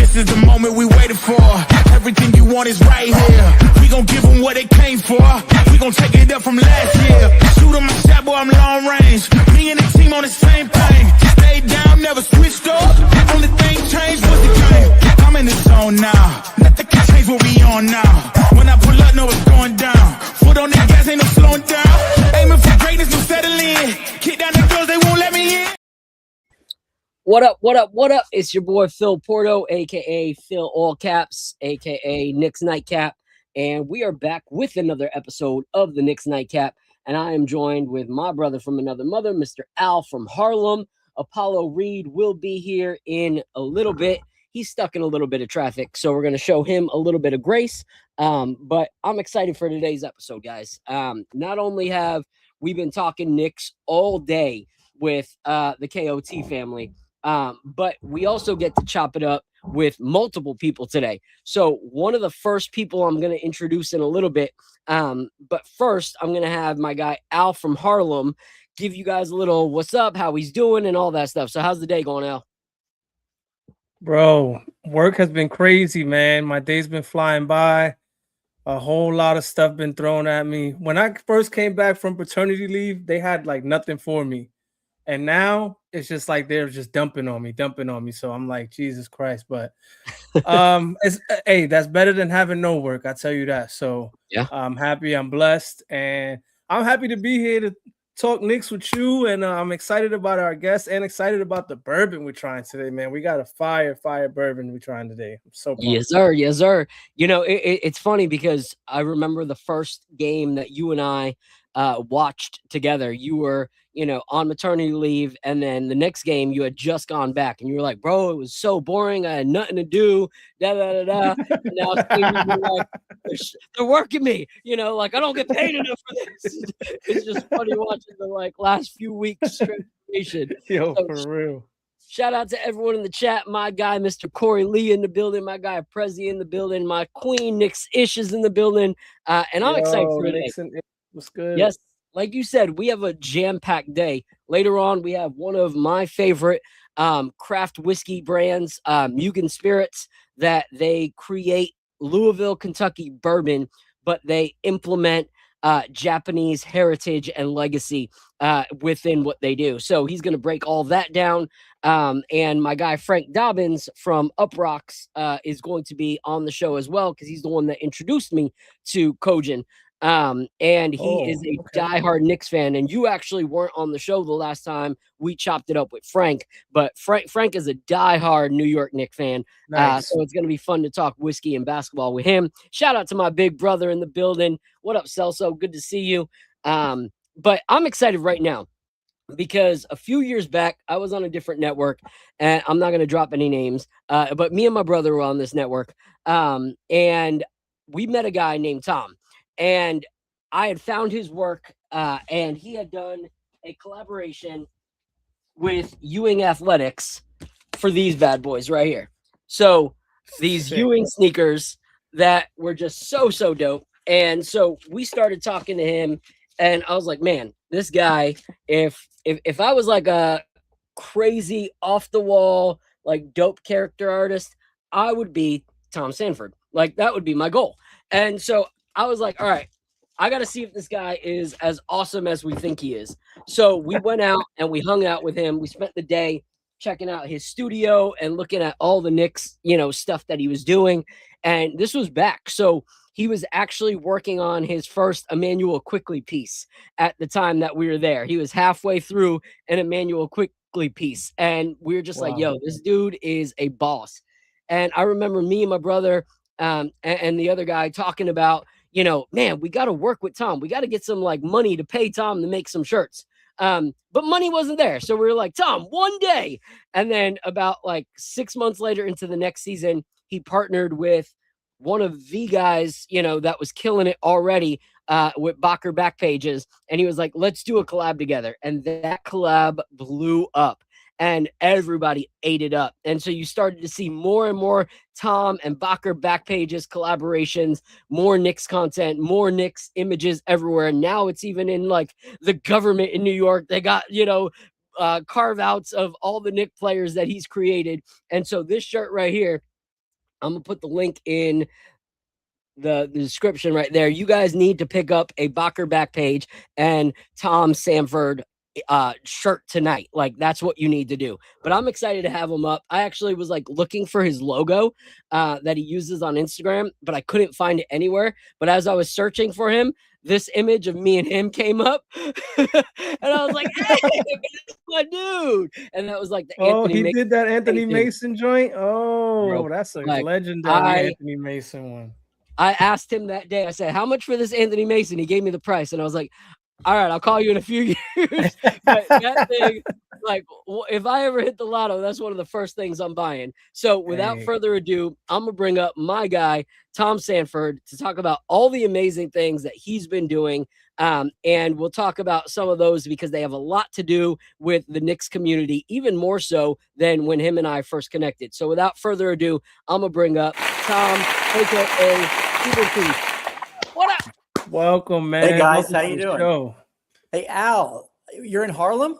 This is the moment we waited for. Everything you want is right here. We gon' give them what they came for. We gon' take it up from last year. Shoot on my shot, boy, I'm long range. Me and the team on the same thing. Stayed down, never switched up. Only thing changed was the game. I'm in the zone now. Nothing can change what we on now. When I pull up, know it's going down. Foot on the gas, ain't no slowing down. Aiming for greatness, no settling. Kick down the doors, they won't let me in. What up, what up, what up? It's your boy Phil Porto, a.k.a. Phil All Caps, a.k.a. Knicks Nightcap. And we are back with another episode of the Knicks Nightcap. And I am joined with my brother from another mother, Mr. Al from Harlem. Apollo Reed will be here in a little bit. He's stuck in a little bit of traffic, so we're going to show him a little bit of grace. But I'm excited for today's episode, guys. Not only have we been talking Knicks all day with the KOT family, but we also get to chop it up with multiple people today. So one of the first people I'm going to introduce in a little bit. But first, I'm going to have my guy Al from Harlem give you guys a little what's up, how he's doing, and all that stuff. So how's the day going, Al? Bro, work has been crazy, man. My day's been flying by. A whole lot of stuff been thrown at me. When I first came back from paternity leave, they had like nothing for me. And now it's just like they're just dumping on me. So I'm like, Jesus Christ. But hey, that's better than having no work. I tell you that. So yeah, I'm happy. I'm blessed. And I'm happy to be here to talk Knicks with you. And I'm excited about our guests and excited about the bourbon we're trying today, man. We got a fire bourbon we're trying today. I'm so pumped. Yes, sir. Yes, sir. You know, it's funny because I remember the first game that you and I watched together. You were, on maternity leave, and then the next game you had just gone back, and you were like, "Bro, it was so boring. I had nothing to do." Da da da da. And now like, they're working me. Like I don't get paid enough for this. It's just funny watching the last few weeks transformation. Yo, for real. Shout out to everyone in the chat. My guy, Mr. Corey Lee in the building. My guy, Prezi in the building. My queen, Knicks Ish is in the building. And I'm excited for today. What's good? Yes, like you said, we have a jam-packed day. Later on, we have one of my favorite craft whiskey brands, Mugen Spirits, that they create Louisville, Kentucky bourbon, but they implement Japanese heritage and legacy within what they do. So he's going to break all that down. And my guy, Frank Dobbins from Uprocks, is going to be on the show as well because he's the one that introduced me to Kojin. And he is a diehard Knicks fan, and you actually weren't on the show the last time we chopped it up with Frank, but Frank is a diehard New York Knicks fan. Nice. So it's going to be fun to talk whiskey and basketball with him. Shout out to my big brother in the building. What up, Celso? Good to see you. But I'm excited right now because a few years back, I was on a different network, and I'm not going to drop any names, but me and my brother were on this network, and we met a guy named Tom. And I had found his work, and he had done a collaboration with Ewing Athletics for these bad boys right here. So these Ewing sneakers that were just so dope. And so we started talking to him, and I was like, man, this guy, if I was like a crazy off the wall, like dope character artist, I would be Tom Sanford. Like that would be my goal. And so I was like, all right, I got to see if this guy is as awesome as we think he is. So we went out and we hung out with him. We spent the day checking out his studio and looking at all the Knicks, stuff that he was doing. And this was back. So he was actually working on his first Emmanuel Quickley piece at the time that we were there. He was halfway through an Emmanuel Quickley piece. And we were just like, yo, this dude is a boss. And I remember me and my brother and the other guy talking about, man, we got to work with Tom. We got to get some money to pay Tom to make some shirts. But money wasn't there. So we were like, Tom, one day. And then about 6 months later into the next season, he partnered with one of the guys, that was killing it already with Bacher Back Pages. And he was like, let's do a collab together. And that collab blew up. And everybody ate it up. And so you started to see more and more Tom and Bacher Back Pages collaborations, more Knicks content, more Knicks images everywhere. And now it's even in the government in New York. They got, carve outs of all the Knicks players that he's created. And so this shirt right here I'm gonna put the link in the description right there. You guys need to pick up a Bacher back page and Tom Sanford shirt tonight. Like that's what you need to do. But I'm excited to have him up. I actually was like looking for his logo that he uses on Instagram, but I couldn't find it anywhere. But as I was searching for him, this image of me and him came up, and I was like, "Hey, that's my dude!" And that was like the Oh, Anthony he did that Anthony Mason, Mason joint. bro. Oh, that's a Like legendary Anthony Mason one. I asked him that day. I said, "How much for this Anthony Mason?" He gave me the price, and I was like, "All right, I'll call you in a few years." But that thing, like, if I ever hit the lotto, that's one of the first things I'm buying. So, without further ado, I'm gonna bring up my guy Tom Sanford to talk about all the amazing things that he's been doing, and we'll talk about some of those because they have a lot to do with the Knicks community, even more so than when him and I first connected. So, without further ado, I'm gonna bring up Tom, aka what up? Welcome, man. Hey guys, Welcome how to you the doing? show. Hey Al, you're in Harlem?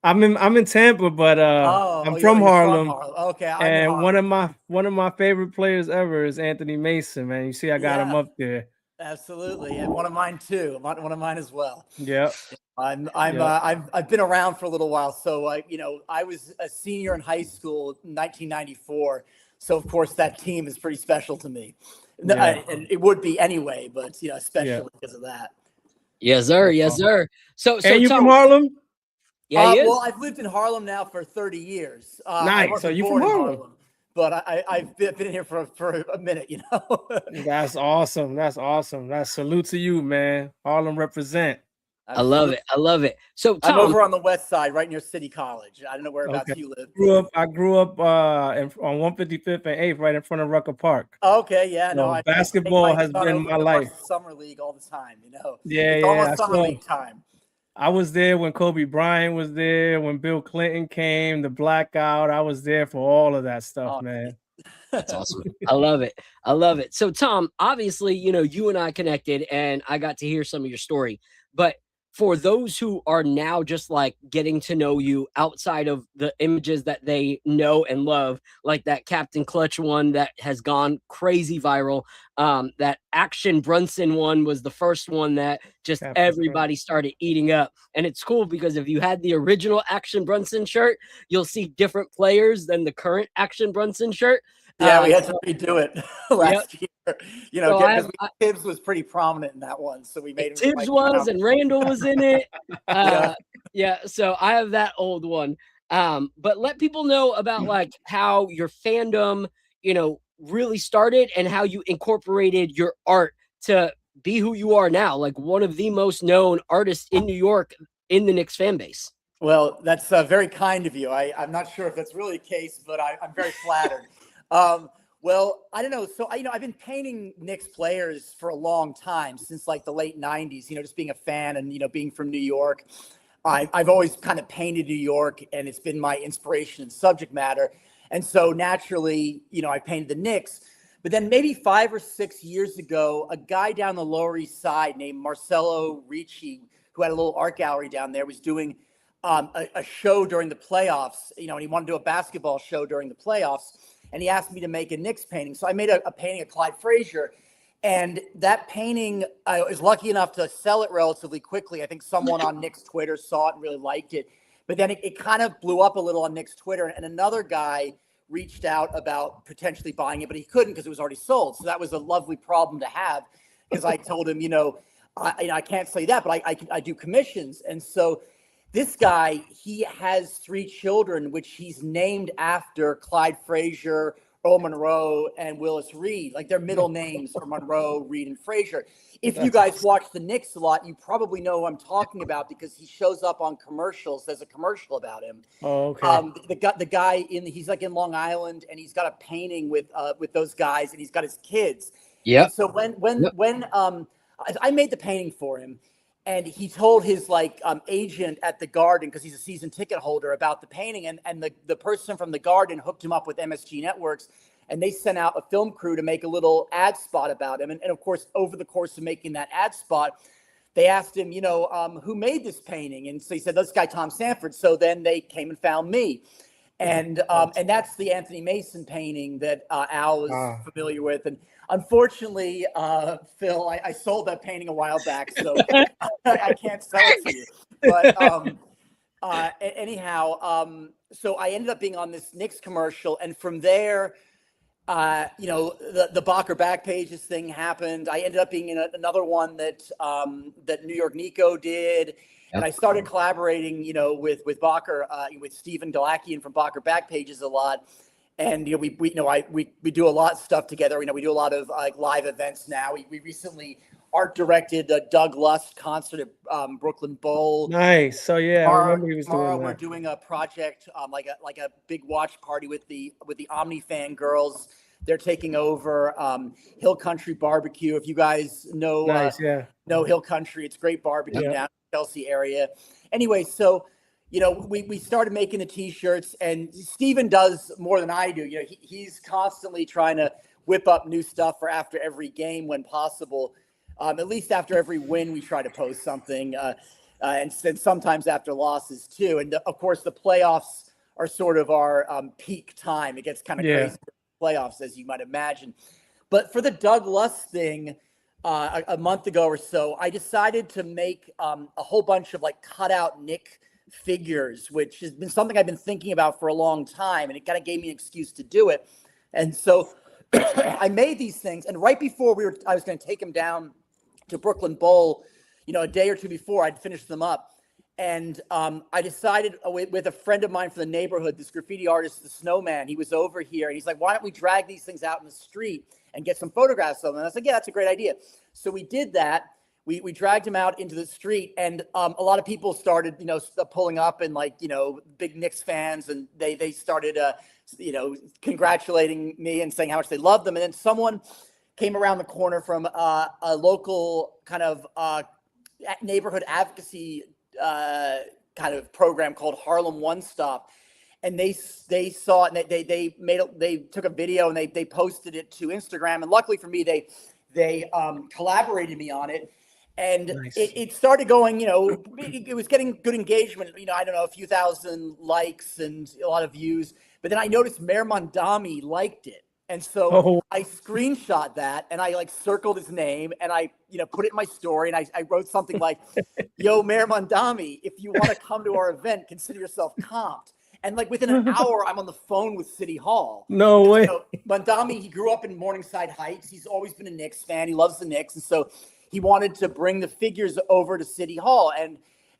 I'm in Tampa, but I'm from Harlem. Okay, I'm in And Harlem. one of my favorite players ever is Anthony Mason, man. You see, I got him up there. Absolutely, and one of mine too. One of mine as well. Yep. I've been around for a little while, so I was a senior in high school in 1994. So of course that team is pretty special to me, and it would be anyway, but especially because of that. Yes, sir. Yes, sir. So and you Tom, from Harlem? Yeah, well, I've lived in Harlem now for 30 years. Nice. So you from Harlem? But I've been here for a minute, That's awesome. That's awesome. That's salute to you, man. Harlem represent. I love it. I love it. So Tom, I'm over on the west side, right near City College. I don't know whereabouts you live. I grew up on 155th and 8th, right in front of Rucker Park. Okay, yeah, no. Basketball has been my life. Summer league all the time, Yeah, it's almost summer league time. I was there when Kobe Bryant was there, when Bill Clinton came, the blackout. I was there for all of that stuff, man. That's awesome. I love it. I love it. So Tom, obviously, you and I connected and I got to hear some of your story, but for those who are now just like getting to know you outside of the images that they know and love, like that Captain Clutch one that has gone crazy viral, that Action Brunson one was the first one that just everybody started eating up. And it's cool because if you had the original Action Brunson shirt, you'll see different players than the current Action Brunson shirt. Yeah, we had to redo it last year. Because Tibbs was pretty prominent in that one, so we made him. Tibbs was, and Randall was in it. Yeah, so I have that old one. But let people know about like how your fandom, really started and how you incorporated your art to be who you are now, like one of the most known artists in New York in the Knicks fan base. Well, that's very kind of you. I'm not sure if that's really the case, but I'm very flattered. Well, I don't know. So, I've been painting Knicks players for a long time, since like the late 90s, just being a fan and, being from New York. I've always kind of painted New York, and it's been my inspiration and subject matter. And so naturally, I painted the Knicks. But then maybe 5 or 6 years ago, a guy down the Lower East Side named Marcelo Ricci, who had a little art gallery down there, was doing a show during the playoffs, and he wanted to do a basketball show during the playoffs. And he asked me to make a Knicks painting. So I made a painting of Clyde Frazier. And that painting, I was lucky enough to sell it relatively quickly. I think someone on Knicks Twitter saw it and really liked it. But then it kind of blew up a little on Knicks Twitter. And another guy reached out about potentially buying it, but he couldn't because it was already sold. So that was a lovely problem to have, because I told him, I can't say that, but I do commissions. And so this guy, he has 3 children, which he's named after Clyde Frazier, Earl Monroe, and Willis Reed. Like their middle names are Monroe, Reed, and Frazier. If you guys watch the Knicks a lot, you probably know who I'm talking about because he shows up on commercials. There's a commercial about him. Oh, okay. The guy he's like in Long Island, and he's got a painting with those guys, and he's got his kids. Yeah. So when I made the painting for him, and he told his agent at the Garden, because he's a season ticket holder, about the painting, and the person from the Garden hooked him up with MSG Networks, and they sent out a film crew to make a little ad spot about him. And of course, over the course of making that ad spot, they asked him, who made this painting? And so he said, this guy, Tom Sanford. So then they came and found me. And that's the Anthony Mason painting that Al is familiar with. And unfortunately, Phil, I sold that painting a while back, so I can't sell it to you. But anyhow, so I ended up being on this Knicks commercial, and from there, the Bacher back pages thing happened. I ended up being in another one that New York Nico did. And I started collaborating, with Bacher, with Stephen Galakian from Bacher Back Pages a lot. And, we do a lot of stuff together. We do a lot of live events now. We recently art directed a Doug Lust concert at Brooklyn Bowl. Nice. So yeah, I remember he was doing that. We're doing a project, like a big watch party with the Omni fan girls. They're taking over Hill Country Barbecue. If you guys know, know Hill Country, it's great barbecue down in the Chelsea area. Anyway, so we started making the T-shirts, and Steven does more than I do. He's constantly trying to whip up new stuff for after every game when possible. At least after every win, we try to post something, and sometimes after losses too. And of course, the playoffs are sort of our peak time. It gets kind of crazy playoffs, as you might imagine. But for the Doug Lust thing, a month ago or so, I decided to make a whole bunch of cutout Nick figures, which has been something I've been thinking about for a long time, and it kind of gave me an excuse to do it. And so I made these things, and right before I was going to take them down to Brooklyn Bowl, a day or two before, I'd finished them up. And I decided with a friend of mine from the neighborhood, this graffiti artist, the Snowman, he was over here, and he's like, why don't we drag these things out in the street and get some photographs of them? And I was like, yeah, that's a great idea. So we did that. We dragged him out into the street, and a lot of people started, pulling up, and big Knicks fans, and they started, congratulating me and saying how much they loved them. And then someone came around the corner from a local kind of neighborhood advocacy kind of program called Harlem One Stop, and they saw it, and they took a video, and they posted it to Instagram, and luckily for me, they collaborated me on it. And it started going, it was getting good engagement, I don't know, a few thousand likes and a lot of views. But then I noticed Mayor Mondami liked it. And so I screenshot that, and I circled his name, and I, put it in my story, and I wrote something like, yo, Mayor Mondami, if you want to come to our event, consider yourself comped. And within an hour, I'm on the phone with City Hall. No way. Mondami, he grew up in Morningside Heights. He's always been a Knicks fan. He loves the Knicks. And so he wanted to bring the figures over to City Hall.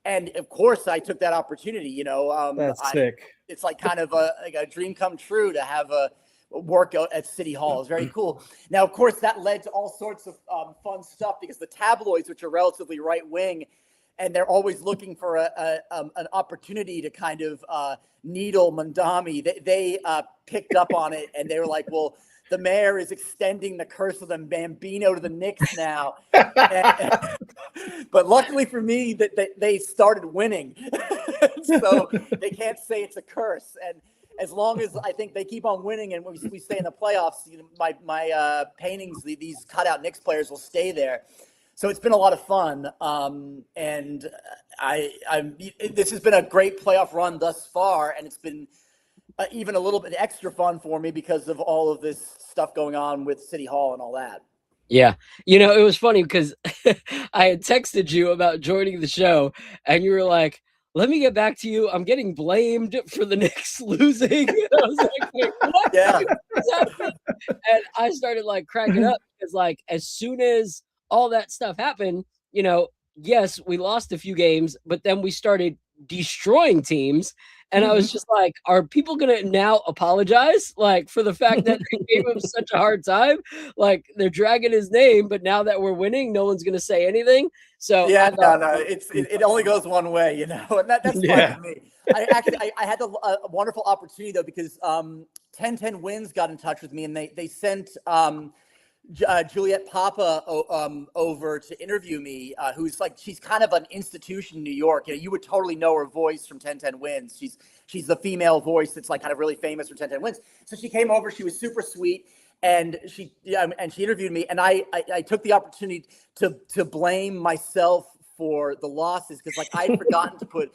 And of course, I took that opportunity, That's sick. It's kind of a dream come true to have a work at City Hall. It's very cool. Now, of course, that led to all sorts of fun stuff, because the tabloids, which are relatively right wing, and they're always looking for an opportunity to kind of needle Mondami. They picked up on it, and they were like, well, the mayor is extending the curse of the Bambino to the Knicks now. But luckily for me, that they started winning. So they can't say it's a curse. And as long as I think they keep on winning and we stay in the playoffs, my paintings, these cutout Knicks players will stay there. So it's been a lot of fun, and this has been a great playoff run thus far, and it's been even a little bit extra fun for me because of all of this stuff going on with City Hall and all that. Yeah. It was funny because I had texted you about joining the show, and you were like, let me get back to you. I'm getting blamed for the Knicks losing. And I was like, wait, what? Yeah. And I started cracking up because as soon as all that stuff happened, yes, we lost a few games, but then we started destroying teams. And I was just like, are people going to now apologize? For the fact that they gave him such a hard time? They're dragging his name, but now that we're winning, no one's going to say anything. So yeah, no, it only goes one way, and that's fine for me. I had a wonderful opportunity though, because 1010 Wins got in touch with me, and they sent Juliet Papa over to interview me, who's she's kind of an institution in New York. You would totally know her voice from 1010 Wins. She's the female voice that's kind of really famous for 1010 Wins. So she came over. She was super sweet, and she interviewed me, and I took the opportunity to blame myself for the losses, because I'd forgotten to put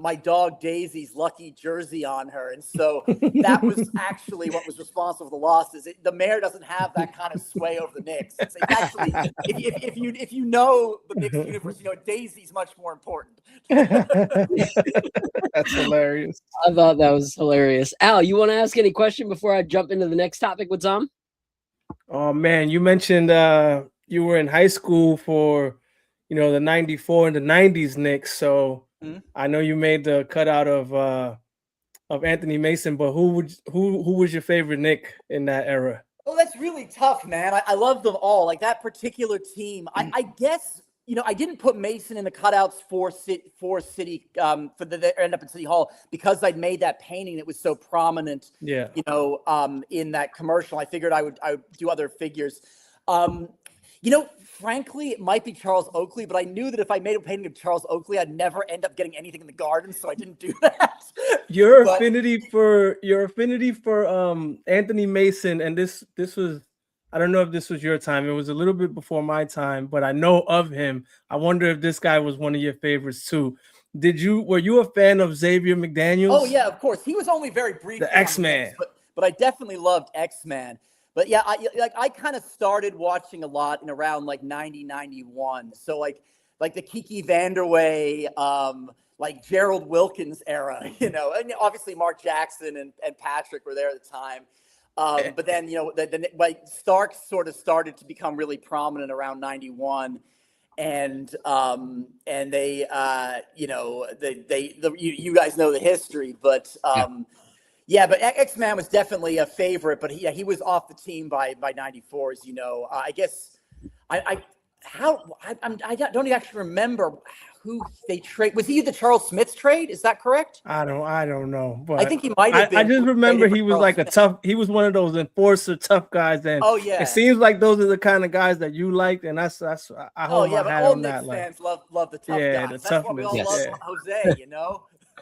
my dog Daisy's lucky jersey on her, and so that was actually what was responsible for the losses. The mayor doesn't have that kind of sway over the Knicks. It's actually, if you know the Knicks universe, you know Daisy's much more important. That's hilarious. I thought that was hilarious. Al, you want to ask any question before I jump into the next topic with Tom? Oh man, you mentioned you were in high school for, the 94 and the 90s Knicks. So I know you made the cutout of Anthony Mason, but who was your favorite Knick in that era? Oh, that's really tough, man. I love them all. Like that particular team, I guess, I didn't put Mason in the cutouts for City that end up in City Hall because I'd made that painting that was so prominent. Yeah. In that commercial. I figured I would do other figures. Frankly, it might be Charles Oakley, but I knew that if I made a painting of Charles Oakley, I'd never end up getting anything in the garden, so I didn't do that. Your affinity for Anthony Mason, and this was, I don't know if this was your time. It was a little bit before my time, but I know of him. I wonder if this guy was one of your favorites too. Were you a fan of Xavier McDaniels? Oh yeah, of course. He was only very brief. The X-Man. But I definitely loved X-Man. But yeah, I kind of started watching a lot in around like 90, 91. So like the Kiki Vanderway, like Gerald Wilkins era, and obviously Mark Jackson and Patrick were there at the time. But then, the Starks sort of started to become really prominent around 91. And they, you guys know the history, but but X-Man was definitely a favorite, but he was off the team by 94, as you know. I guess I don't actually remember who they trade. Was he the Charles Smith trade? Is that correct? I don't know, but I think he might have been. I just remember he was like he was one of those enforcer tough guys. And it seems like those are the kind of guys that you liked, and that's I hold my hat on that. Fans love the tough guys. That's why we all love Jose,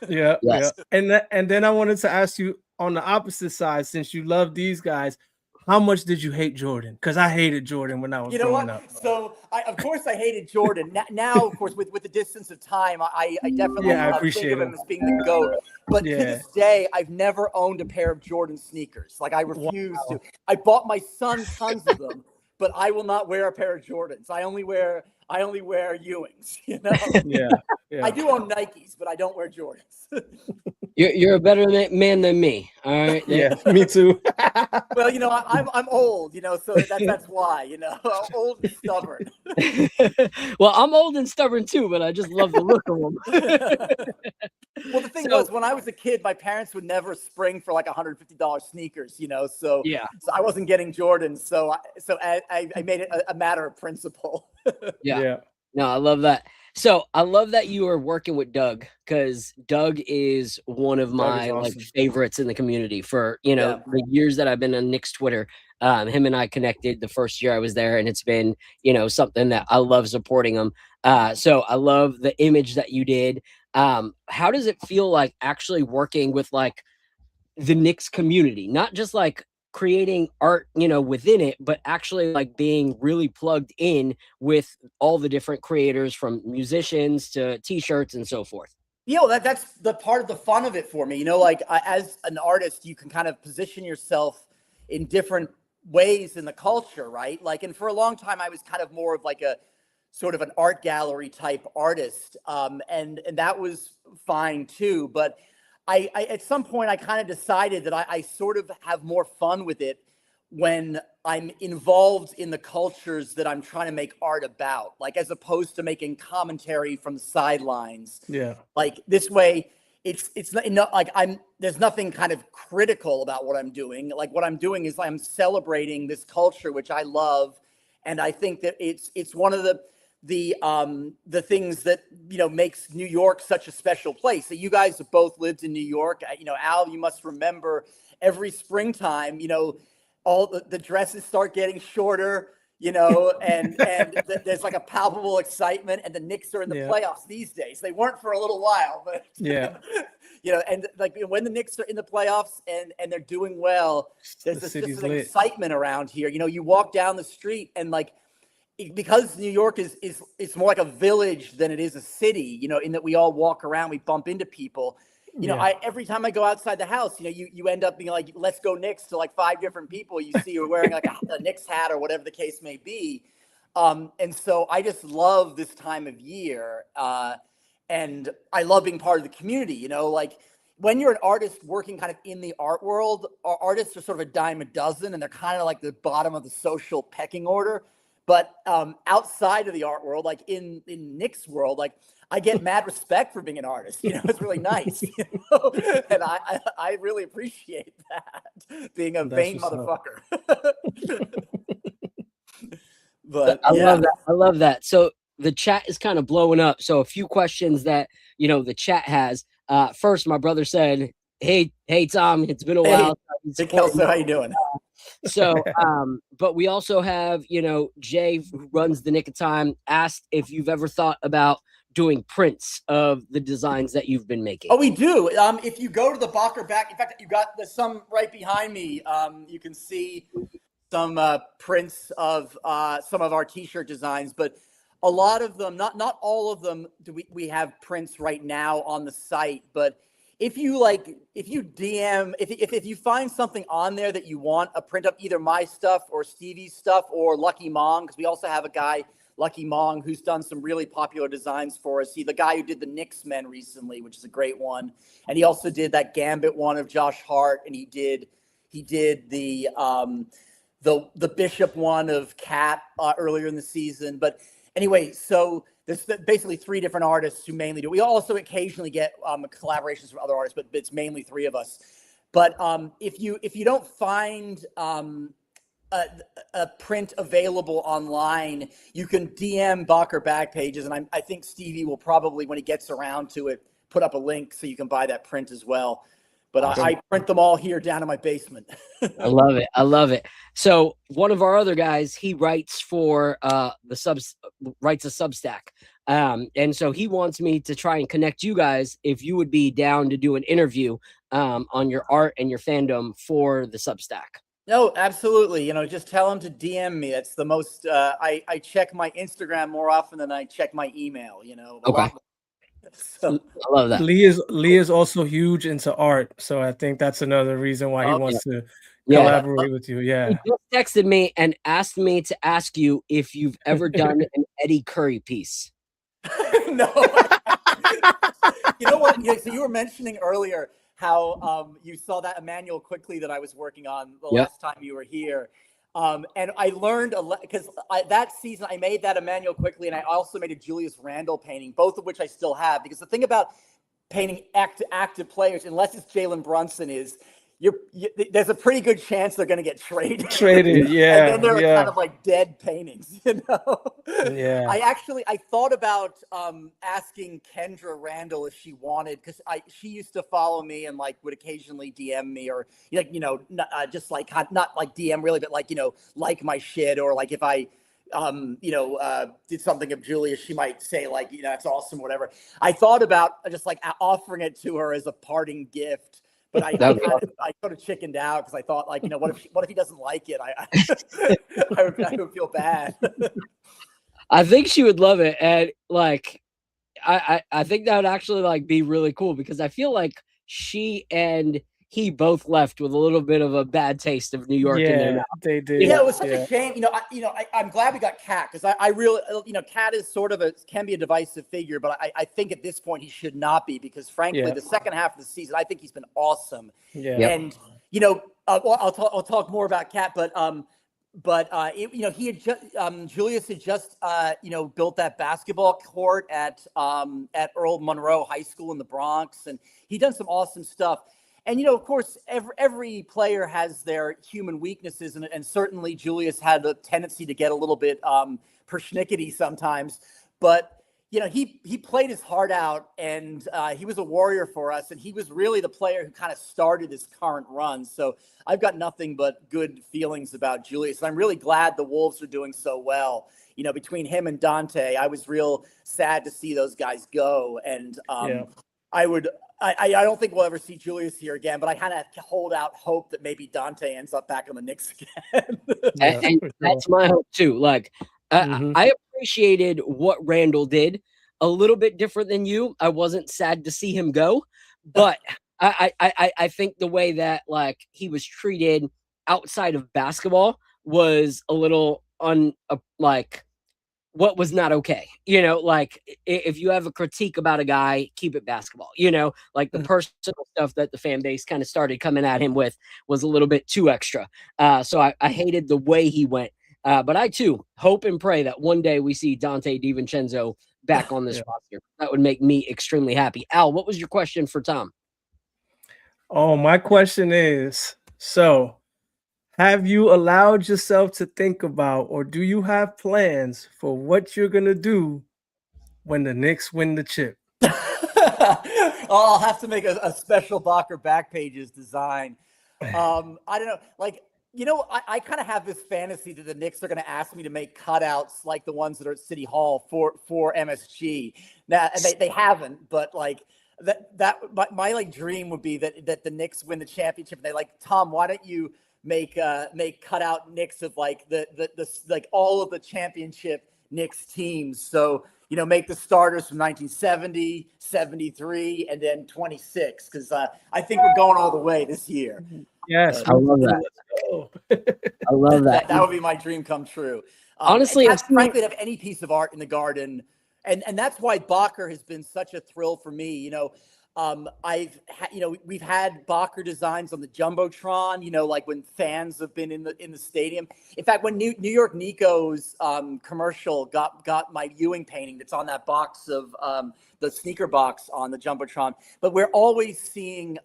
Yeah, yes. Yeah. And then I wanted to ask you on the opposite side, since you love these guys, how much did you hate Jordan? Because I hated Jordan when I was growing up. So of course I hated Jordan. Now, of course, with the distance of time, I definitely think of him as being the GOAT. But to this day, I've never owned a pair of Jordan sneakers. Like I refuse to. I bought my son tons of them, but I will not wear a pair of Jordans. I only wear Ewings. Yeah. I do own Nikes, but I don't wear Jordans. You're a better man than me. All right. Yeah, me too. Well, I'm old, so that's why, I'm old and stubborn. Well, I'm old and stubborn too, but I just love the look of them. Well, the thing was, when I was a kid, my parents would never spring for like $150 sneakers, so I wasn't getting Jordans. So I made it a matter of principle. Yeah. No, I love that. So I love that you are working with Doug, because Doug is one of my awesome favorites in the community for, the years that I've been on Knicks Twitter. Him and I connected the first year I was there, and it's been, something that I love supporting him. So I love the image that you did. How does it feel like actually working with like the Knicks community, not just like creating art, within it, but actually like being really plugged in with all the different creators, from musicians to t-shirts and so forth? That's the part of the fun of it for me. As an artist, you can kind of position yourself in different ways in the culture, right? And for a long time, I was kind of more of like a sort of an art gallery type artist. And that was fine too. But I at some point, I kind of decided that I sort of have more fun with it when I'm involved in the cultures that I'm trying to make art about, like as opposed to making commentary from the sidelines. Yeah. Like this way, it's not like there's nothing kind of critical about what I'm doing. Like what I'm doing is I'm celebrating this culture, which I love. And I think that it's one of the things that, makes New York such a special place. So you guys have both lived in New York. Al, you must remember every springtime, all the dresses start getting shorter, and there's like a palpable excitement, and the Knicks are in the playoffs these days. They weren't for a little while, but and like when the Knicks are in the playoffs and they're doing well, there's just an excitement around here. You walk down the street and like because New York is it's more like a village than it is a city, you know, in that we all walk around, we bump into people. You know, every time I go outside the house, you know, you end up being like, let's go Knicks to like 5 different people you see who are wearing like a Knicks hat or whatever the case may be. And so I just love this time of year. And I love being part of the community, you know, like when you're an artist working kind of in the art world, artists are sort of a dime a dozen and they're kind of like the bottom of the social pecking order. But outside of the art world, like in Nick's world, like I get mad respect for being an artist. You know, it's really nice. You know? And I really appreciate that, being a vain motherfucker. But I love that. I love that. So the chat is kind of blowing up. So a few questions that, you know, the chat has. First, my brother said, hey, Tom, it's been a while. Hey, Kelso, how you doing? So, but we also have, you know, Jay, who runs the Nick of Time, asked if you've ever thought about doing prints of the designs that you've been making. Oh, we do. If you go to the Bacher back, in fact, there's some right behind me. You can see some prints of some of our T-shirt designs, but a lot of them, not all of them, we have prints right now on the site. But if you DM, if you find something on there that you want a print of, either my stuff or Stevie's stuff or Lucky Mong, because we also have a guy, Lucky Mong, who's done some really popular designs for us. He's the guy who did the Knicks Men recently, which is a great one, and he also did that Gambit one of Josh Hart, and he did the Bishop one of Cat earlier in the season. But anyway, so there's basically 3 different artists who mainly do. We also occasionally get collaborations from other artists, but it's mainly 3 of us. But if you don't find a print available online, you can DM Bacher Back Pages, and I think Stevie will probably, when he gets around to it, put up a link so you can buy that print as well. But I print them all here down in my basement. I love it. I love it. So one of our other guys, he writes for writes a Substack. And so he wants me to try and connect you guys if you would be down to do an interview on your art and your fandom for the Substack. No, absolutely. You know, just tell him to DM me. That's the most, I check my Instagram more often than I check my email, you know. Okay. So, I love that. Lee is also huge into art, so I think that's another reason why he wants to collaborate with you. Yeah. He just texted me and asked me to ask you if you've ever done an Eddie Curry piece. No. You know what? So you were mentioning earlier how you saw that Emmanuel Quickly that I was working on the last time you were here. And I learned because that season I made that Emmanuel Quickly, and I also made a Julius Randle painting, both of which I still have. Because the thing about painting active players, unless it's Jalen Brunson, is there's a pretty good chance they're going to get traded. Yeah. And then they're kind of like dead paintings, you know? Yeah. I thought about asking Kendra Randall if she wanted, because she used to follow me and like would occasionally DM me, or like, you know, just like not like DM really, but like, you know, like my shit, or like if I did something of Julia, she might say like, you know, that's awesome, whatever. I thought about just like offering it to her as a parting gift. But I sort of chickened out because I thought, like, you know, what if he doesn't like it? I would feel bad. I think she would love it, and like, I think that would actually like be really cool, because I feel like she and he both left with a little bit of a bad taste of New York in their mouth. They did. Yeah, it was such a shame. I'm glad we got Cat, because I really, Cat is sort of can be a divisive figure, but I think at this point he should not be, because frankly, the second half of the season, I think he's been awesome. Yeah. And I'll talk more about Cat, but he had just Julius had just built that basketball court at Earl Monroe High School in the Bronx, and he done some awesome stuff. And, of course, every player has their human weaknesses, and certainly Julius had a tendency to get a little bit persnickety sometimes. But, he played his heart out, and he was a warrior for us, and he was really the player who kind of started this current run. So I've got nothing but good feelings about Julius, and I'm really glad the Wolves are doing so well. Between him and Dante, I was real sad to see those guys go, and I don't think we'll ever see Julius here again, but I kind of hold out hope that maybe Dante ends up back on the Knicks again. And that's my hope too. Like, I appreciated what Randall did. A little bit different than you. I wasn't sad to see him go, but I think the way that like he was treated outside of basketball was a little like what was not okay. You know, like if you have a critique about a guy, keep it basketball. You know, like the personal stuff that the fan base kind of started coming at him with was a little bit too extra. So I hated the way he went. But I too hope and pray that one day we see Dante DiVincenzo back on this roster. That would make me extremely happy. Al, what was your question for Tom? Oh, my question is, so have you allowed yourself to think about, or do you have plans for what you're going to do when the Knicks win the chip? I'll have to make a special Bacher back pages design. I don't know. Like, you know, I kind of have this fantasy that the Knicks are going to ask me to make cutouts like the ones that are at City Hall for MSG. Now, they haven't, but like my like dream would be that the Knicks win the championship. And they like, Tom, why don't you make cutout Knicks of like the like all of the championship Knicks teams? So, you know, make the starters from 1970, 73, and then 26, because I think we're going all the way this year. Yes, I love that. I love that. That would be my dream come true. Honestly, frankly, to have any piece of art in the Garden, and that's why Bacher has been such a thrill for me. You know, we've had Bacher designs on the Jumbotron, you know, like when fans have been in the stadium. In fact, when New York Nico's commercial got my Ewing painting that's on that box of the sneaker box on the Jumbotron, but we're always seeing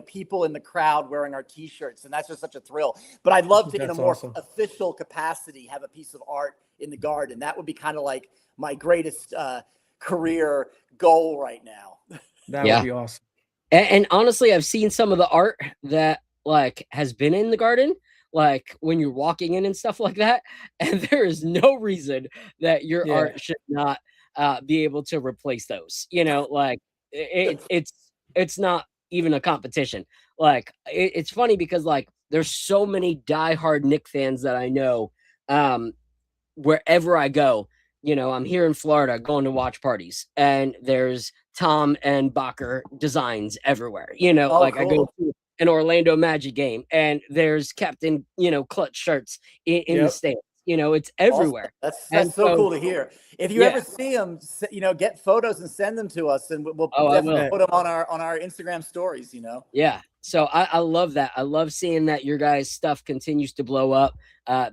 people in the crowd wearing our T-shirts, and that's just such a thrill. But I'd love to, in a more official capacity, have a piece of art in the Garden. That would be kind of like my greatest career goal right now. That would be awesome. And honestly, I've seen some of the art that like has been in the Garden, like when you're walking in and stuff like that. And there is no reason that your art should not be able to replace those. You know, like it's not even a competition. Like it's funny because like there's so many diehard Knick fans that I know wherever I go. You know, I'm here in Florida going to watch parties, and there's Tom and Bacher designs everywhere. You know, cool. I go to an Orlando Magic game, and there's Captain, Clutch shirts in the stands. You know, it's everywhere. Awesome. That's so cool to hear. If you ever see them, get photos and send them to us, and we'll definitely put them on our Instagram stories. You know. Yeah. So I love that. I love seeing that your guys' stuff continues to blow up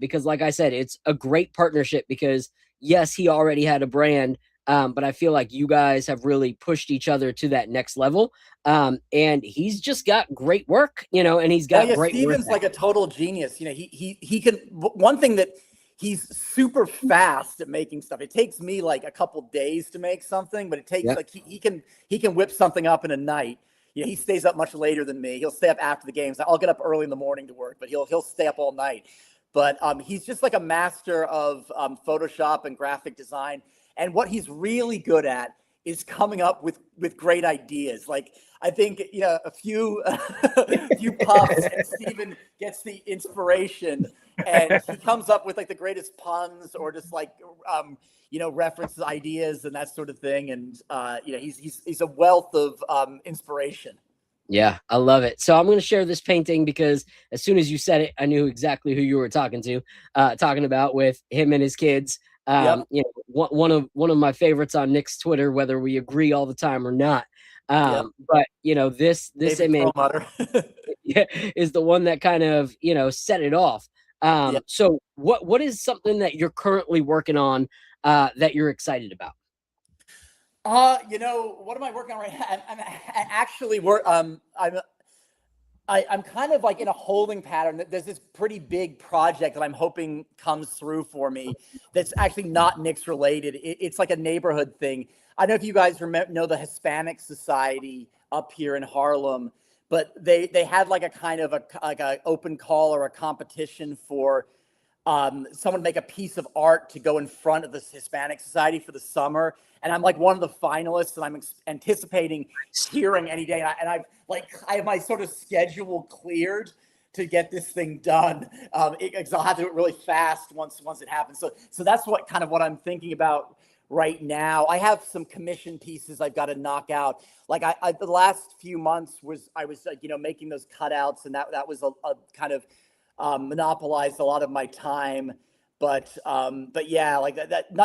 because, like I said, it's a great partnership because. Yes, he already had a brand, but I feel like you guys have really pushed each other to that next level. And he's just got great work, and he's got great Steven's like a total genius. You know, he can, one thing that he's super fast at making stuff. It takes me like a couple days to make something, but it takes like, he can whip something up in a night. You know, he stays up much later than me. He'll stay up after the games. I'll get up early in the morning to work, but he'll stay up all night. But he's just like a master of Photoshop and graphic design. And what he's really good at is coming up with great ideas. Like, I think, a few puffs and Steven gets the inspiration and he comes up with like the greatest puns or just like, references, ideas and that sort of thing. And, he's a wealth of inspiration. Yeah, I love it. So I'm going to share this painting because as soon as you said it, I knew exactly who you were talking about with him and his kids. One of my favorites on Nick's Twitter, whether we agree all the time or not. But this image is the one that kind of, set it off. So what is something that you're currently working on that you're excited about? What am I working on right now? I'm actually I'm kind of like in a holding pattern. There's this pretty big project that I'm hoping comes through for me. That's actually not Knicks related. It's like a neighborhood thing. I don't know if you guys know the Hispanic Society up here in Harlem, but they had like a kind of a open call or a competition for someone make a piece of art to go in front of this Hispanic Society for the summer. And I'm like one of the finalists, and I'm anticipating hearing any day. And I have my sort of schedule cleared to get this thing done. Because I'll have to do it really fast once it happens. So that's what I'm thinking about right now. I have some commission pieces I've got to knock out. Like I the last few months I was making those cutouts, and that was a kind of monopolized a lot of my time. But yeah, like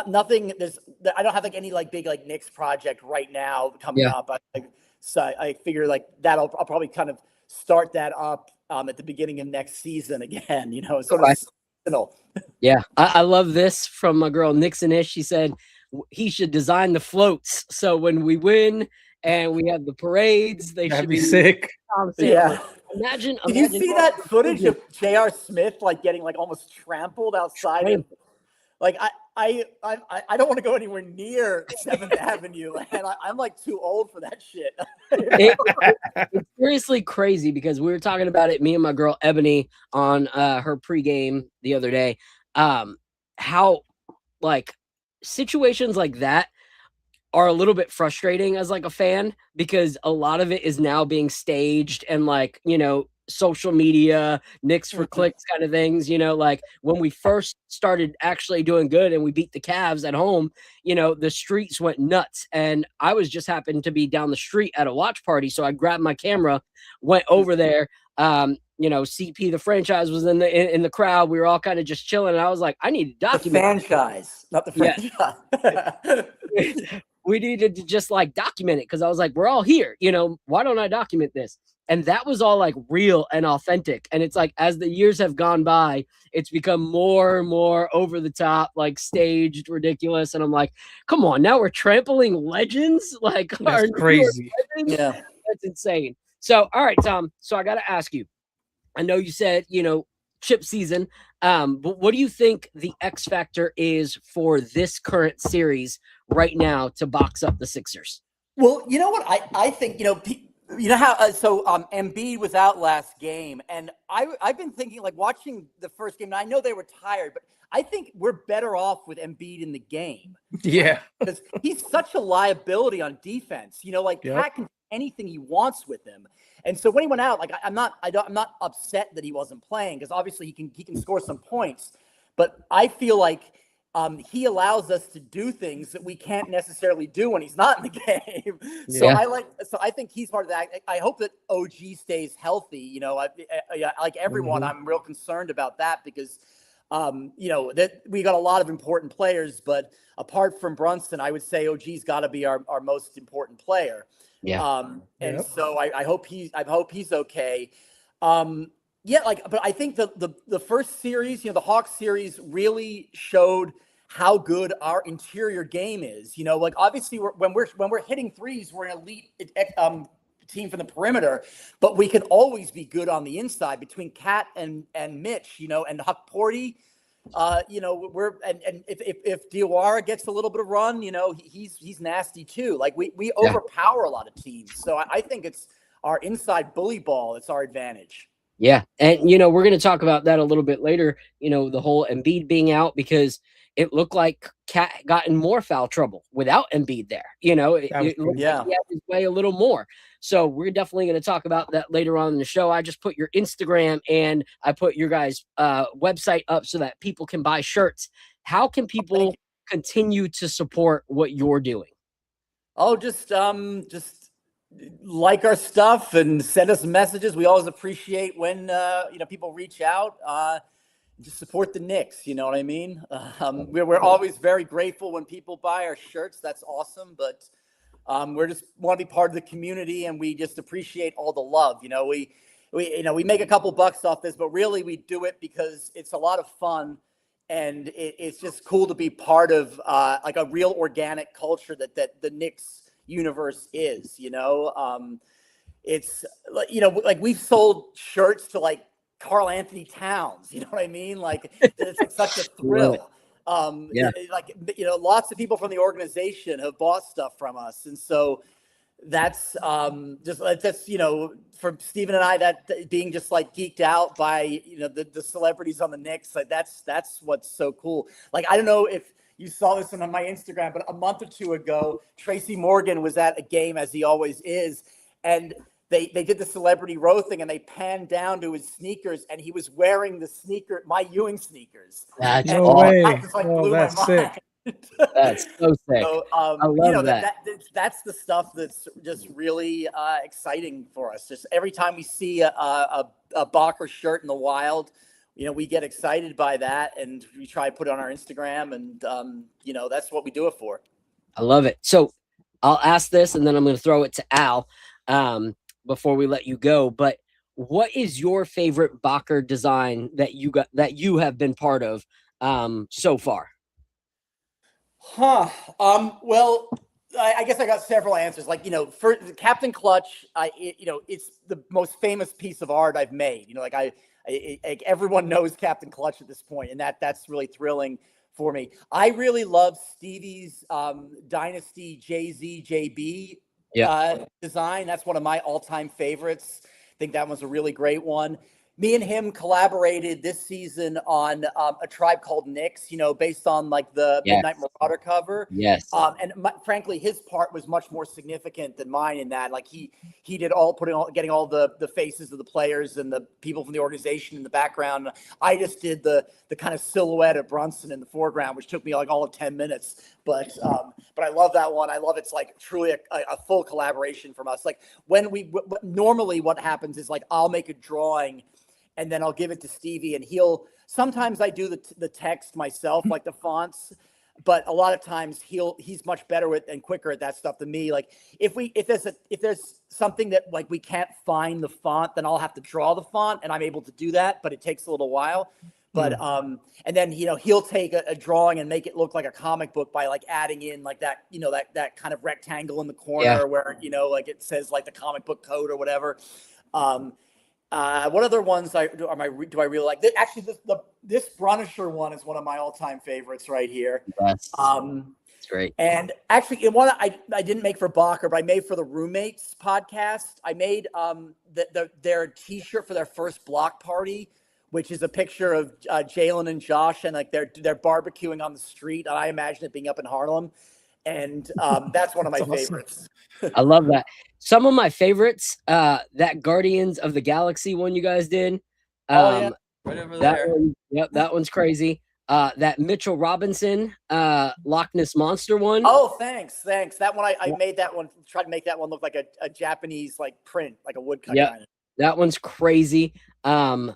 nothing. I don't have like any like big like Knicks project right now coming up. So I figure like I'll probably kind of start that up at the beginning of next season again. Sort of seasonal. Yeah, I love this from my girl Nixon-ish. She said he should design the floats so when we win and we have the parades, they should be sick. Yeah. Imagine. Did you see that footage of J.R. Smith like getting like almost trampled outside? Like I don't want to go anywhere near 7th Avenue, and I'm like too old for that shit. It's seriously crazy because we were talking about it, me and my girl Ebony, on her pregame the other day. How like situations like that are a little bit frustrating as like a fan, because a lot of it is now being staged and like, social media, Knicks for clicks kind of things, like when we first started actually doing good and we beat the Cavs at home, the streets went nuts. And I was just happened to be down the street at a watch party. So I grabbed my camera, went over there. CP, the franchise, was in the crowd. We were all kind of just chilling. And I was like, I need to document the franchise, not the franchise. Yeah. We needed to just like document it because I was like, we're all here. Why don't I document this? And that was all like real and authentic. And it's like, as the years have gone by, it's become more and more over the top, like staged, ridiculous. And I'm like, come on, now we're trampling legends? Like, that's crazy. Yeah. That's insane. So, all right, Tom. So I got to ask you, I know you said, chip season, but what do you think the X factor is for this current series right now to box up the Sixers? Well, you know what? I think, how Embiid was out last game, and I've been thinking, like, watching the first game, and I know they were tired, but I think we're better off with Embiid in the game. Yeah. Because he's such a liability on defense. Cat can do anything he wants with him. And so when he went out, like, I'm not upset that he wasn't playing, because obviously he can score some points, but I feel like he allows us to do things that we can't necessarily do when he's not in the game. So I think he's part of that. I hope that OG stays healthy. Like everyone, I'm real concerned about that because, that we got a lot of important players, but apart from Brunson, I would say OG's got to be our most important player. Yeah. So I hope he's okay. But I think the first series, the Hawks series, really showed how good our interior game is. Like obviously when we're hitting threes, we're an elite team from the perimeter, but we can always be good on the inside between Cat and Mitch, and Huck Porty. If Diawara gets a little bit of run, he's nasty too. Like we overpower a lot of teams. So I think it's our inside bully ball. It's our advantage. Yeah. And, we're going to talk about that a little bit later, the whole Embiid being out, because it looked like Cat got in more foul trouble without Embiid there. It looked like he had his way a little more. So we're definitely going to talk about that later on in the show. I just put your Instagram and I put your guys' website up so that people can buy shirts. How can people continue to support what you're doing? Oh, just like our stuff and send us messages. We always appreciate when people reach out. Just support the Knicks. You know what I mean? We're always very grateful when people buy our shirts. That's awesome. But we're just want to be part of the community, and we just appreciate all the love. We make a couple bucks off this, but really we do it because it's a lot of fun, and it's just cool to be part of like a real organic culture that the Knicks universe is. It's like we've sold shirts to like Karl Anthony Towns, you know what I mean? Like it's such a thrill. Lots of people from the organization have bought stuff from us, and so that's for Steven and I, that being just like geeked out by the celebrities on the Knicks, like that's what's so cool. Like I don't know if you saw this on my Instagram, but a month or two ago, Tracy Morgan was at a game, as he always is, and they did the celebrity row thing and they panned down to his sneakers and he was wearing my Ewing sneakers. That's No awesome. way. That just like Oh, blew my that's sick. mind. That's so sick. So, I love that. that's the stuff that's just really exciting for us. Just every time we see a Bacher shirt in the wild, we get excited by that, and we try to put it on our Instagram, and that's what we do it for. I love it. So I'll ask this, and then I'm going to throw it to Al before we let you go. But what is your favorite Bacher design that you have been part of so far? Well, I guess I got several answers. Like, for Captain Clutch, it's the most famous piece of art I've made. Everyone knows Captain Clutch at this point, and that's really thrilling for me. I really love Stevie's Dynasty Jay-Z JB design. That's one of my all-time favorites. I think that one's a really great one. Me and him collaborated this season on a Tribe Called Knicks, based on like the Midnight Marauder cover. Yes. Frankly, his part was much more significant than mine in that. Like he did getting all the faces of the players and the people from the organization in the background. I just did the kind of silhouette of Brunson in the foreground, which took me like all of 10 minutes. But I love that one. I love it's like truly a full collaboration from us. Like normally what happens is like I'll make a drawing and then I'll give it to Stevie, and sometimes I do the text myself, like the fonts, but a lot of times he's much better and quicker at that stuff than me. Like if there's something that like we can't find the font, then I'll have to draw the font, and I'm able to do that, but it takes a little while. But and then he'll take a drawing and make it look like a comic book by like adding in like that that kind of rectangle in the corner where like it says like the comic book code or whatever. What other ones do I really like? Actually, this Brunisher one is one of my all-time favorites right here. That's great. And actually, one I didn't make for Bacher, but I made for the Roommates podcast. I made their T-shirt for their first block party, which is a picture of Jalen and Josh, and like they're barbecuing on the street. I imagine it being up in Harlem, and that's one of my favorites. I love that. Some of my favorites, that Guardians of the Galaxy one you guys did. Right over there. That one's crazy. That Mitchell Robinson, Loch Ness Monster one. Oh, thanks. That one I made that one. Tried to make that one look like a Japanese like print, like a woodcut kind of. That one's crazy. I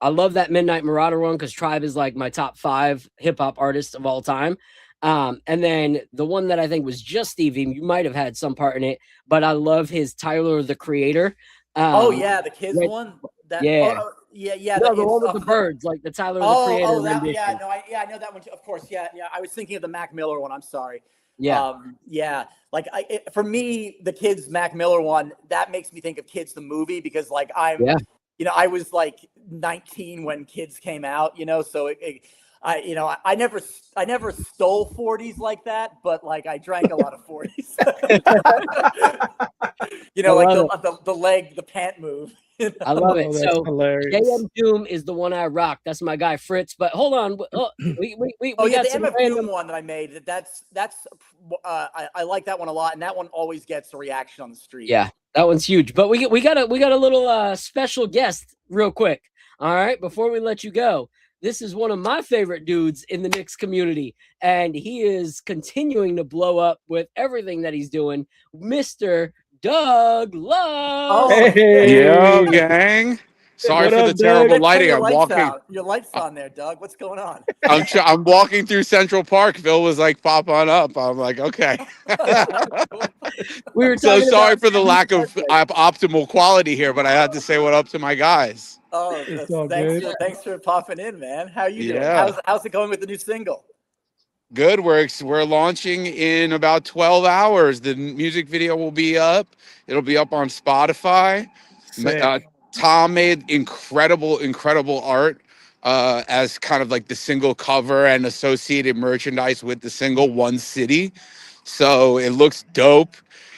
love that Midnight Marauder one because Tribe is like my top 5 hip hop artists of all time. And then the one that I think was just Stevie, you might have had some part in it, but I love his Tyler the Creator. The kids one. No, the one with the birds, like the Tyler the Creator rendition. I know that one too. Of course, I was thinking of the Mac Miller one. I'm sorry. Like for me, the Kids Mac Miller one, that makes me think of Kids the movie because like I was like 19 when Kids came out, so I never stole 40s like that, but like I drank a lot of 40s. Like the pant move. I love it. So hilarious. JM Doom is the one I rock. That's my guy Fritz. But hold on, we got the some MF random Doom one that I made. I like that one a lot, and that one always gets a reaction on the street. Yeah, that one's huge. But we got a little special guest real quick. All right, before we let you go. This is one of my favorite dudes in the Knicks community, and he is continuing to blow up with everything that he's doing. Mr. Doug Love. Hey. Yo, gang. Sorry for the terrible lighting. I'm walking. Your lights on there, Doug. What's going on? I'm walking through Central Park. Phil was like, "Pop on up." I'm like, "Okay." We were so sorry about- for the lack of optimal quality here, but I had to say what up to my guys. Oh, thanks for popping in, man. How are you doing? How's it going with the new single? Good. We're launching in about 12 hours. The music video will be up. It'll be up on Spotify. Tom made incredible art as kind of like the single cover and associated merchandise with the single One City. So it looks dope.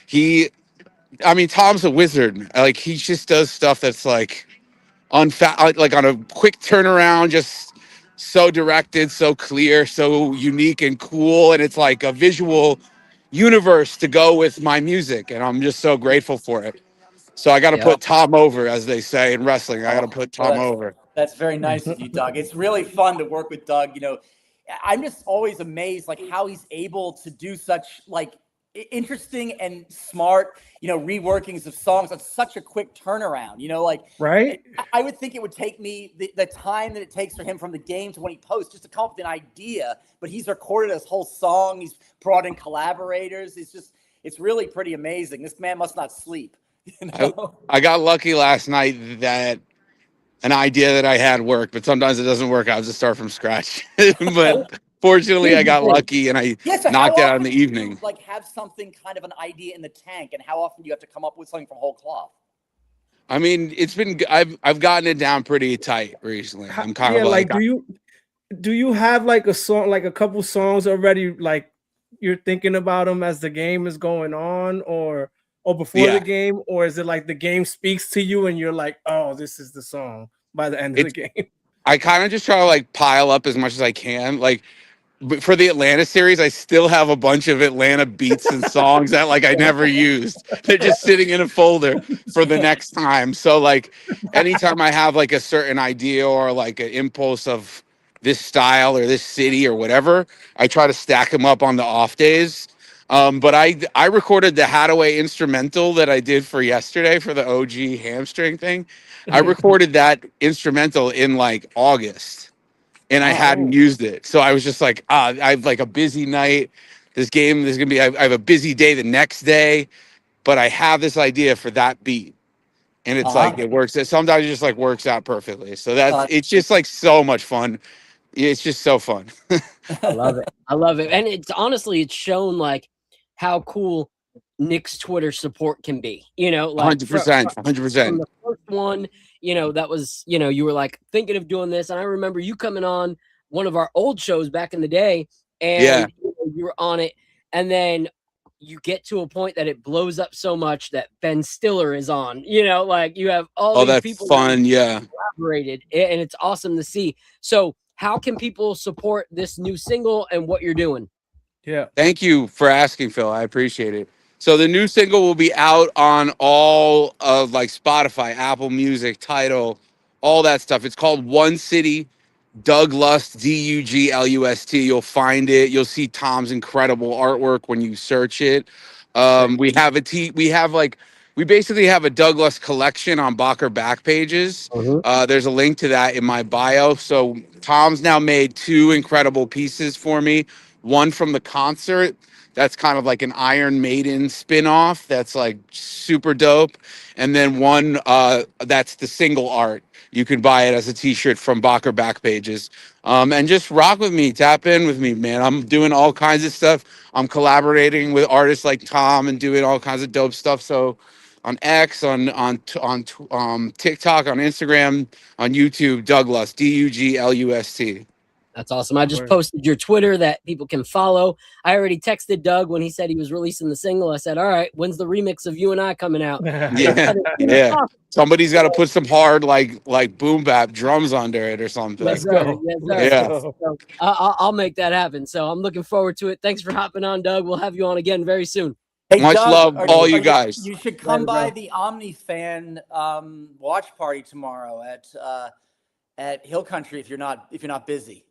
Tom's a wizard. Like he just does stuff that's like like on a quick turnaround, just so directed, so clear, so unique and cool. And it's like a visual universe to go with my music, and I'm just so grateful for it. So I got to Yeah. put Tom over, as they say in wrestling. I got to put Tom Well, over. that's very nice of you, Doug. It's really fun to work with Doug. You know, I'm just always amazed, like how he's able to do such like interesting and smart, reworkings of songs on such a quick turnaround. Like Right? I would think it would take me the time that it takes for him from the game to when he posts just to come up with an idea. But he's recorded his whole song. He's brought in collaborators. It's really pretty amazing. This man must not sleep. I got lucky last night that an idea that I had worked, but sometimes it doesn't work. I'll just start from scratch. But fortunately, I got lucky and I So knocked it out in the do you, evening. like have something kind of an idea in the tank, and how often do you have to come up with something from whole cloth? I mean, I've gotten it down pretty tight recently. I'm kind of like do you have like a song, like a couple songs already, like you're thinking about them as the game is going on, or before the game, or is it like the game speaks to you and you're like, oh, this is the song by the end of the game? I kind of just try to like pile up as much as I can. Like for the Atlanta series, I still have a bunch of Atlanta beats and songs that like I never used. They're just sitting in a folder for the next time. So like anytime I have like a certain idea or like an impulse of this style or this city or whatever, I try to stack them up on the off days. But I recorded the Hadaway instrumental that I did for yesterday for the OG hamstring thing. I recorded that instrumental in like August, and I hadn't used it. So I was just like, I have like a busy night. This game is gonna be. I have a busy day the next day, but I have this idea for that beat, and it's like it works. Sometimes it just like works out perfectly. So it's just like so much fun. It's just so fun. I love it. I love it. And it's honestly, it's shown like how cool Nick's Twitter support can be. Like 100%, 100%. From the first one, that was, you were like thinking of doing this. And I remember you coming on one of our old shows back in the day, and you were on it. And then you get to a point that it blows up so much that Ben Stiller is on, like you have all these people fun. collaborated, and it's awesome to see. So how can people support this new single and what you're doing? Yeah. Thank you for asking, Phil. I appreciate it. So the new single will be out on all of like Spotify, Apple Music, Tidal, all that stuff. It's called One City, Doug Lust, Duglust. You'll find it. You'll see Tom's incredible artwork when you search it. We basically have a Doug Lust collection on Bacher back pages. There's a link to that in my bio. So Tom's now made 2 incredible pieces for me. One from the concert, that's kind of like an Iron Maiden spin-off that's like super dope. And then one that's the single art. You can buy it as a t-shirt from Bacher back pages. And just rock with me, tap in with me, man. I'm doing all kinds of stuff. I'm collaborating with artists like Tom and doing all kinds of dope stuff. So on X, on TikTok, on Instagram, on YouTube, Douglas, Duglust. That's awesome. I just posted your Twitter that people can follow. I already texted Doug when he said he was releasing the single. I said, all right, when's the remix of You and I coming out? Yeah. Somebody's got to put some hard like boom bap drums under it or something. Let's go. So, I'll make that happen. So I'm looking forward to it. Thanks for hopping on, Doug. We'll have you on again very soon. Hey, Much Doug, love, all you guys. You should come by the Omni Fan watch party tomorrow at Hill Country if you're not busy.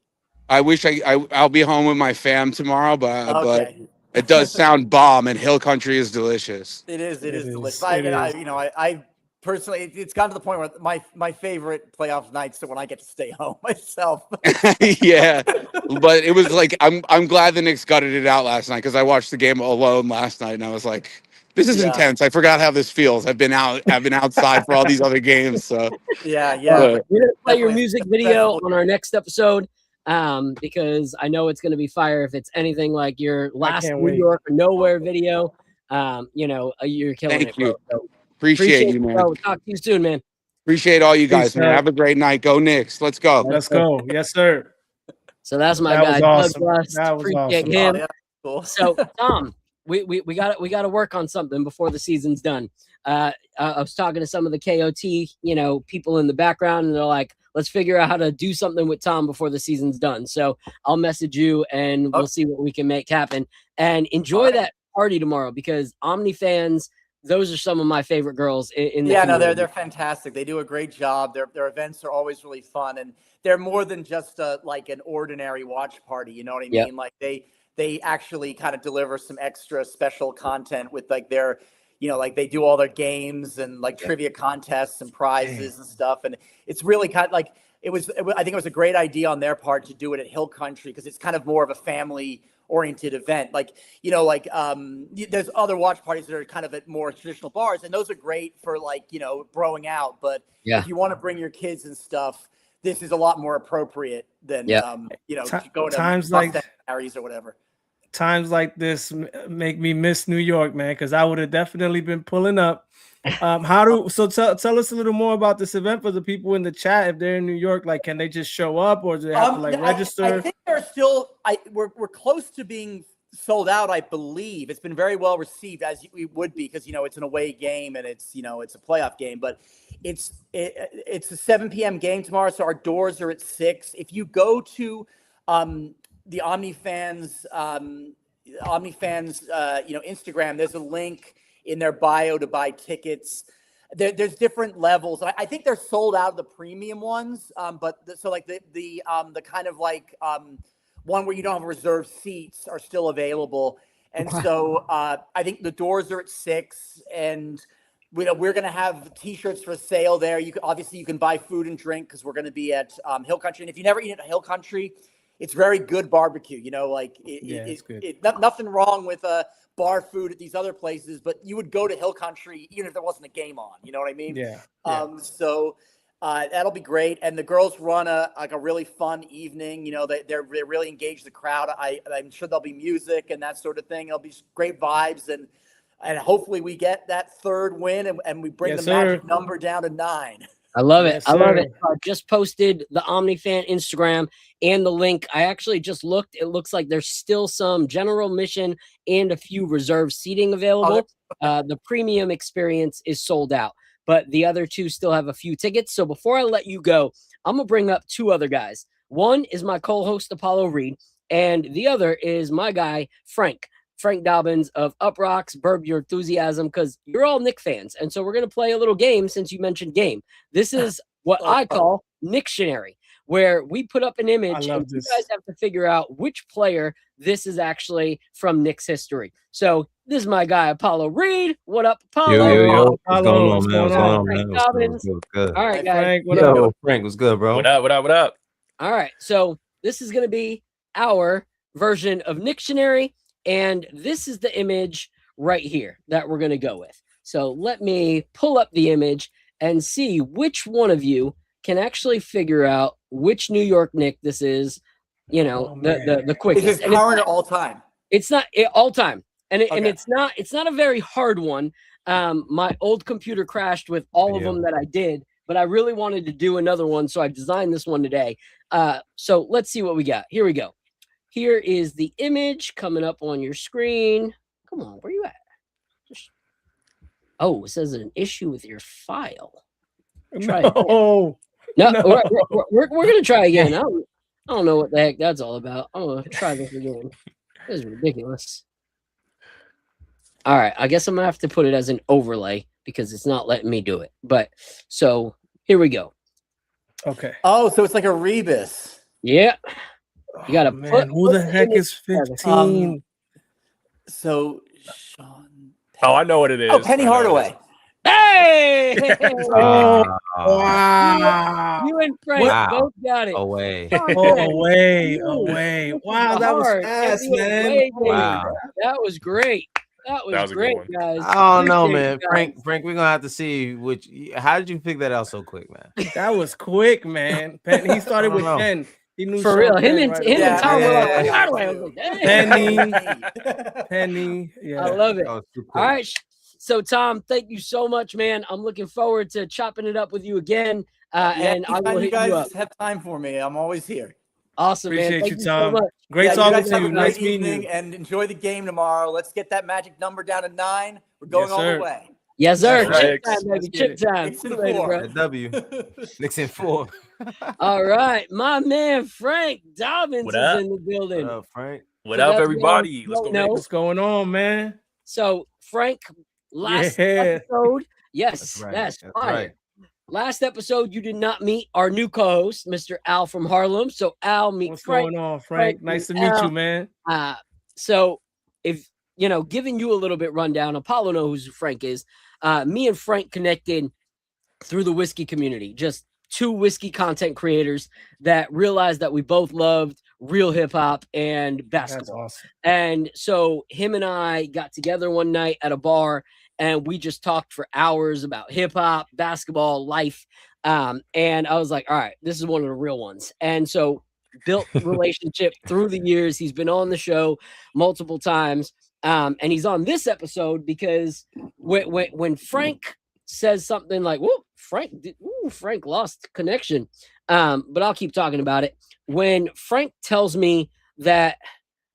I wish I'll be home with my fam tomorrow, but it does sound bomb, and Hill Country is delicious. It is delicious. I personally, it's gotten to the point where my favorite playoff nights are when I get to stay home myself. Yeah, but it was like I'm glad the Knicks gutted it out last night because I watched the game alone last night and I was like, this is intense. I forgot how this feels. I've been outside for all these other games. So yeah. We're gonna play your music video on our next episode. Because I know it's going to be fire if it's anything like your last New York or Nowhere video. You're killing it. You. So appreciate you, man. Bro. Talk to you soon, man. Appreciate all you guys, man. Have a great night. Go Knicks. Let's go. Let's go. Yes, sir. So that's my guy, awesome. Doug Lust. That was Appreciate awesome. him. Oh, yeah. Cool. So Tom, we got to work on something before the season's done. I was talking to some of the KOT, people in the background, and they're like, let's figure out how to do something with Tom before the season's done. So I'll message you and we'll see what we can make happen. And enjoy that party tomorrow because Omni fans, those are some of my favorite girls in the no, community. they're fantastic. They do a great job. Their events are always really fun, and they're more than just like an ordinary watch party. You know what I mean? Yep. Like they actually kind of deliver some extra special content with like their, like they do all their games and like trivia contests and prizes and stuff. And it's really kind of like I think it was a great idea on their part to do it at Hill Country because it's kind of more of a family oriented event. Like, there's other watch parties that are kind of at more traditional bars, and those are great for like, broing out. But if you want to bring your kids and stuff, this is a lot more appropriate than, going to times like Harry's or whatever. Times like this make me miss New York, man, because I would have definitely been pulling up. Tell us a little more about this event for the people in the chat. If they're in New York, like, can they just show up or do they have to register? I think they're still. We're close to being sold out. I believe it's been very well received, as we would be, because it's an away game and it's it's a playoff game. But it's a 7 p.m. game tomorrow, so our doors are at 6. If you go to the OmniFans, Instagram, there's a link in their bio to buy tickets. There's different levels. I think they're sold out of the premium ones, but the kind of like one where you don't have reserved seats are still available. And so I think the doors are at 6, and we're going to have T-shirts for sale there. You can buy food and drink because we're going to be at Hill Country. And if you never eat at Hill Country, it's very good barbecue. Nothing wrong with bar food at these other places, but you would go to Hill Country even if there wasn't a game on. You know what I mean? Yeah. So that'll be great. And the girls run a really fun evening. They really engage the crowd. I'm sure there'll be music and that sort of thing. It'll be great vibes, and hopefully we get that third win and we bring the magic number down to 9. I love it. Yes, I love sir. it. I just posted the OmniFan Instagram and the link. I actually just looked. It looks like there's still some general admission and a few reserved seating available. The premium experience is sold out, but the other two still have a few tickets. So before I let you go, I'm going to bring up 2 other guys. One is my co-host, Apollo Reed, and the other is my guy, Frank Dobbins of Up Rocks, Burb Your Enthusiasm, because you're all Knick fans. And so we're going to play a little game since you mentioned game. This is what I call Nicktionary, where we put up an image and you guys have to figure out which player this is actually from Knicks history. So this is my guy, Apollo Reed. What up, Apollo? Yo. What's Apollo, going on, man? Frank Dobbins. What's good? All right, guys. Frank, what up? Frank, what's good, bro? What up? All right. So this is going to be our version of Nicktionary. And this is the image right here that we're going to go with. So let me pull up the image and see which one of you can actually figure out which New York Knick this is, the quickest. Is it current or all time? It's not all time. And it's not a very hard one. My old computer crashed with all of them that I did, but I really wanted to do another one. So I designed this one today. So let's see what we got. Here we go. Here is the image coming up on your screen. Come on, where you at? It says an issue with your file. Try No, we're gonna try again. I don't know what the heck that's all about. I'm gonna try this again. This is ridiculous. All right, I guess I'm gonna have to put it as an overlay because it's not letting me do it. But so here we go. Okay. Oh, so it's like a rebus. Yeah. You gotta put. Who the heck is 15? So Sean. Oh, I know what it is. Oh, Penny Hardaway. Hey! Oh, wow. You and Frank both got it. Away. Away. Wow, that was Hard. fast, man. Wow. That was great. That was a great, good guys. I don't know, Appreciate man. it, guys. Frank, we're gonna have to see which. How did you pick that out so quick, man? That was quick, man. He started with 10. He knew For real. Sean Him Penn and right Tom away. were like, Yeah. "Hardaway." I was like, "Dang." Penny. Yeah. I love it. That All was too quick. right. So, Tom, thank you so much, man. I'm looking forward to chopping it up with you again. And I will you hit guys you up. have time for me. I'm always here. Awesome, man. Appreciate Thank you, so Tom. much. Great you talking guys to have you. a Nice great meeting evening you. and enjoy the game tomorrow. Let's get that magic number down to 9. We're going Yes, all sir. the way. Yes, sir. That's Chip right. time, baby. Let's get Chip it. time. Knicks See in you later, 4. bro. A W. Knicks in 4. All right. My man, Frank Dobbins What is up? in the building. What up, Frank? What So up, that's everybody? what Let's go. I don't know. What's going on, man? So Frank, last Yeah. episode, yes, That's right. that's That's fire. right. Last episode, you did not meet our new co-host, Mr. Al from Harlem. So Al, meet What's Frank. going on, Frank? Nice to meet you, man. So if giving you a little bit rundown, Apollo knows who Frank is. Me and Frank connected through the whiskey community, just two whiskey content creators that realized that we both loved real hip hop and basketball. That's awesome. And so him and I got together one night at a bar and we just talked for hours about hip hop, basketball, life. And I was like, all right, this is one of the real ones. And so built relationship through the years. He's been on the show multiple times. And he's on this episode because when Frank says something like, "Whoa, Frank lost connection," but I'll keep talking about it. When Frank tells me that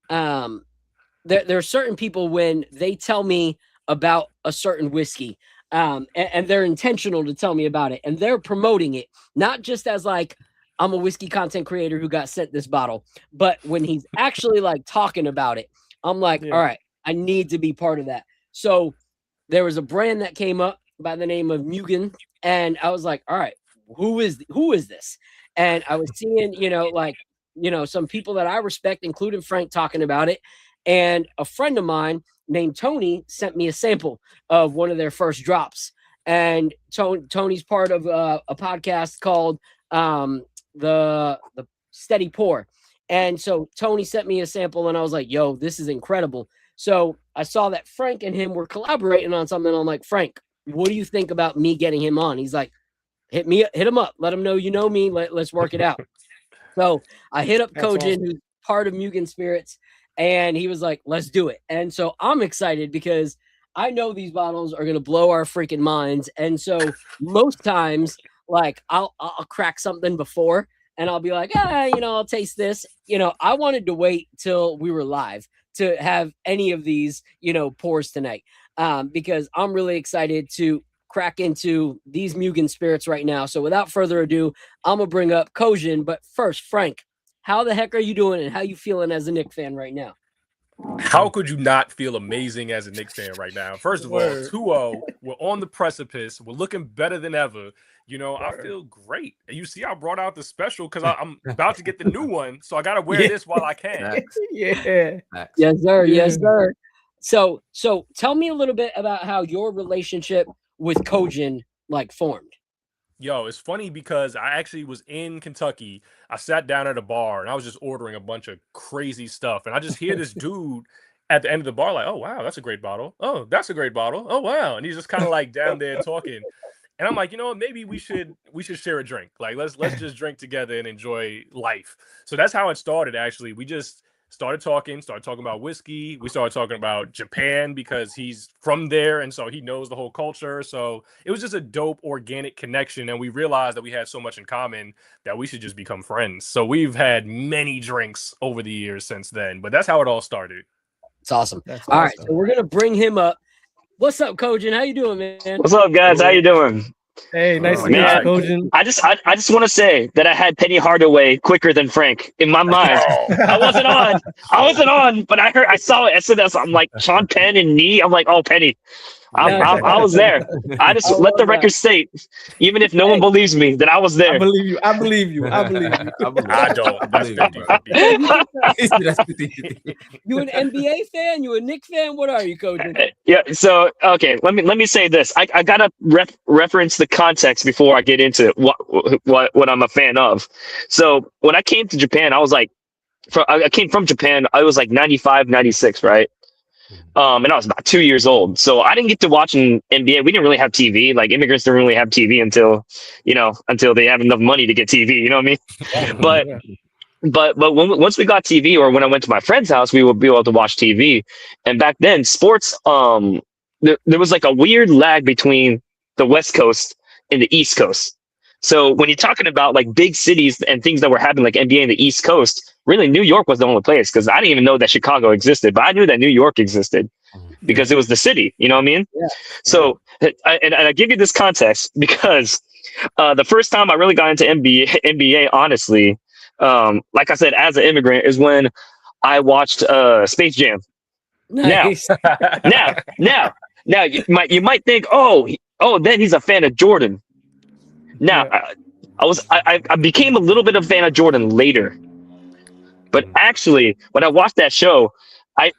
there are certain people when they tell me about a certain whiskey, and they're intentional to tell me about it, and they're promoting it, not just as like, I'm a whiskey content creator who got sent this bottle, but when he's actually like talking about it, I'm like, all right, I need to be part of that. So there was a brand that came up by the name of Mugen, and I was like, all right, who is this? And I was seeing, some people that I respect, including Frank, talking about it. And a friend of mine named Tony sent me a sample of one of their first drops. And Tony's part of a podcast called the Steady Pour. And so Tony sent me a sample and I was like, yo, this is incredible. So I saw that Frank and him were collaborating on something. I'm like, Frank, what do you think about me getting him on? He's like, hit him up. Let him know you know me. Let's work it out. So I hit up Kojin, who's part of Mugen Spirits, and he was like, let's do it. And so I'm excited because I know these bottles are going to blow our freaking minds. And so most times, like, I'll crack something before and I'll be like, I'll taste this. I wanted to wait till we were live to have any of these, pours tonight, because I'm really excited to crack into these Mugen Spirits right now. So without further ado, I'm gonna bring up Kojin. But first, Frank, how the heck are you doing and how you feeling as a Knicks fan right now? How could you not feel amazing as a Knicks fan right now? First of all, 2-0, we're on the precipice. We're looking better than ever. I feel great. And you see, I brought out the special because I'm about to get the new one. So I got to wear this while I can. Yeah. Yes, sir. Yes, sir. So tell me a little bit about how your relationship with Kojin formed. Yo, it's funny because I actually was in Kentucky. I sat down at a bar and I was just ordering a bunch of crazy stuff. And I just hear this dude at the end of the bar like, oh, wow, that's a great bottle. Oh, that's a great bottle. Oh, wow. And he's just kind of down there talking. And I'm like, you know what? Maybe we should share a drink. Let's just drink together and enjoy life. So that's how it started, actually. We just started talking about whiskey. We started talking about Japan because he's from there. And so he knows the whole culture. So it was just a dope organic connection. And we realized that we had so much in common that we should just become friends. So we've had many drinks over the years since then. But that's how it all started. It's awesome. All right. So we're going to bring him up. What's up, Kojin? How you doing, man? What's up, guys? How you doing? Hey, nice to meet you, Kojin. I just want to say that I had Penny Hardaway quicker than Frank in my mind. I wasn't on, but I saw it. SNS. I'm like Sean Penn and knee. I'm like, oh, Penny. I was there. I just let the record state, even if no one believes me, that I was there. I believe you. I don't. That's 50-50. You an NBA fan? You a Knicks fan? What are you, Kojin? Yeah. So okay, let me say this. I gotta reference the context before I get into what I'm a fan of. So when I came to Japan, I came from Japan. I was 95, 96, right? And I was about 2 years old. So I didn't get to watch an NBA. We didn't really have TV. Immigrants didn't really have TV until they have enough money to get TV. You know what I mean? But once we got TV, or when I went to my friend's house, we would be able to watch TV. And back then, sports, there was a weird lag between the West Coast and the East Coast. So when you're talking about big cities and things that were happening NBA in the East Coast, really New York was the only place, because I didn't even know that Chicago existed, but I knew that New York existed because it was the city. You know what I mean? Yeah. So I give you this context because the first time I really got into NBA, honestly, like I said, as an immigrant, is when I watched Space Jam. Nice. Now, you might think, then he's a fan of Jordan. Now, I became a little bit of a fan of Jordan later, but actually, when I watched that show, I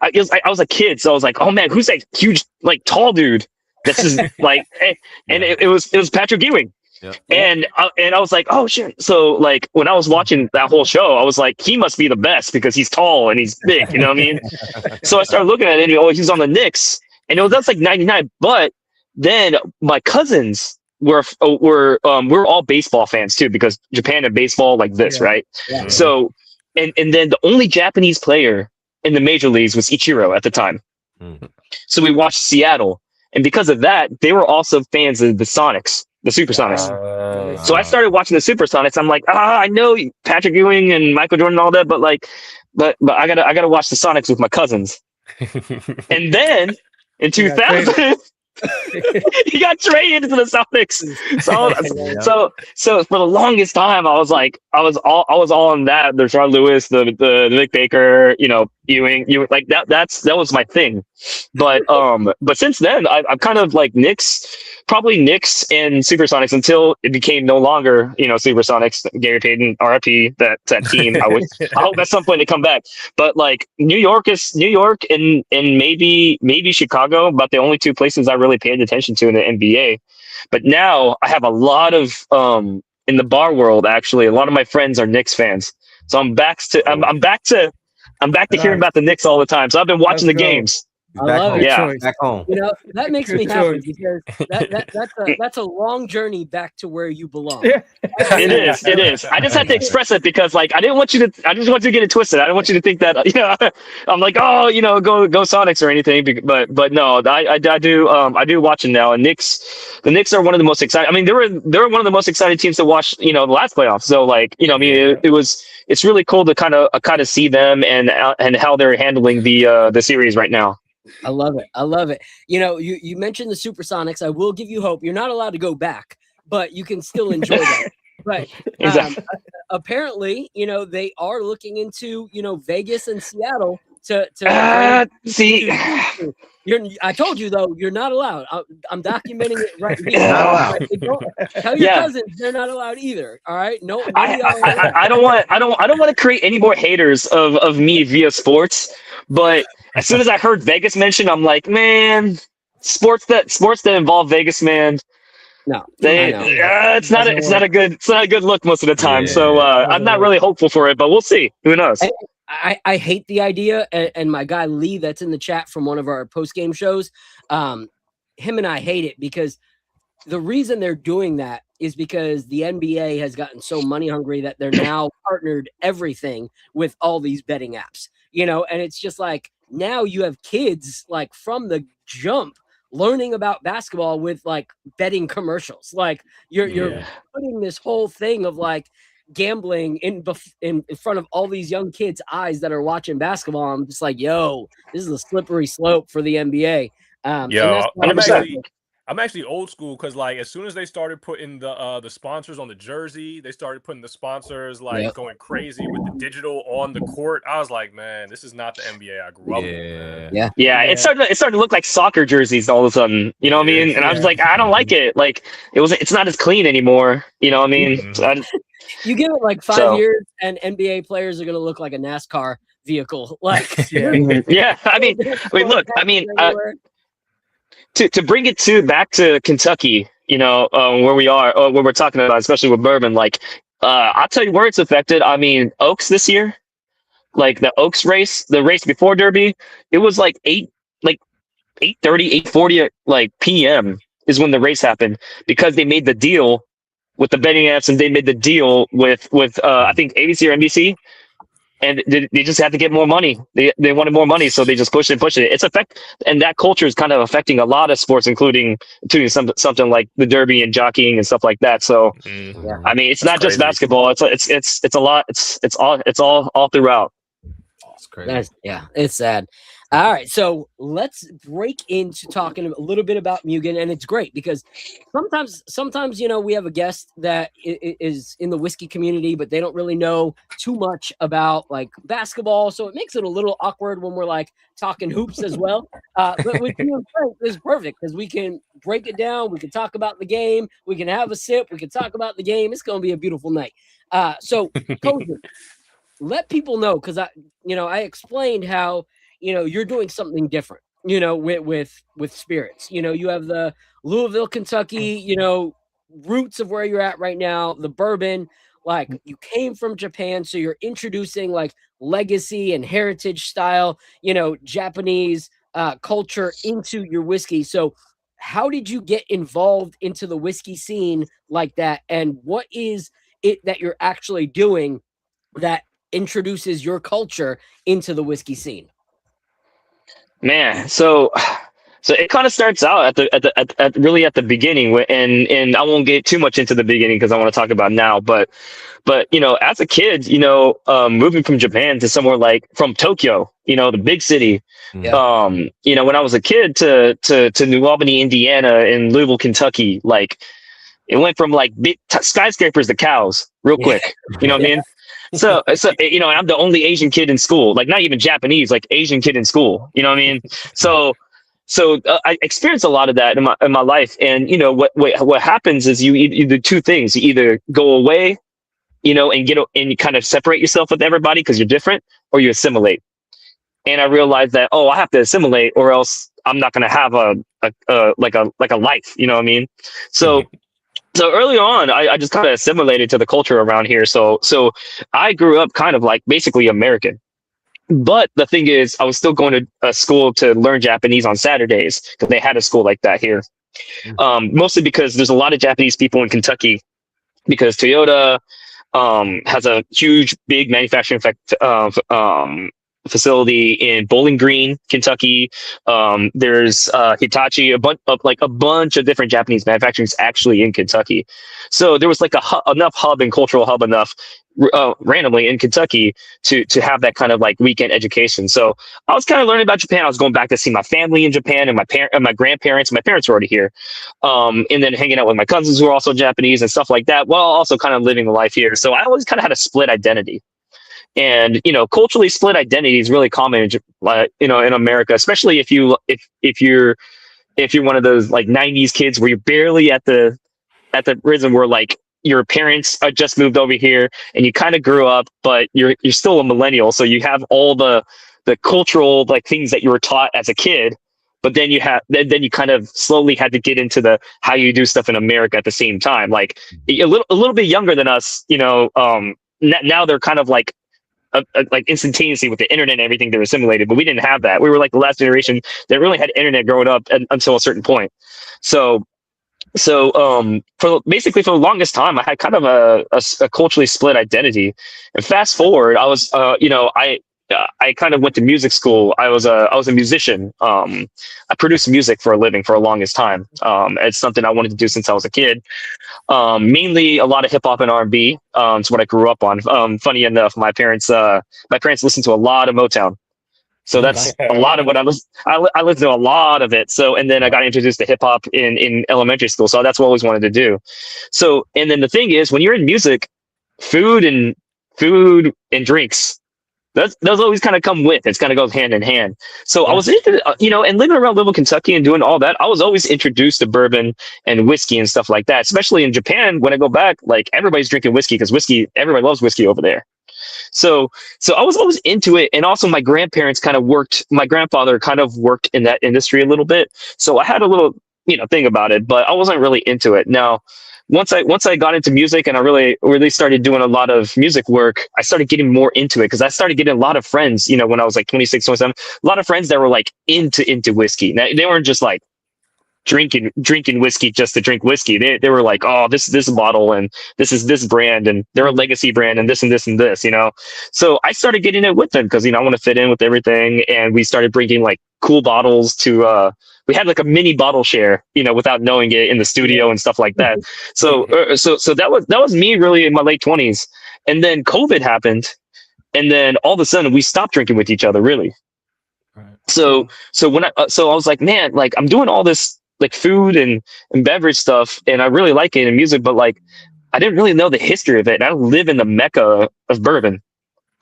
was a kid, so I was like, oh man, who's that huge, like, tall dude? This is like, and it was Patrick Ewing. Yeah. And I was like, oh shit. So like when I was watching that whole show, I was like, he must be the best because he's tall and he's big, you know what I mean? So I started looking at it and he's on the Knicks, and that's like 99. But then my cousins we're all baseball fans too, because Japan had baseball like this, right? Yeah. So and then the only Japanese player in the major leagues was Ichiro at the time. So we watched Seattle, and because of that, they were also fans of the Sonics, the Supersonics. So I started watching the Supersonics. I'm like, I know Patrick Ewing and Michael Jordan and all that, but I gotta watch the Sonics with my cousins. And then in 2000, he got traded to the Celtics. So for the longest time, I was all on that. The Rashard Lewis, the Nick Baker, Ewing, like that. That was my thing. But since then, I'm kind of like probably Knicks and Supersonics until it became no longer, Supersonics. Gary Payton, RIP, that team. I hope at some point they come back. But like New York and maybe Chicago, about the only two places I really paid attention to in the NBA. But now I have a lot of in the bar world, actually, a lot of my friends are Knicks fans. So I'm back to hearing about the Knicks all the time. So I've been watching the games. I love it. Yeah, back home. That makes me happy because that's a long journey back to where you belong. It is. I just had to express it because, like, I just want you to get it twisted. I don't want you to think that, I'm like, go Sonics or anything. But no, I do watch it now. And the Knicks are one of the most exciting. I mean, they were one of the most exciting teams to watch, the last playoffs. So like, it's really cool to kind of see them and how they're handling the series right now. I love it. You mentioned the Supersonics. I will give you hope. You're not allowed to go back, but you can still enjoy that. But apparently, they are looking into, Vegas and Seattle to see. I told you though, you're not allowed. I'm documenting it right here. Not allowed. Tell your cousins they're not allowed either. All right. No. I don't want to create any more haters of me via sports, but as soon as I heard Vegas mentioned, I'm like, man, sports that involve Vegas, man. No, it's not a good look most of the time. So I'm not really hopeful for it, but we'll see. Who knows? I hate the idea, and my guy Lee, that's in the chat from one of our post game shows, him and I hate it because the reason they're doing that is because the NBA has gotten so money hungry that they're now partnered everything with all these betting apps, and it's just like now you have kids like from the jump learning about basketball with like betting commercials. Like you're putting this whole thing of like gambling in front of all these young kids' eyes that are watching basketball. I'm just like, yo, this is a slippery slope for the NBA. I'm actually old school because like as soon as they started putting the sponsors on the jersey, they started putting the sponsors going crazy with the digital on the court. I was like, man, this is not the NBA I grew up with. Yeah. It's starting to look like soccer jerseys all of a sudden. You know what I mean? And I was like, I don't like it. Like it's not as clean anymore. You know what I mean? Mm-hmm. You give it like 5 years, and NBA players are gonna look like a NASCAR vehicle. Like yeah. I mean, look. I mean. To bring it back to Kentucky, where we are, or where we're talking about, especially with Bourbon, like, I'll tell you where it's affected. I mean, Oaks this year, like the Oaks race, the race before Derby, it was like 8:30, 8:40, like PM is when the race happened because they made the deal with the betting apps and they made the deal with I think ABC or NBC. And they just had to get more money. They wanted more money, so they just pushed it. It's and that culture is kind of affecting a lot of sports, including something like the Derby and jockeying and stuff like that. So, I mean, it's not just basketball. It's a lot. It's all throughout. It's crazy. It's sad. All right, so let's break into talking a little bit about Mugen, and it's great because sometimes we have a guest that is in the whiskey community, but they don't really know too much about like basketball, so it makes it a little awkward when we're like talking hoops as well. But with you and Frank, this is perfect because we can break it down, we can talk about the game, we can have a sip, we can talk about the game. It's going to be a beautiful night. So, Kozen, let people know because I explained how you're doing something different with spirits. You have the Louisville, Kentucky, roots of where you're at right now, the bourbon, like you came from Japan, so you're introducing like legacy and heritage style Japanese culture into your whiskey. So how did you get involved into the whiskey scene like that, and what is it that you're actually doing that introduces your culture into the whiskey scene? Man, so it kind of starts out at really at the beginning, and I won't get too much into the beginning because I want to talk about now. But as a kid, moving from Japan to somewhere like from Tokyo, the big city. Yeah. When I was a kid to New Albany, Indiana, and Louisville, Kentucky, like it went from like big skyscrapers to cows real quick. You know what I mean? So I'm the only Asian kid in school, like not even Japanese, like Asian kid in school. You know what I mean? So I experienced a lot of that in my life. And what happens is you do two things. You either go away, and you kind of separate yourself with everybody because you're different, or you assimilate. And I realized that, I have to assimilate or else I'm not going to have a life. You know what I mean? So early on, I just kind of assimilated to the culture around here. So I grew up kind of like basically American. But the thing is, I was still going to a school to learn Japanese on Saturdays because they had a school like that here. Mostly because there's a lot of Japanese people in Kentucky because Toyota has a huge, big manufacturing facility in Bowling Green, Kentucky. There's Hitachi, a bunch of different Japanese manufacturing actually in Kentucky. So there was like enough hub and cultural hub enough randomly in Kentucky to have that kind of like weekend education. So I was kind of learning about Japan. I was going back to see my family in Japan and my grandparents. My parents were already here, and then hanging out with my cousins who are also Japanese and stuff like that, while also kind of living the life here. So I always kind of had a split identity. And culturally split identity is really common, in America, especially if you're one of those like '90s kids where you're barely at the rhythm where like your parents just moved over here and you kind of grew up, but you're still a millennial, so you have all the cultural like things that you were taught as a kid, but then you kind of slowly had to get into the how you do stuff in America at the same time. Like a little bit younger than us, now they're kind of like instantaneously with the internet and everything, they're assimilated, but we didn't have that. We were like the last generation that really had internet growing up until a certain point. So for the longest time, I had kind of a culturally split identity. And fast forward, I was, I kind of went to music school. I was a musician. I produced music for a living for the longest time. It's something I wanted to do since I was a kid. Mainly a lot of hip hop and R&B. It's what I grew up on. Funny enough, my parents listened to a lot of Motown. So that's a lot of what I listened to a lot of it. So, and then I got introduced to hip hop in elementary school. So that's what I always wanted to do. So, and then the thing is, when you're in music, food and drinks, those always kind of come with. It's kind of goes hand in hand. So I was into, and living around Louisville, Kentucky and doing all that, I was always introduced to bourbon and whiskey and stuff like that. Especially in Japan, when I go back, like everybody's drinking whiskey because everybody loves whiskey over there. So I was always into it. And also my grandparents my grandfather kind of worked in that industry a little bit. So I had a little, thing about it, but I wasn't really into it. Now, once I got into music and I really started doing a lot of music work, I started getting more into it because I started getting a lot of friends, when I was like 26, 27, a lot of friends that were like into whiskey. Now, they weren't just like drinking whiskey just to drink whiskey. They were like, oh, this bottle and this is this brand and they're a legacy brand and this and this and this, So I started getting it with them because, I want to fit in with everything. And we started bringing like cool bottles to, we had like a mini bottle share, without knowing it in the studio and stuff like that. So that was me really in my late 20s. And then COVID happened. And then all of a sudden we stopped drinking with each other, really. Right. So when so I was like, man, like I'm doing all this like food and beverage stuff, and I really like it in music, but like I didn't really know the history of it. And I live in the mecca of bourbon.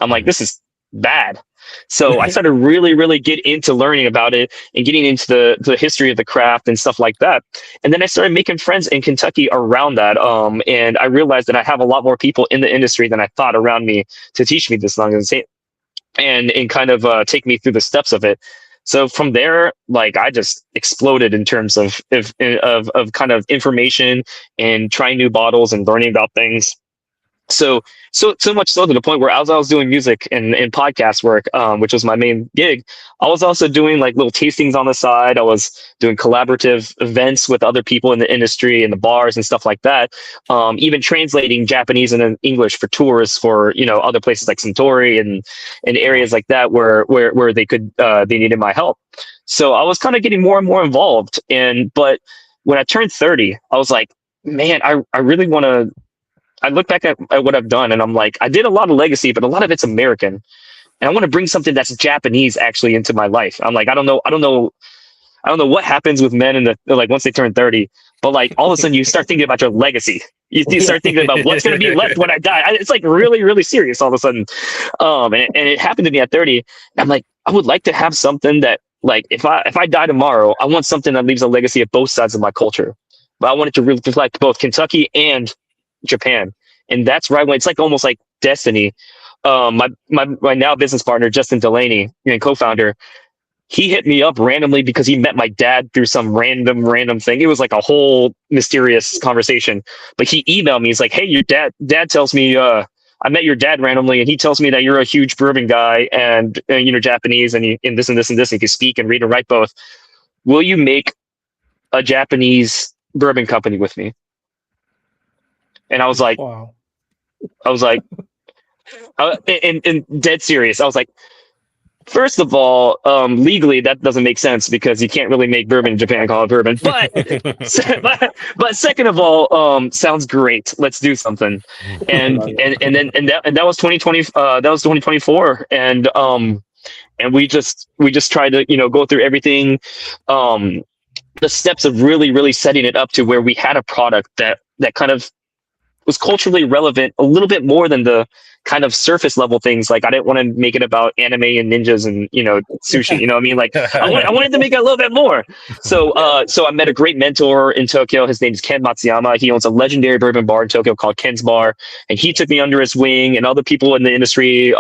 I'm like, this is bad. So I started really get into learning about it and getting into the history of the craft and stuff like that. And then I started making friends in Kentucky around that. And I realized that I have a lot more people in the industry than I thought around me to teach me this long and kind of take me through the steps of it. So from there, like I just exploded in terms of kind of information and trying new bottles and learning about things. So much so to the point where as I was doing music and podcast work, which was my main gig, I was also doing like little tastings on the side. I was doing collaborative events with other people in the industry and the bars and stuff like that. Even translating Japanese and English for tours for, you know, other places like Suntory and areas like that where they could they needed my help. So I was kind of getting more and more involved. But when I turned 30, I was like, man, I really want to. I look back at what I've done and I'm like, I did a lot of legacy, but a lot of it's American. And I want to bring something that's Japanese actually into my life. I'm like, I don't know what happens with men in like once they turn 30, but like all of a sudden you start thinking about your legacy. You start thinking about what's going to be left when I die. It's like really serious all of a sudden. And it happened to me at 30. I'm like, I would like to have something that like, if I die tomorrow, I want something that leaves a legacy of both sides of my culture. But I want it to really reflect both Kentucky and Japan. And that's right when it's like almost like destiny. My now business partner, Justin Delaney, and co-founder, he hit me up randomly because he met my dad through some random thing. It was like a whole mysterious conversation. But he emailed me. He's like, hey, your dad tells me I met your dad randomly, and he tells me that you're a huge bourbon guy and you know, Japanese and this and this and this, and you can speak and read and write both. Will you make a Japanese bourbon company with me? And I was like, wow. And dead serious. I was like, first of all, legally that doesn't make sense because you can't really make bourbon in Japan and call it bourbon. But second of all, sounds great. Let's do something. And that was 2020. That was 2024. And we just tried to, you know, go through everything, the steps of really setting it up to where we had a product that kind of was culturally relevant a little bit more than the kind of surface level things. Like I didn't want to make it about anime and ninjas and, you know, sushi, you know what I mean? Like I wanted to make it a little bit more. So I met a great mentor in Tokyo. His name is Ken Matsuyama. He owns a legendary bourbon bar in Tokyo called Ken's Bar. And he took me under his wing, and other people in the industry,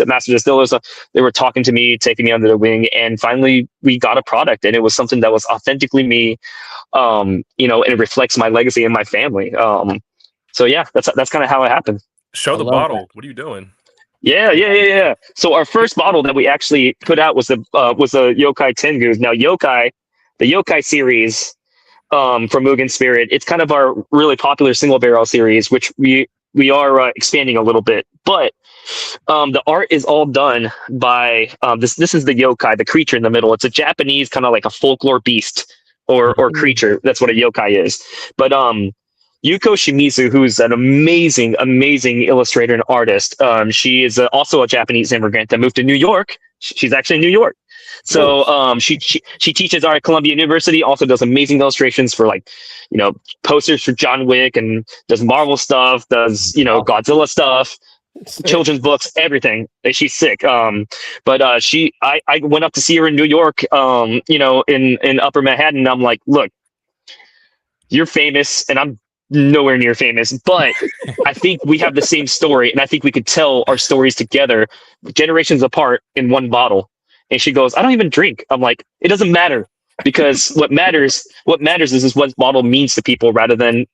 master distillers, they were talking to me, taking me under their wing. And finally we got a product, and it was something that was authentically me, you know, and it reflects my legacy and my family. So yeah, that's kind of how it happened. Show the bottle. That. What are you doing? Yeah. So our first bottle that we actually put out was the Yokai Tengu. Now the Yokai series from Mugen Spirit, it's kind of our really popular single barrel series, which we are expanding a little bit. But the art is all done by this is the yokai, the creature in the middle. It's a Japanese kind of like a folklore beast or creature. That's what a yokai is. But Yuko Shimizu, who's an amazing illustrator and artist. She is also a Japanese immigrant that moved to New York. She's actually in New York. So she teaches art at Columbia University, also does amazing illustrations for, like, you know, posters for John Wick, and does Marvel stuff, does, you know, Godzilla stuff, children's books, everything. She's sick. But I went up to see her in New York, you know, in Upper Manhattan. And I'm like, look, you're famous and I'm nowhere near famous, but I think we have the same story, and I think we could tell our stories together, generations apart, in one bottle. And she goes, I don't even drink. I'm like, it doesn't matter, because what matters is what bottle means to people rather than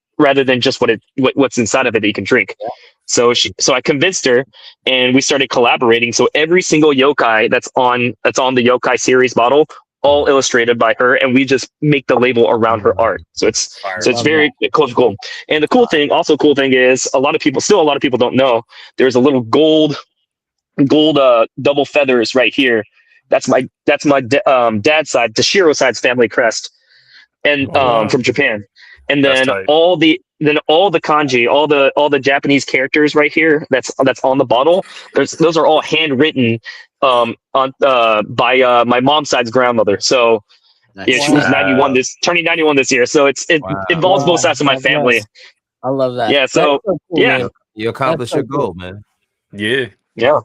just what's inside of it that you can drink. Yeah. So I convinced her, and we started collaborating. So every single yokai that's on the Yokai series bottle, all illustrated by her, and we just make the label around her art. So it's very cool. And the cool thing is a lot of people don't know there's a little gold double feathers right here. That's my dad's side, Tashiro side's family crest, and from Japan. And then all the kanji, all the Japanese characters right here that's on the bottle, those are all handwritten on by my mom's side's grandmother. So yeah, she was 91 turning 91 this year. So it involves both sides of my family. I love that. Yeah. So cool, yeah, man. You accomplished your goal, man. Yeah. yeah.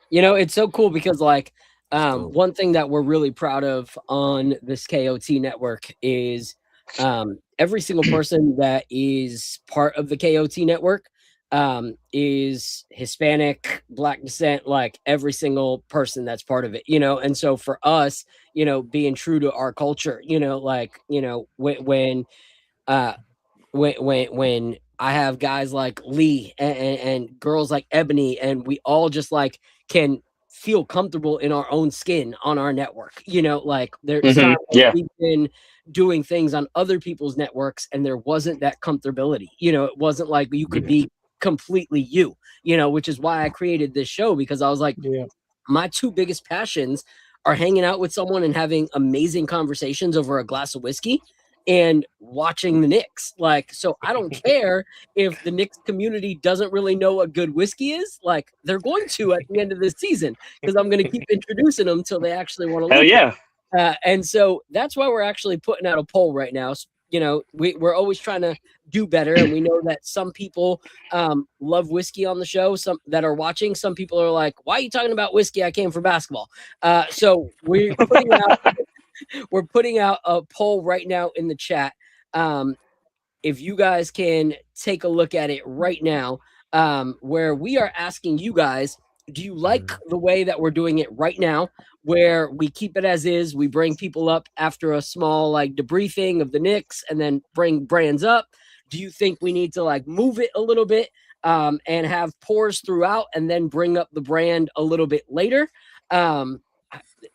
You know, it's so cool because like cool. one thing that we're really proud of on this KOT network is every single person that is part of the KOT network is Hispanic, Black descent, like every single person that's part of it, you know. And so for us, you know, being true to our culture, you know, like, you know, when I have guys like Lee and girls like Ebony, and we all just like can feel comfortable in our own skin on our network. You know, like there's times we've been doing things on other people's networks and there wasn't that comfortability. You know, it wasn't like you could be completely you, you know, which is why I created this show, because I was like, my two biggest passions are hanging out with someone and having amazing conversations over a glass of whiskey and watching the Knicks. Like, so I don't care if the Knicks community doesn't really know what good whiskey is. Like, they're going to at the end of this season, because I'm going to keep introducing them until they actually want to. Hell yeah. And so that's why we're actually putting out a poll right now. So, you know, we're always trying to do better, and we know that some people love whiskey on the show, some that are watching. Some people are like, why are you talking about whiskey? I came for basketball. So we're putting out we're putting out a poll right now in the chat. If you guys can take a look at it right now, where we are asking you guys, do you like the way that we're doing it right now, where we keep it as is, we bring people up after a small like debriefing of the Knicks and then bring brands up? Do you think we need to like move it a little bit and have pours throughout and then bring up the brand a little bit later?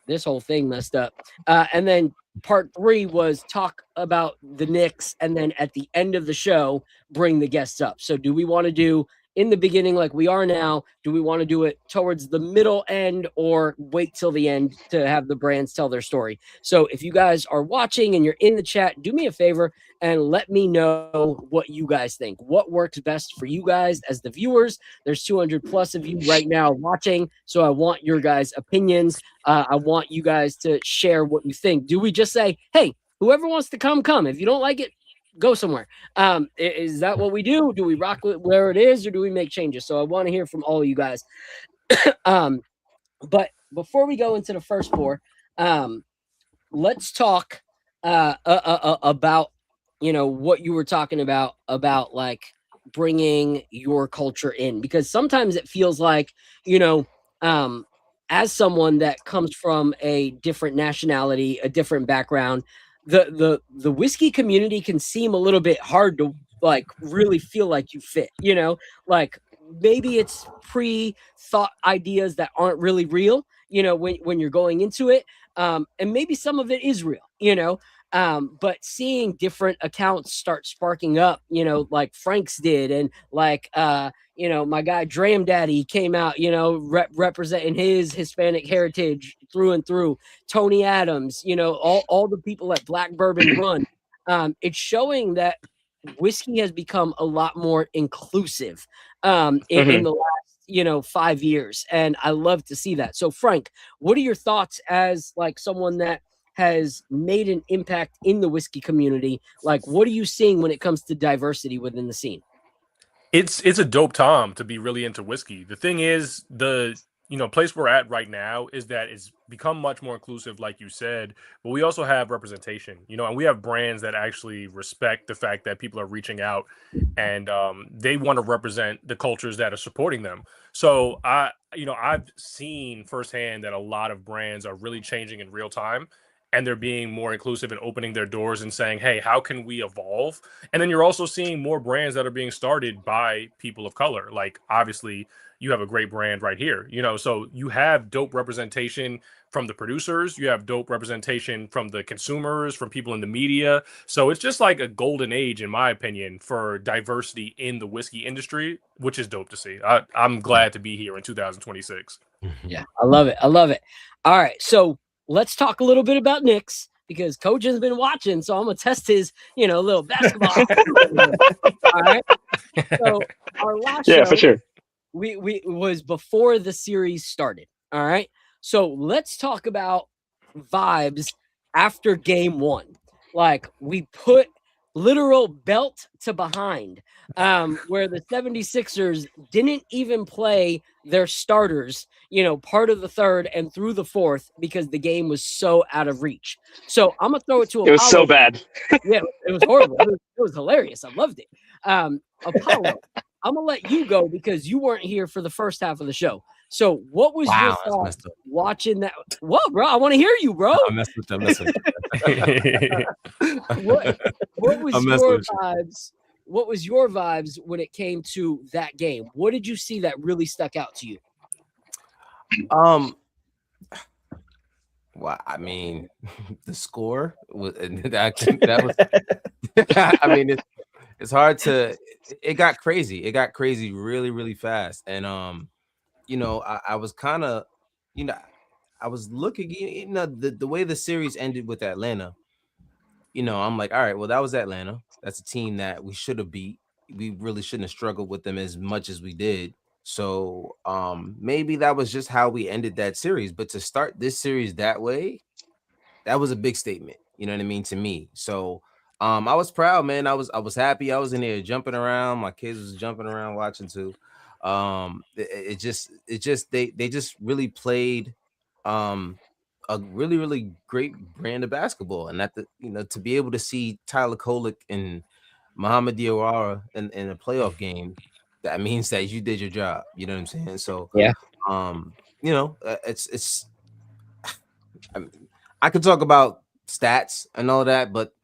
This whole thing messed up. And then part 3 was talk about the Knicks, and then at the end of the show, bring the guests up. So do we want to do in the beginning like we are now? Do we want to do it towards the middle end, or wait till the end to have the brands tell their story? So if you guys are watching and you're in the chat, do me a favor and let me know what you guys think. What works best for you guys as the viewers? There's 200 plus of you right now watching, so I want your guys' opinions. I want you guys to share what you think. Do we just say, hey, whoever wants to come? If you don't like it, go somewhere. Is that what we do? Do we rock with where it is, or do we make changes? So I want to hear from all of you guys. But before we go into the first 4, let's talk about, you know, what you were talking about like bringing your culture in, because sometimes it feels like, you know, as someone that comes from a different nationality, a different background, the whiskey community can seem a little bit hard to like really feel like you fit, you know, like maybe it's pre-thought ideas that aren't really real, you know, when you're going into it. And maybe some of it is real, you know, but seeing different accounts start sparking up, you know, like Frank's did, and like, you know, my guy Dram Daddy came out, you know, representing his Hispanic heritage through and through. Tony Adams, you know, all the people at Black Bourbon Run. It's showing that whiskey has become a lot more inclusive in the last, you know, 5 years, and I love to see that. So Frank, what are your thoughts as like someone that has made an impact in the whiskey community? Like, what are you seeing when it comes to diversity within the scene? It's a dope time to be really into whiskey. The thing is, the place we're at right now is that it's become much more inclusive, like you said, but we also have representation, you know, and we have brands that actually respect the fact that people are reaching out and they want to represent the cultures that are supporting them. So I've seen firsthand that a lot of brands are really changing in real time, and they're being more inclusive and opening their doors and saying, hey, how can we evolve? And then you're also seeing more brands that are being started by people of color. Like, obviously, you have a great brand right here, you know, so you have dope representation from the producers, you have dope representation from the consumers, from people in the media. So it's just like a golden age, in my opinion, for diversity in the whiskey industry, which is dope to see. I'm glad to be here in 2026. Yeah, I love it. All right, so let's talk a little bit about Knicks, because Coach has been watching, so I'm gonna test his, you know, little basketball. All right. So our last show, for sure, we was before the series started. All right. So let's talk about vibes after game one. Like, we put literal belt to behind, where the 76ers didn't even play their starters, part of the third and through the fourth, because the game was so out of reach. So I'm gonna throw it to Apollo. It was so bad. Yeah, it was horrible. It was hilarious. I loved it. Apollo, I'm gonna let you go because you weren't here for the first half of the show. So what was your thought watching that? What, bro? I want to hear you, bro. I'm messing with you. What was your vibes? What was your vibes when it came to that game? What did you see that really stuck out to you? Well, I mean, the score was that was. I mean, it's hard to. It got crazy. It got crazy really, really fast, and I was kind of, I was looking, the way the series ended with Atlanta. I'm like, all right, well, that was Atlanta. That's a team that we should have beat. We really shouldn't have struggled with them as much as we did. So maybe that was just how we ended that series. But to start this series that way, that was a big statement. You know what I mean, to me. So I was proud, man. I was happy. I was in there jumping around. My kids was jumping around watching too. They just really played a really, really great brand of basketball, and to be able to see Tyler Kolek and Muhammad Diawara in a playoff game, that means that you did your job. You know what I'm saying? So yeah, it's I could talk about stats and all that, but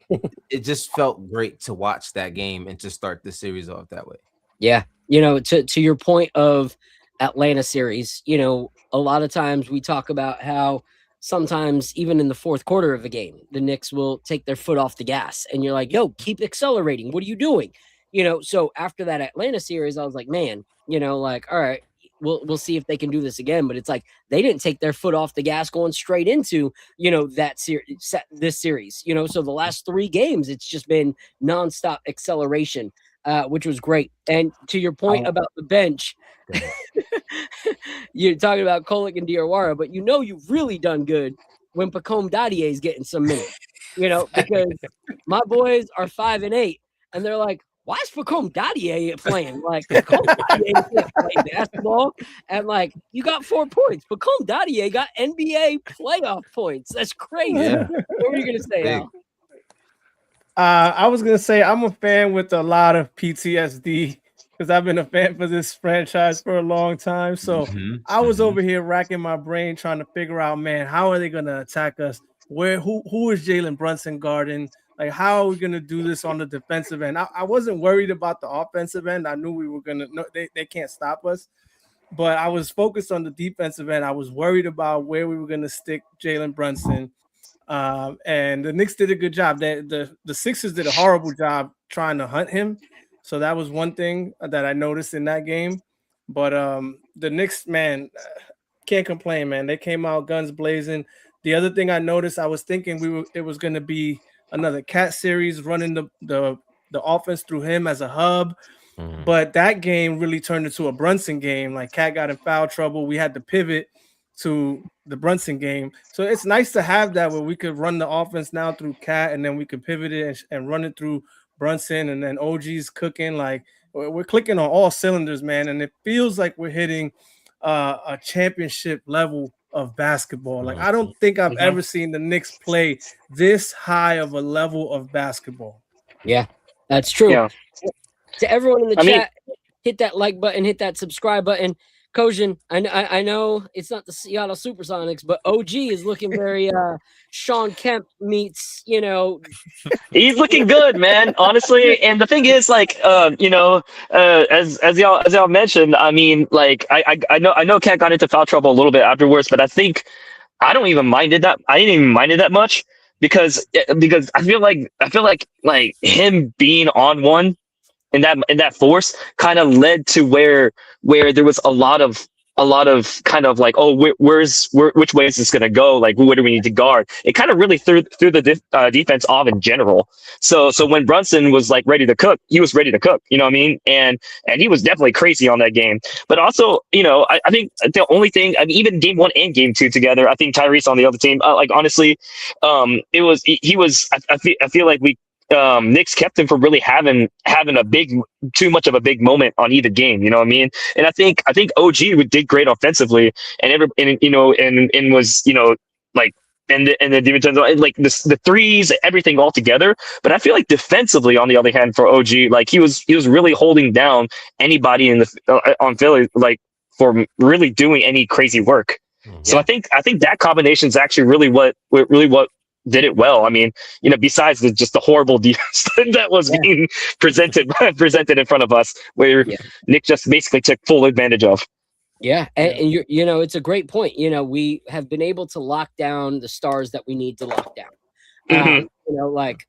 it just felt great to watch that game and to start the series off that way. Yeah. To your point of Atlanta series, a lot of times we talk about how sometimes even in the fourth quarter of a game, the Knicks will take their foot off the gas and you're like, yo, keep accelerating. What are you doing? So after that Atlanta series, I was like, man, all right, we'll see if they can do this again. But it's like, they didn't take their foot off the gas going straight into, this series, so the last 3 games, it's just been nonstop acceleration. Which was great. And to your point about the bench, you're talking about Kolek and Diawara, but you've really done good when Pacome Dadier is getting some minutes, because my boys are 5 and 8, and they're like, why is Pacome Dadier playing? Like, Pacome Dadier can't play basketball, and you got 4 points. Pacome Dadier got NBA playoff points. That's crazy. Yeah. What were you gonna say, Al? I was gonna say I'm a fan with a lot of PTSD because I've been a fan for this franchise for a long time. So I was over here racking my brain trying to figure out, man, how are they gonna attack us? Who is Jalen Brunson guarding? Like, how are we gonna do this on the defensive end? I wasn't worried about the offensive end. I knew we were gonna. No, they can't stop us. But I was focused on the defensive end. I was worried about where we were gonna stick Jalen Brunson. And the Knicks did a good job. The Sixers did a horrible job trying to hunt him. So that was one thing that I noticed in that game. But the Knicks, man, can't complain, man. They came out guns blazing. The other thing I noticed, I was thinking it was going to be another Cat series running the offense through him as a hub. But that game really turned into a Brunson game. Like, Cat got in foul trouble. We had to pivot to the Brunson game. So it's nice to have that where we could run the offense now through Cat, and then we could pivot it and run it through Brunson, and then OG's cooking. Like, we're clicking on all cylinders, man. And it feels like we're hitting a championship level of basketball. Like, I don't think I've ever seen the Knicks play this high of a level of basketball. Yeah, that's true. Yeah. To everyone in the chat, hit that like button, hit that subscribe button. Kojin, I know it's not the Seattle Supersonics, but OG is looking very Sean Kemp meets, He's looking good, man, honestly. And the thing is, as y'all mentioned, I mean, I know Cat got into foul trouble a little bit afterwards, but I think I didn't even mind it that much because I feel like him being on one in that force kind of led to where there was a lot of a lot of kind of like, oh, which way is this going to go? Like, where do we need to guard? It kind of really threw the defense off in general. So when Brunson was like ready to cook, he was ready to cook. You know what I mean? And he was definitely crazy on that game. But also, you know, I think the only thing, I mean, even game 1 and game 2 together, I think Tyrese on the other team, like honestly, he was. I feel like Knicks kept him from really having too much of a big moment on either game. You know what I mean? And I think OG did great offensively, and was, you know, like, and the defense, like the threes, everything all together. But I feel like defensively, on the other hand, for OG, like he was really holding down anybody in the on Philly, like, for really doing any crazy work. So I think that combination is actually really what did it well. I mean, you know, besides just the horrible defense that was being presented in front of us, where Nick just basically took full advantage of. Yeah, and you know, it's a great point. You know, we have been able to lock down the stars that we need to lock down. You know, like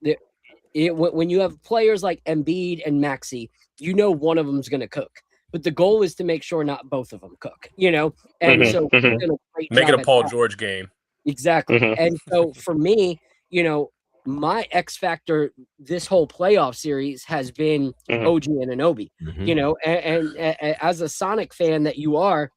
when you have players like Embiid and Maxey, you know one of them's going to cook. But the goal is to make sure not both of them cook. You know, and so we're doing a great make job it a Paul that. George game. Exactly. And so for me, you know, my X factor this whole playoff series has been OG and Anunoby. You know, and as a Sonic fan that you are,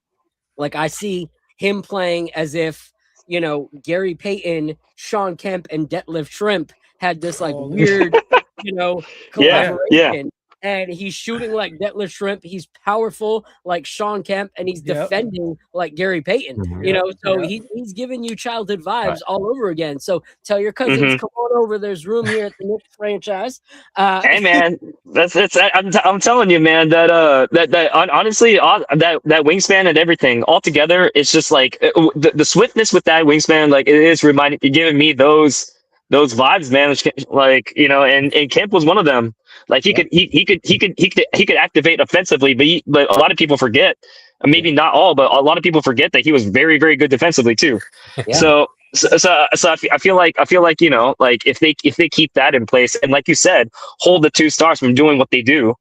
like, I see him playing as if, you know, Gary Payton, Sean Kemp, and Detlef Shrimp had this like weird, you know, collaboration. And he's shooting like Detlef Shrimp. He's powerful like Sean Kemp, and he's defending like Gary Payton. You know, so he's giving you childhood vibes all over again. So tell your cousins, come on over. There's room here at the Knicks franchise. Hey man, I'm telling you, man, that honestly, that wingspan and everything all together, it's just like the swiftness with that wingspan, like, it is giving me those vibes, man. Like, you know, and Kemp was one of them. Like he could activate offensively, but a lot of people forget, maybe not all, but a lot of people forget that he was very, very good defensively too. So I feel like, you know, like if they keep that in place, and like you said, hold the two stars from doing what they do,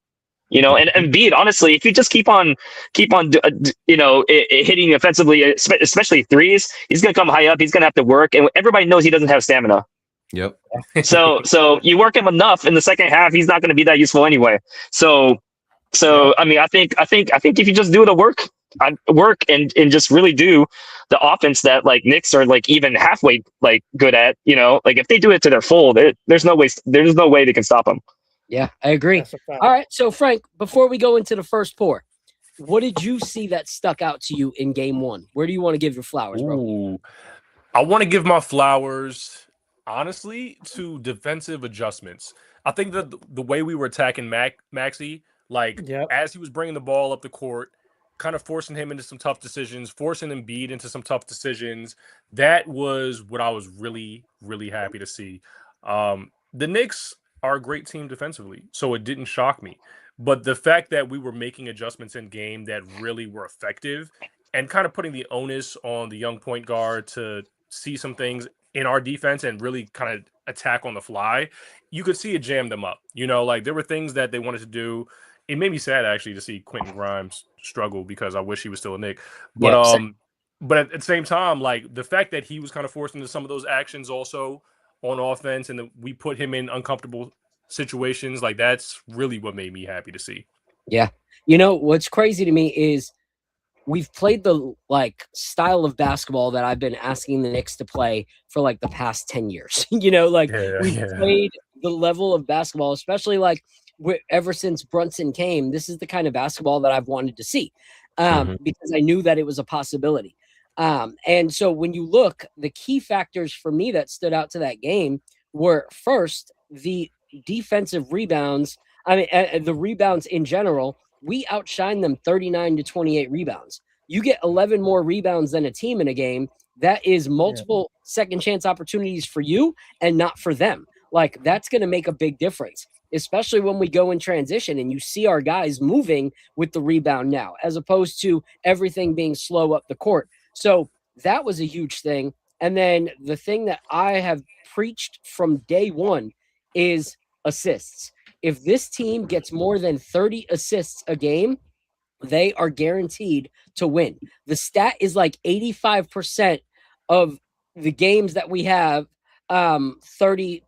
you know, and Embiid, honestly, if you just keep on, you know, hitting offensively, especially threes, he's gonna come high up. He's gonna have to work, and everybody knows he doesn't have stamina. Yep. So you work him enough in the second half, he's not going to be that useful anyway. So I mean, I think if you just do the work and just really do the offense that like Knicks are like even halfway like good at, you know, like if they do it to their full, there's no way they can stop them. Yeah, I agree. All right, so Frank, before we go into the first pour, what did you see that stuck out to you in game 1? Where do you want to give your flowers, bro? I want to give my flowers, honestly, to defensive adjustments. I think that the way we were attacking Maxey, like as he was bringing the ball up the court, kind of forcing him into some tough decisions, forcing Embiid into some tough decisions, that was what I was really, really happy to see. The Knicks are a great team defensively, so it didn't shock me. But the fact that we were making adjustments in game that really were effective and kind of putting the onus on the young point guard to see some things in our defense and really kind of attack on the fly, you could see it jam them up. You know, like there were things that they wanted to do. It made me sad actually to see Quentin Grimes struggle because I wish he was still a Knick. But but at the same time, like the fact that he was kind of forced into some of those actions also on offense, and we put him in uncomfortable situations, like that's really what made me happy to see. Yeah. You know, what's crazy to me is we've played the like style of basketball that I've been asking the Knicks to play for like the past 10 years. You know, like we've played the level of basketball, especially like ever since Brunson came. This is the kind of basketball that I've wanted to see because I knew that it was a possibility. And so when you look, the key factors for me that stood out to that game were first, the defensive rebounds. I mean, the rebounds in general, we outshined them 39 to 28 rebounds. You get 11 more rebounds than a team in a game. That is multiple second chance opportunities for you and not for them. Like that's going to make a big difference, especially when we go in transition and you see our guys moving with the rebound now, as opposed to everything being slow up the court. So that was a huge thing. And then the thing that I have preached from day one is assists. If this team gets more than 30 assists a game, they are guaranteed to win. The stat is like 85% of the games that we have 30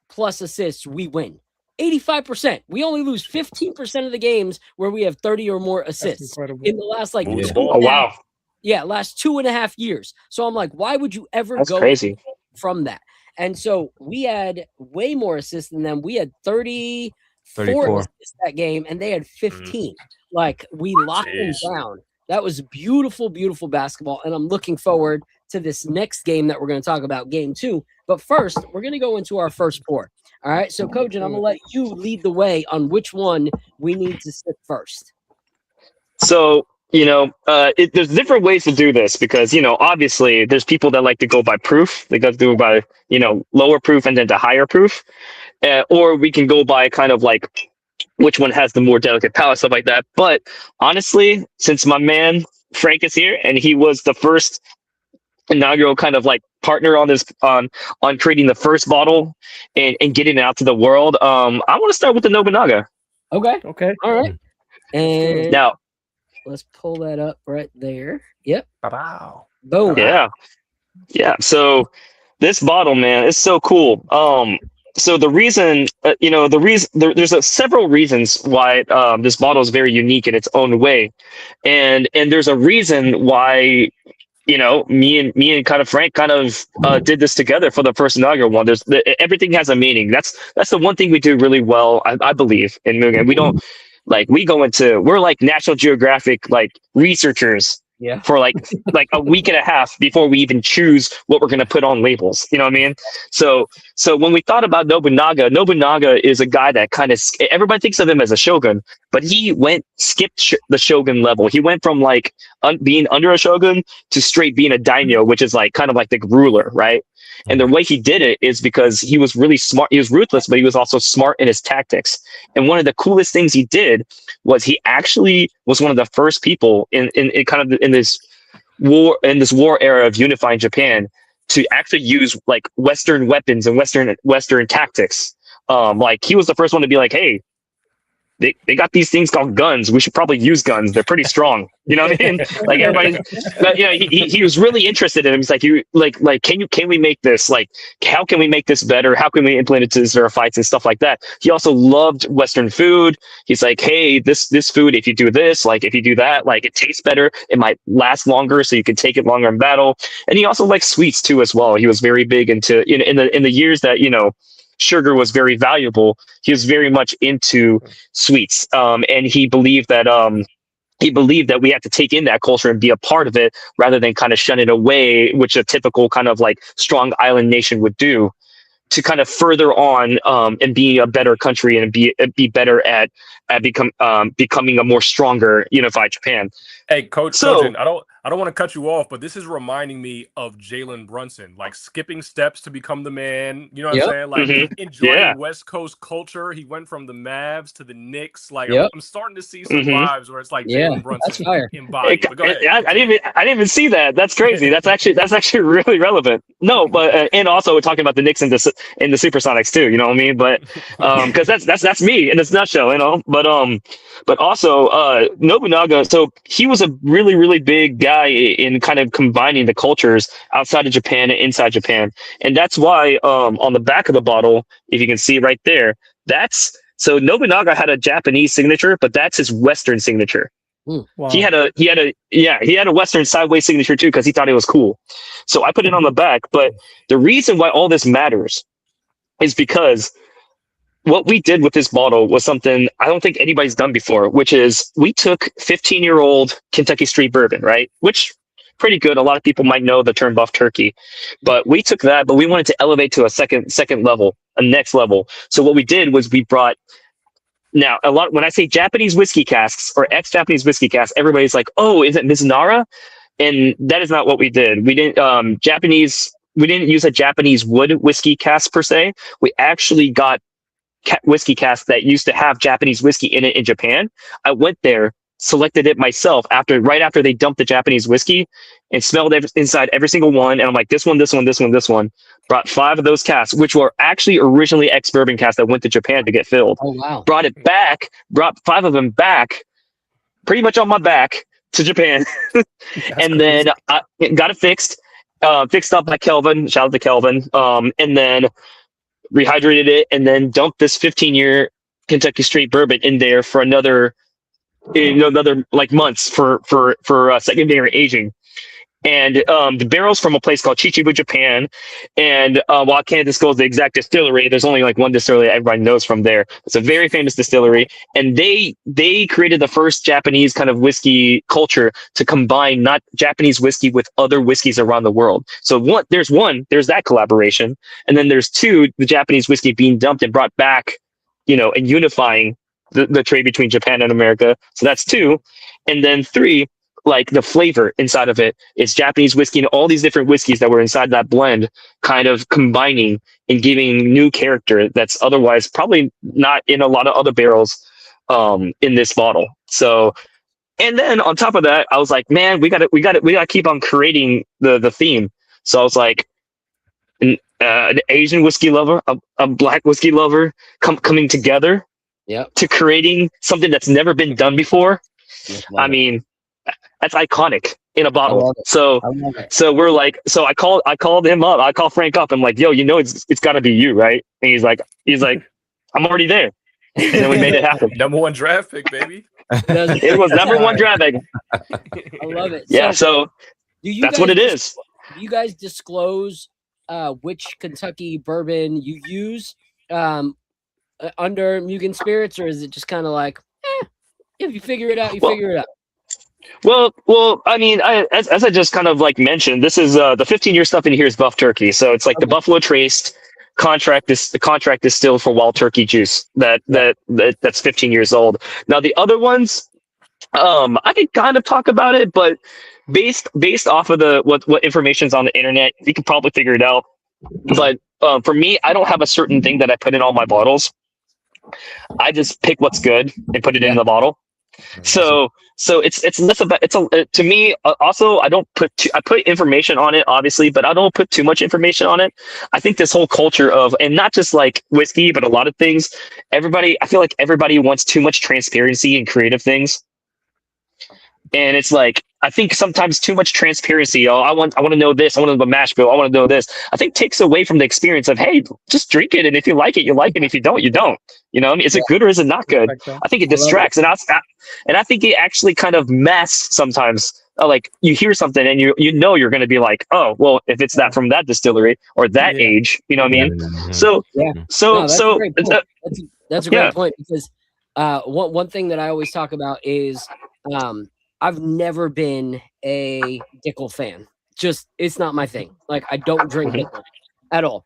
plus assists, we win. 85%. We only lose 15% of the games where we have 30 or more assists in the last like Move the 2 ball. Oh, wow. last 2.5 years. So I'm like, why would you ever That's go crazy. from that? And so we had way more assists than them. We had 34 assists that game, and they had 15. Like, we locked them Jeez. down. That was beautiful, beautiful basketball. And I'm looking forward to this next game that we're going to talk about, game 2. But first, we're going to go into our first pour. All right. So, Kojin, I'm going to let you lead the way on which one we need to sip first. So, there's different ways to do this because, obviously there's people that like to go by proof. They go do by, lower proof and then to higher proof. Or we can go by kind of like which one has the more delicate palate, stuff like that. But honestly, since my man Frank is here and he was the first inaugural kind of like partner on this on creating the first bottle and getting it out to the world, I want to start with the Nobunaga. Okay. All right. And now let's pull that up right there. Yep. Wow. Boom. Yeah. So this bottle, man, is so cool. So the reason, there's several reasons why this bottle is very unique in its own way, and there's a reason why, me and kind of Frank kind of did this together for the first inaugural one. Everything has a meaning. That's the one thing we do really well, I believe, in Mugen. We don't we're like National Geographic like researchers. Yeah. For like a week and a half before we even choose what we're going to put on labels. You know what I mean? So when we thought about Nobunaga is a guy that kind of, everybody thinks of him as a shogun, but he skipped the shogun level. He went from like being under a shogun to straight being a daimyo, which is like kind of like the ruler, right? And the way he did it is because he was really smart. He was ruthless, but he was also smart in his tactics. And one of the coolest things he did was he actually was one of the first people in this war era of unifying Japan to actually use like Western weapons and Western tactics. Like he was the first one to be like, hey, they got these things called guns. We should probably use guns. They're pretty strong. You know what I mean? Like everybody, but, he was really interested in it. He's like, can we make this? Like, how can we make this better? How can we implement it into our fights and stuff like that? He also loved Western food. He's like, hey, this food, if you do this, like if you do that, like it tastes better. It might last longer, so you can take it longer in battle. And he also liked sweets too as well. He was very big into in the years that sugar was very valuable. He was very much into sweets, and he believed that we had to take in that culture and be a part of it rather than kind of shun it away, which a typical kind of like strong island nation would do, to kind of further on and be a better country and be better at becoming a more stronger unified Japan. Hey, Coach Kojin, I don't want to cut you off, but this is reminding me of Jalen Brunson, like skipping steps to become the man. You know what I'm saying? Like enjoying West Coast culture. He went from the Mavs to the Knicks. Like I'm starting to see some vibes where it's like Jalen Brunson embodied. But go ahead. I didn't even see that. That's crazy. That's actually really relevant. No, but and also we're talking about the Knicks in the Supersonics too. You know what I mean? But because that's me in this nutshell. But also Nobunaga. So he was a really, really big guy in kind of combining the cultures outside of Japan and inside Japan. And that's why on the back of the bottle, if you can see right there, so Nobunaga had a Japanese signature, but that's his Western signature. Wow. He had a Western sideways signature too, because he thought it was cool. So I put it on the back. But the reason why all this matters is because what we did with this bottle was something I don't think anybody's done before, which is we took 15-year-old Kentucky Street Bourbon, right? Which pretty good. A lot of people might know the term buff turkey, but we took that, but we wanted to elevate to a second level, a next level. So what we did was we brought, now a lot, when I say Japanese whiskey casks or ex-Japanese whiskey casks, everybody's like, oh, is it Mizunara? And that is not what we did. We didn't use a Japanese wood whiskey cask per se. We actually got whiskey cask that used to have Japanese whiskey in it in Japan. I went there, selected it myself right after they dumped the Japanese whiskey, and smelled inside every single one. And I'm like, this one. Brought 5 of those casks, which were actually originally ex-bourbon casks that went to Japan to get filled. Oh wow! Brought 5 of them back. pretty much on my back to Japan, and then I got it fixed up by Kelvin. Shout out to Kelvin. And then rehydrated it, and then dumped this 15-year Kentucky straight bourbon in there for another like months for secondary aging. And the barrel's from a place called Chichibu, Japan. And while I can't disclose the exact distillery, there's only like one distillery that everybody knows from there. It's a very famous distillery. And they created the first Japanese kind of whiskey culture to combine not Japanese whiskey with other whiskeys around the world. So there's that collaboration. And then there's two, the Japanese whiskey being dumped and brought back, and unifying the trade between Japan and America. So that's two. And then three, like the flavor inside of it is Japanese whiskey and all these different whiskeys that were inside that blend kind of combining and giving new character that's otherwise probably not in a lot of other barrels in this bottle. So, and then on top of that, I was like, man, we gotta keep on creating the theme. So I was like, an Asian whiskey lover, a black whiskey lover coming together to creating something that's never been done before. I mean, that's iconic in a bottle. So we're like, so I called him up. I called Frank up. I'm like, yo, it's got to be you, right? And he's like, I'm already there. And then we made it happen. Number one draft pick, baby. It was number one draft pick. I love it. Yeah. So that's what it is. Do you guys disclose which Kentucky bourbon you use under Mugen Spirits, or is it just kind of like, if you figure it out, figure it out? Well, I mean, as I just kind of like mentioned, this is the 15-year stuff in here is Buff Turkey. So it's like the Buffalo Traced contract distilled for wild turkey juice that's 15 years old. Now the other ones, I could kind of talk about it, but based off of what information's on the internet, you could probably figure it out. But for me, I don't have a certain thing that I put in all my bottles. I just pick what's good and put it in the bottle. So it's less about to me. Also, I don't put I put information on it, obviously, but I don't put too much information on it. I think this whole culture of, and not just like whiskey, but a lot of things. I feel like everybody wants too much transparency in creative things, and it's like, I think sometimes too much transparency. Oh, I want to know this. I want to know the mash bill. I want to know this. I think takes away from the experience of, hey, just drink it, and if you like it, you like it. And if you don't, you don't. I mean, is it good or is it not good? I think it distracts, and I think it actually kind of masks sometimes. Like you hear something and you're going to be like, oh, well, if it's that from that distillery or that age, you know what I mean? That's a great point, because one thing that I always talk about is I've never been a Dickel fan. Just, it's not my thing. Like, I don't drink Dickel at all.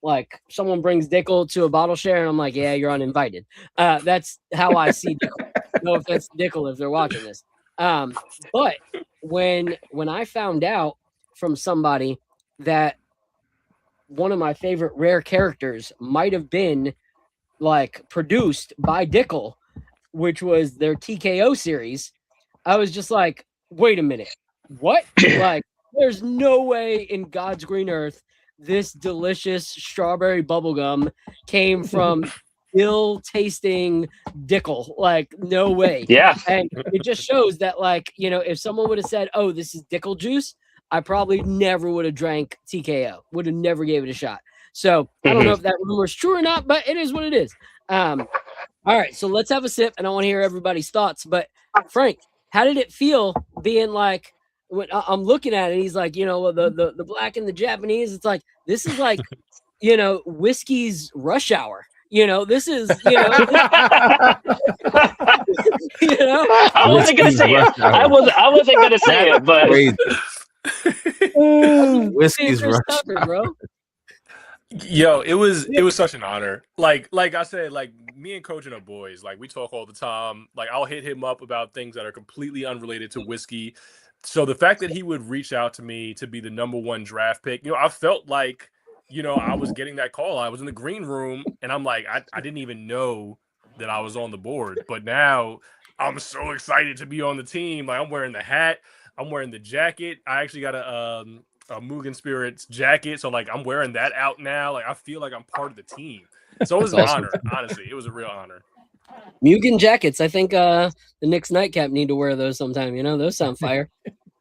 Like, someone brings Dickel to a bottle share and I'm like, yeah, you're uninvited. That's how I see Dickel. No offense to Dickel if they're watching this. But when I found out from somebody that one of my favorite rare characters might have been like produced by Dickel, which was their TKO series, I was just like, wait a minute, what? Like, there's no way in God's green earth this delicious strawberry bubblegum came from ill-tasting Dickel. Like, no way. Yeah. And it just shows that, like, if someone would have said, oh, this is Dickel juice, I probably never would have drank TKO, would have never gave it a shot. So I don't know if that rumor is true or not, but it is what it is. All right, so let's have a sip, and I want to hear everybody's thoughts. But Frank, how did it feel being like, when I'm looking at it, he's like, the black and the Japanese, it's like, this is like, whiskey's rush hour. This is, I wasn't gonna say it. I wasn't gonna say it, but whiskey's rush hour, bro. Yo, it was such an honor. Like I said, like, me and Coach are boys. Like, we talk all the time. Like, I'll hit him up about things that are completely unrelated to whiskey. So the fact that he would reach out to me to be the number one draft pick, I felt like, I was getting that call. I was in the green room, and I'm like, I didn't even know that I was on the board. But now I'm so excited to be on the team. Like, I'm wearing the hat. I'm wearing the jacket. I actually got a Mugen Spirits jacket. So, like, I'm wearing that out now. Like, I feel like I'm part of the team. So it was an honor. Honestly, it was a real honor. Mugen jackets. I think the Knicks Nightcap need to wear those sometime. Those sound fire.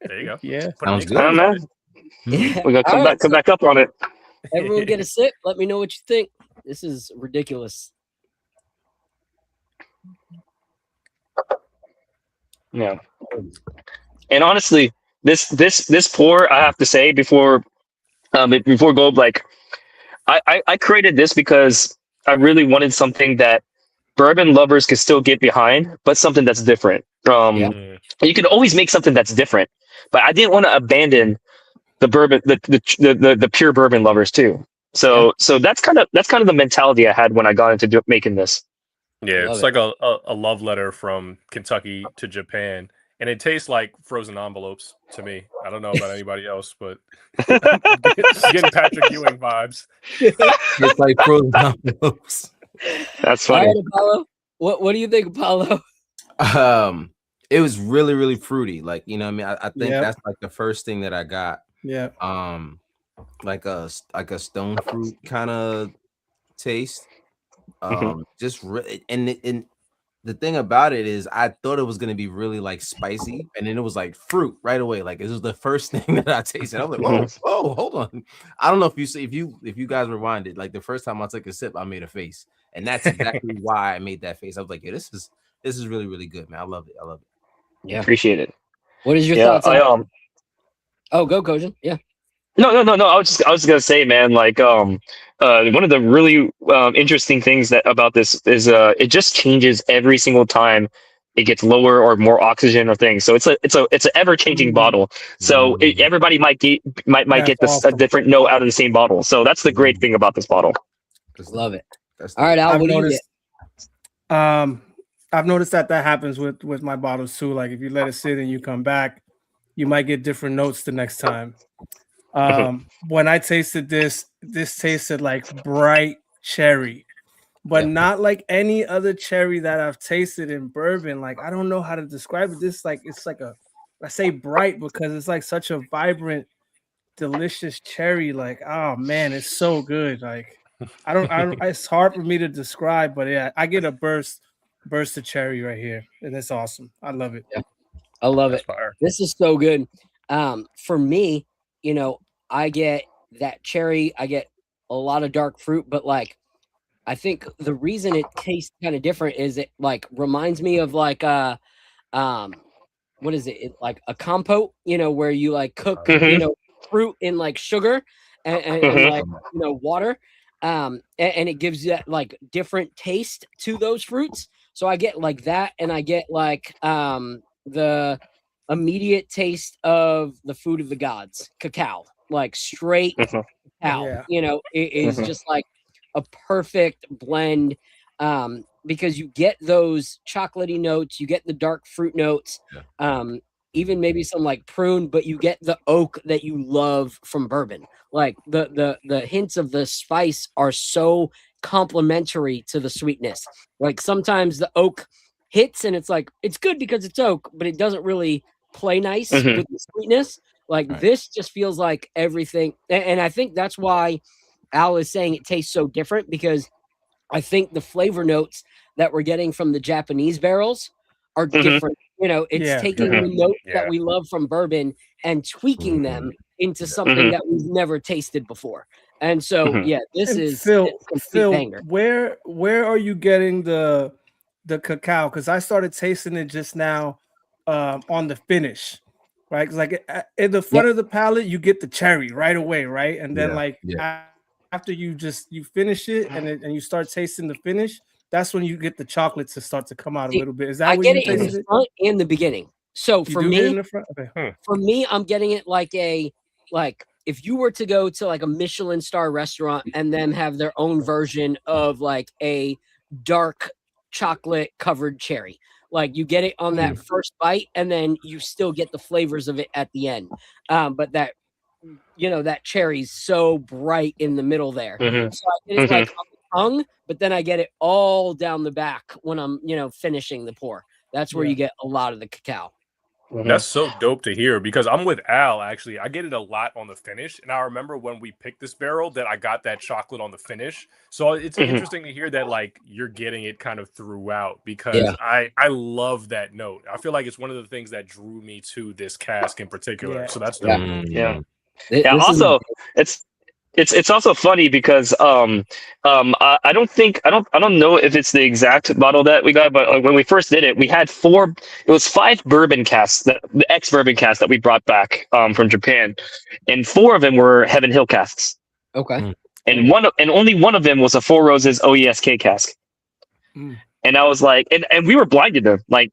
There you go. Yeah. Put a Sounds Knicks good. I don't logo on know. Yeah. We're gonna All right, come back up on it. everyone get a sip. Let me know what you think. This is ridiculous. Yeah. And honestly, this pour, I have to say before Gold, like I created this because I really wanted something that bourbon lovers could still get behind, but something that's different. Yeah. You can always make something that's different, but I didn't want to abandon the bourbon, the pure bourbon lovers too. So that's kind of the mentality I had when I got into making this. Yeah, Love it's it. like a love letter from Kentucky to Japan, and it tastes like frozen envelopes to me. I don't know about anybody else, but I'm getting Patrick Ewing vibes. It's like frozen envelopes. That's All funny. right, Apollo. What do you think, Apollo? It was really, really fruity. Like, you know what I mean? I think Yep. that's like the first thing that I got. Yeah. Like a stone fruit kind of taste. Just and the thing about it is I thought it was gonna be really like spicy, and then it was like fruit right away. Like, it was the first thing that I tasted. I was like, whoa, hold on. I don't know if you guys rewinded, like the first time I took a sip, I made a face. And that's exactly why I made that face. I was like, yeah, this is really, really good, man. I love it. Yeah. Appreciate it. What is your Yeah, thoughts on Oh, go Kojin. Yeah. No. I was just gonna say, man, like one of the really interesting things about this is it just changes every single time it gets lower or more oxygen or things. So it's an ever changing bottle. So everybody might get That's this a awesome. different note out of the same bottle. So that's the great thing about this bottle. Love it. All right, Al, I've what do you noticed. get? I've noticed that happens with my bottles too. Like if you let it sit and you come back, you might get different notes the next time. When I tasted this tasted like bright cherry, but not like any other cherry that I've tasted in bourbon. Like I don't know how to describe it. This it's like I say bright because it's like such a vibrant, delicious cherry. Like, oh man, it's so good. Like I don't it's hard for me to describe, but yeah, I get a burst of cherry right here, and it's awesome. I love it. Yeah. I love That's it. fire. This is so good. For me, I get that cherry, I get a lot of dark fruit, but like I think the reason it tastes kind of different is it like reminds me of like what is it? Like a compote, where you like cook, fruit in like sugar and like water. And it gives you that like different taste to those fruits. So I get like that, and I get like the immediate taste of the food of the gods, cacao, like straight cacao. Yeah. It is just like a perfect blend, because you get those chocolatey notes, you get the dark fruit notes, even maybe some like prune, but you get the oak that you love from bourbon. Like the hints of the spice are so complementary to the sweetness. Like sometimes the oak hits and it's like it's good because it's oak, but it doesn't really play nice with the sweetness. Like this just feels like everything, and I think that's why Al is saying it tastes so different, because I think the flavor notes that we're getting from the Japanese barrels are different. It's taking the notes that we love from bourbon and tweaking them into something that we've never tasted before. And so, this And is Phil. banger. Where are you getting the cacao? Because I started tasting it just now on the finish, right? Because like in the front of the palate, you get the cherry right away, right? And then after you finish it and you start tasting the finish, that's when you get the chocolate to start to come out a little bit. Is that I what get you it in tasted the it? front and the beginning. So for me, in the front? Okay. for me, I'm getting it like if you were to go to like a Michelin star restaurant and then have their own version of like a dark chocolate covered cherry, like you get it on that first bite and then you still get the flavors of it at the end. But that that cherry's so bright in the middle there. So I get it like on the tongue, but then I get it all down the back when I'm finishing the pour. That's where you get a lot of the cacao. That's so dope to hear because I'm with Al. Actually, I get it a lot on the finish, and I remember when we picked this barrel that I got that chocolate on the finish. So it's interesting to hear that like you're getting it kind of throughout because I love that note. I feel like it's one of the things that drew me to this cask in particular. Yeah. So that's dope. Yeah. Also, it's also funny because I don't know if it's the exact bottle that we got, but like when we first did it, we had 5 bourbon casks, the ex bourbon casks that we brought back from Japan, and 4 of them were Heaven Hill casks. Okay. And only one of them was a Four Roses OESK cask. And I was like, and we were blinded to like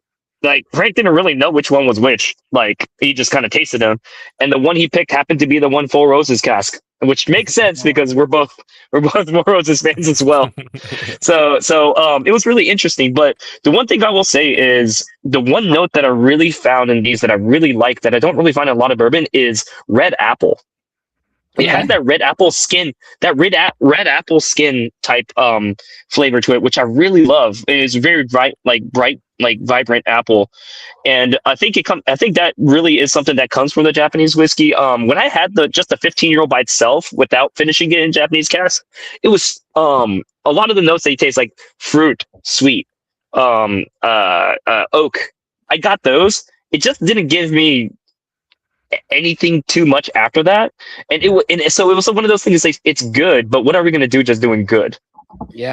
Frank didn't really know which one was which. Like he just kind of tasted them, and the one he picked happened to be the one Four Roses cask, which makes sense because we're both Four Roses fans as well. So it was really interesting. But the one thing I will say is the one note that I really found in these that I really like that I don't really find in a lot of bourbon is red apple. It has that red apple skin, that red apple skin type flavor to it, which I really love. It is very bright, vibrant apple, and I think that really is something that comes from the Japanese whiskey. When I had just the 15-year-old by itself without finishing it in Japanese cask, it was a lot of the notes that you taste like fruit, sweet, oak. I got those. It just didn't give me anything too much after that, so it was one of those things like it's good, but what are we going to do just doing good?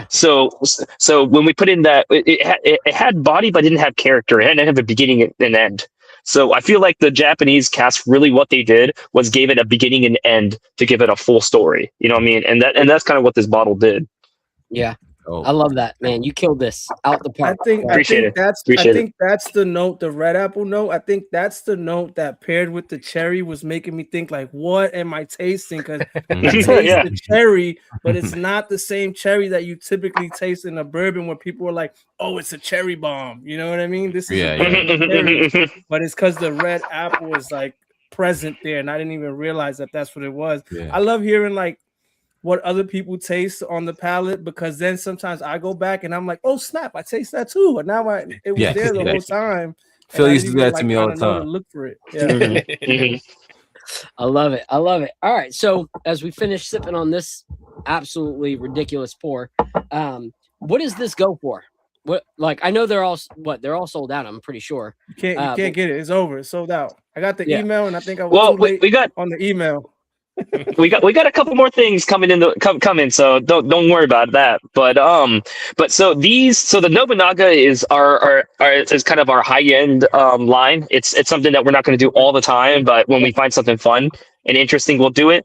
So when we put in that it had body but didn't have character. It didn't have a beginning and end. So I feel like the Japanese cast really what they did was gave it a beginning and end to give it a full story, you know what I mean? And that's kind of what this bottle did. I love that, man. You killed this out the park. I think that's the note, the red apple note. I think that's the note that paired with the cherry was making me think like, what am I tasting? Because I taste the cherry, but it's not the same cherry that you typically taste in a bourbon where people are like, oh, it's a cherry bomb. You know what I mean? This is cherry, but it's because the red apple is like present there, and I didn't even realize that that's what it was. I love hearing like what other people taste on the palate, because then sometimes I go back and I'm like, oh snap, I taste that too. And now it was there the whole time. Phil used to do that to me all the time. Look for it. I love it. All right. So as we finish sipping on this absolutely ridiculous pour, what does this go for? What, like, I know they're all sold out. I'm pretty sure. You can't get it. It's over. It's sold out. I got the email, and I think I was too late on the email. we got a couple more things coming, so don't worry about that. But so the Nobunaga is is kind of our high end line. It's something that we're not going to do all the time, but when we find something fun and interesting, we'll do it.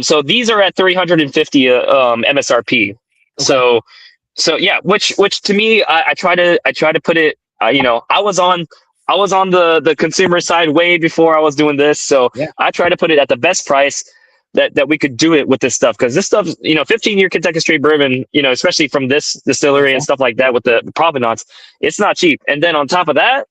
So these are at 350 MSRP. Okay. So yeah, which to me, I try to put it. I was on the consumer side way before I was doing this, so I try to put it at the best price that we could do it with this stuff, because this stuff, 15-year Kentucky straight bourbon, especially from this distillery and stuff like that with the provenance, it's not cheap. And then on top of that,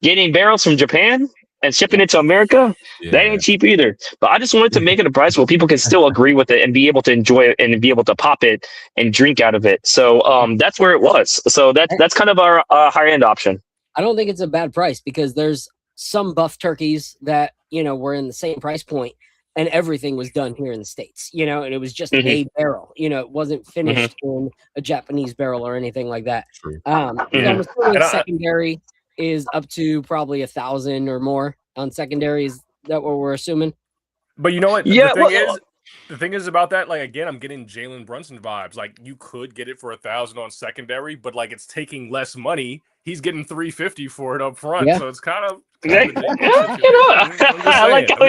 getting barrels from Japan and shipping it to America, that ain't cheap either. But I just wanted to make it a price where people can still agree with it and be able to enjoy it and be able to pop it and drink out of it. So that's where it was. So that's kind of our higher end option. I don't think it's a bad price, because there's some buff turkeys that, were in the same price point, and everything was done here in the States, and it was just a barrel, it wasn't finished in a Japanese barrel or anything like that. I'm assuming secondary is up to probably 1,000 or more on secondary. Is that what we're assuming? But you know what? The thing is about that, like, again, I'm getting Jalen Brunson vibes. Like, you could get it for 1,000 on secondary, but like it's taking less money. He's getting $350 for it up front, so it's kind of. I like how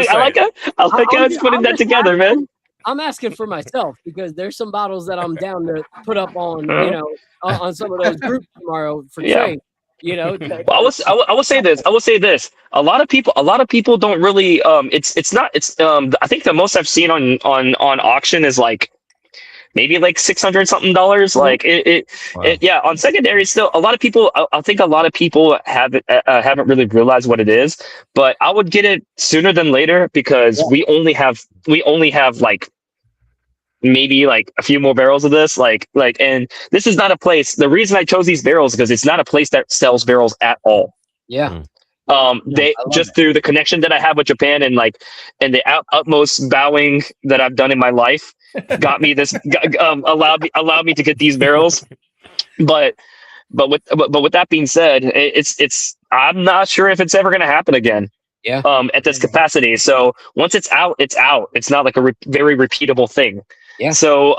it's putting that together, man. I'm asking for myself, because there's some bottles that I'm down to put up on, on some of those groups tomorrow for trade. Well, I will say this. A lot of people don't really. I think the most I've seen on auction is like maybe like $600 something. Like on secondary still a lot of people. I think a lot of people haven't really realized what it is. But I would get it sooner than later, because we only have like maybe like a few more barrels of this, and this is not a place. The reason I chose these barrels is because it's not a place that sells barrels at all. They just that. through the connection that I have with Japan and the utmost bowing that I've done in my life got me this allowed me to get these barrels. But with that being said, it's I'm not sure if it's ever going to happen again. Yeah. At this capacity. So once it's out, it's out. It's not like a very repeatable thing. Yeah. So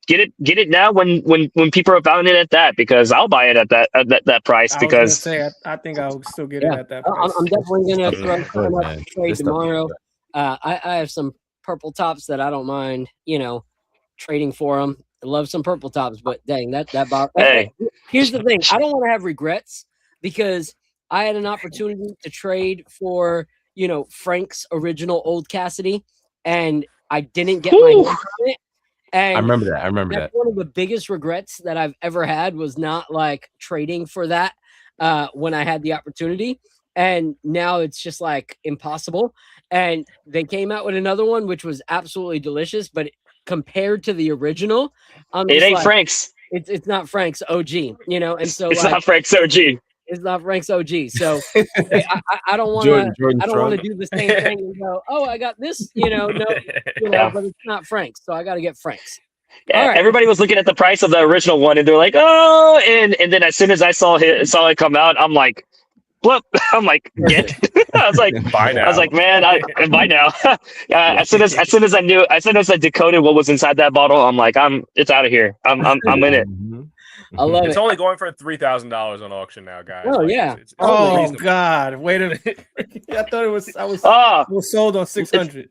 get it now when people are buying it at that, because I'll buy it at that price, because I think I'll still get it at that price. I'm definitely gonna throw Good, some up man. to trade This stuff is tomorrow. good. I have some purple tops that I don't mind, trading for them. I love some purple tops, but dang, that Hey. Here's the thing: I don't want to have regrets, because I had an opportunity to trade for Frank's original Old Cassidy, and I didn't get my hands on it. And I remember that. that's one of the biggest regrets that I've ever had, was not like trading for that when I had the opportunity. And now it's just like impossible. And they came out with another one, which was absolutely delicious, but compared to the original, It ain't Frank's. It's not Frank's OG, and so It's not Frank's OG. It's not Frank's OG. So I don't want to. I don't want to do the same thing and go, oh, I got this. But it's not Frank's, so I got to get Frank's. Yeah, All right. Everybody was looking at the price of the original one, and they're like, "Oh!" And then as soon as I saw it come out, I'm like, "Whoop!" I'm like, "Get!" I was like, Buy now. I was like, "Man, buy now." As soon as I decoded what was inside that bottle, I'm like, it's out of here. I'm in it. I love it. It's only going for $3,000 on auction now, guys. Oh, yeah. It's Oh reasonable. God! Wait a minute. I thought I was sold on 600.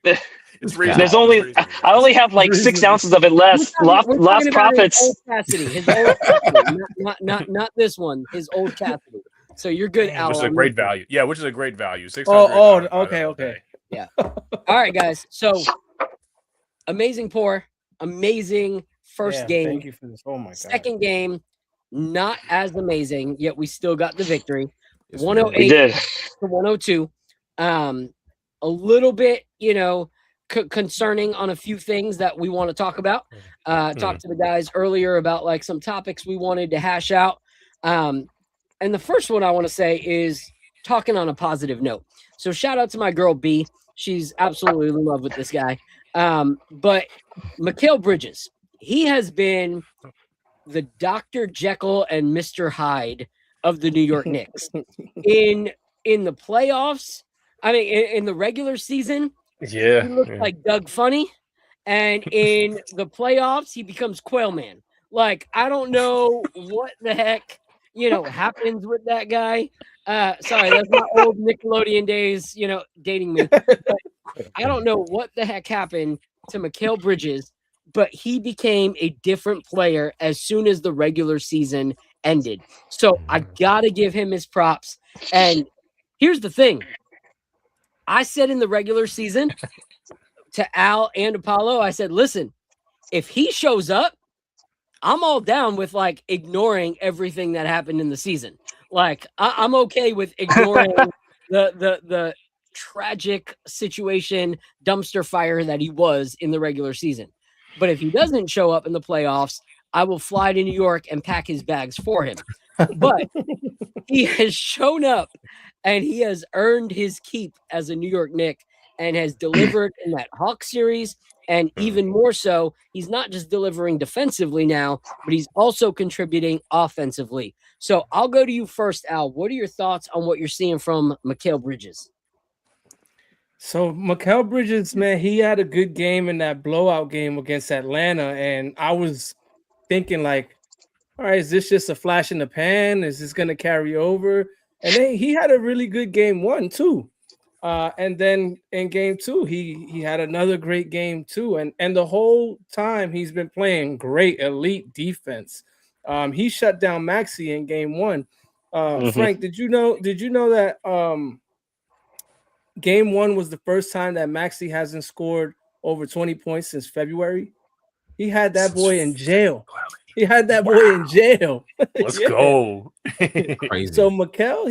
It's reasonable. I only have like 6 ounces of it left. Lost profits. His old Cassidy, his old Cassidy, not this one. His old Cassidy. So you're good, Al. Which is a great value. Yeah, which is a great value. 600. Okay. Yeah. All right, guys. So amazing pour, amazing first game. Thank you for this. Oh my God. Second game, not as amazing, yet we still got the victory. Yes, 108 We did. to 102. A little bit, concerning on a few things that we want to talk about. Talked to the guys earlier about like some topics we wanted to hash out. And the first one I want to say is talking on a positive note. So shout out to my girl B. She's absolutely in love with this guy. But Mikal Bridges, he has been the Dr. Jekyll and Mr. Hyde of the New York Knicks. In the playoffs, I mean, in the regular season, Yeah. he looks like Doug Funny, and in the playoffs, he becomes Quail Man. Like, I don't know what the heck, happens with that guy. Sorry, that's not old Nickelodeon days, dating me. But I don't know what the heck happened to Mikal Bridges, but he became a different player as soon as the regular season ended. So I got to give him his props. And here's the thing. I said in the regular season to Al and Apollo, I said, listen, if he shows up, I'm all down with like ignoring everything that happened in the season. Like I'm okay with ignoring the tragic situation, dumpster fire that he was in the regular season. But if he doesn't show up in the playoffs, I will fly to New York and pack his bags for him. But he has shown up and he has earned his keep as a New York Knick and has delivered in that Hawks series. And even more so, he's not just delivering defensively now, but he's also contributing offensively. So I'll go to you first, Al. What are your thoughts on what you're seeing from Mikal Bridges? So Mikal Bridges, man, he had a good game in that blowout game against Atlanta. And I was thinking like, all right, is this just a flash in the pan? Is this going to carry over? And then he had a really good game 1 too. And then in game 2, he had another great game too. And the whole time he's been playing great elite defense. He shut down Maxey in game 1. Frank, did you know that game 1 was the first time that Maxey hasn't scored over 20 points since February? He had that boy in jail. Let's go. Crazy. So Mikal,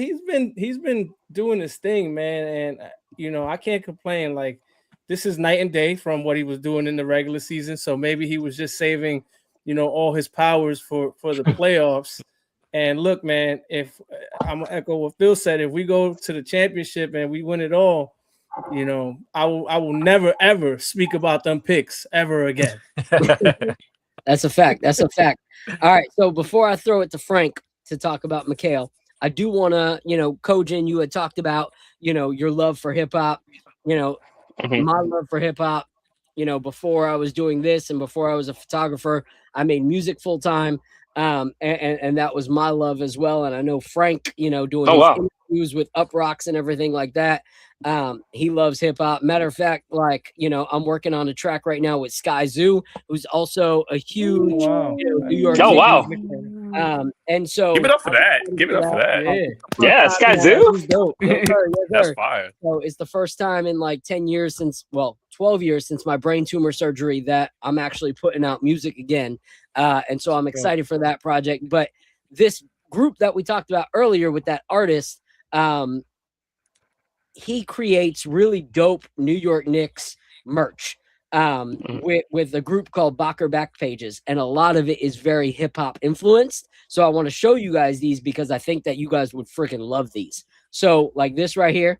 he's been doing his thing, man, and I can't complain. Like, this is night and day from what he was doing in the regular season. So maybe he was just saving, all his powers for the playoffs. And look, man, if I'm gonna echo what Phil said, if we go to the championship and we win it all, you know, I will never ever speak about them picks ever again. That's a fact. That's a fact. All right. So before I throw it to Frank to talk about Mikhail, I do want to, you know, Kojin, you had talked about, you know, your love for hip hop, you know, my love for hip hop. You know, before I was doing this and before I was a photographer, I made music full time. And that was my love as well. And I know Frank, you know, doing interviews with Up Rocks and everything like that. He loves hip hop. Matter of fact, like, you know, I'm working on a track right now with Sky Zoo, who's also a huge you know, New York. Oh, wow. And so Give it up for that. Give it up for that. Yeah, Sky Zoo. That's fire. So it's the first time in like 10 years since, well, 12 years since my brain tumor surgery that I'm actually putting out music again. And so I'm excited for that project. But this group that we talked about earlier with that artist, he creates really dope New York Knicks merch with a group called Bacher Back Pages. And a lot of it is very hip hop influenced. So I want to show you guys these because I think that you guys would freaking love these. So like this right here,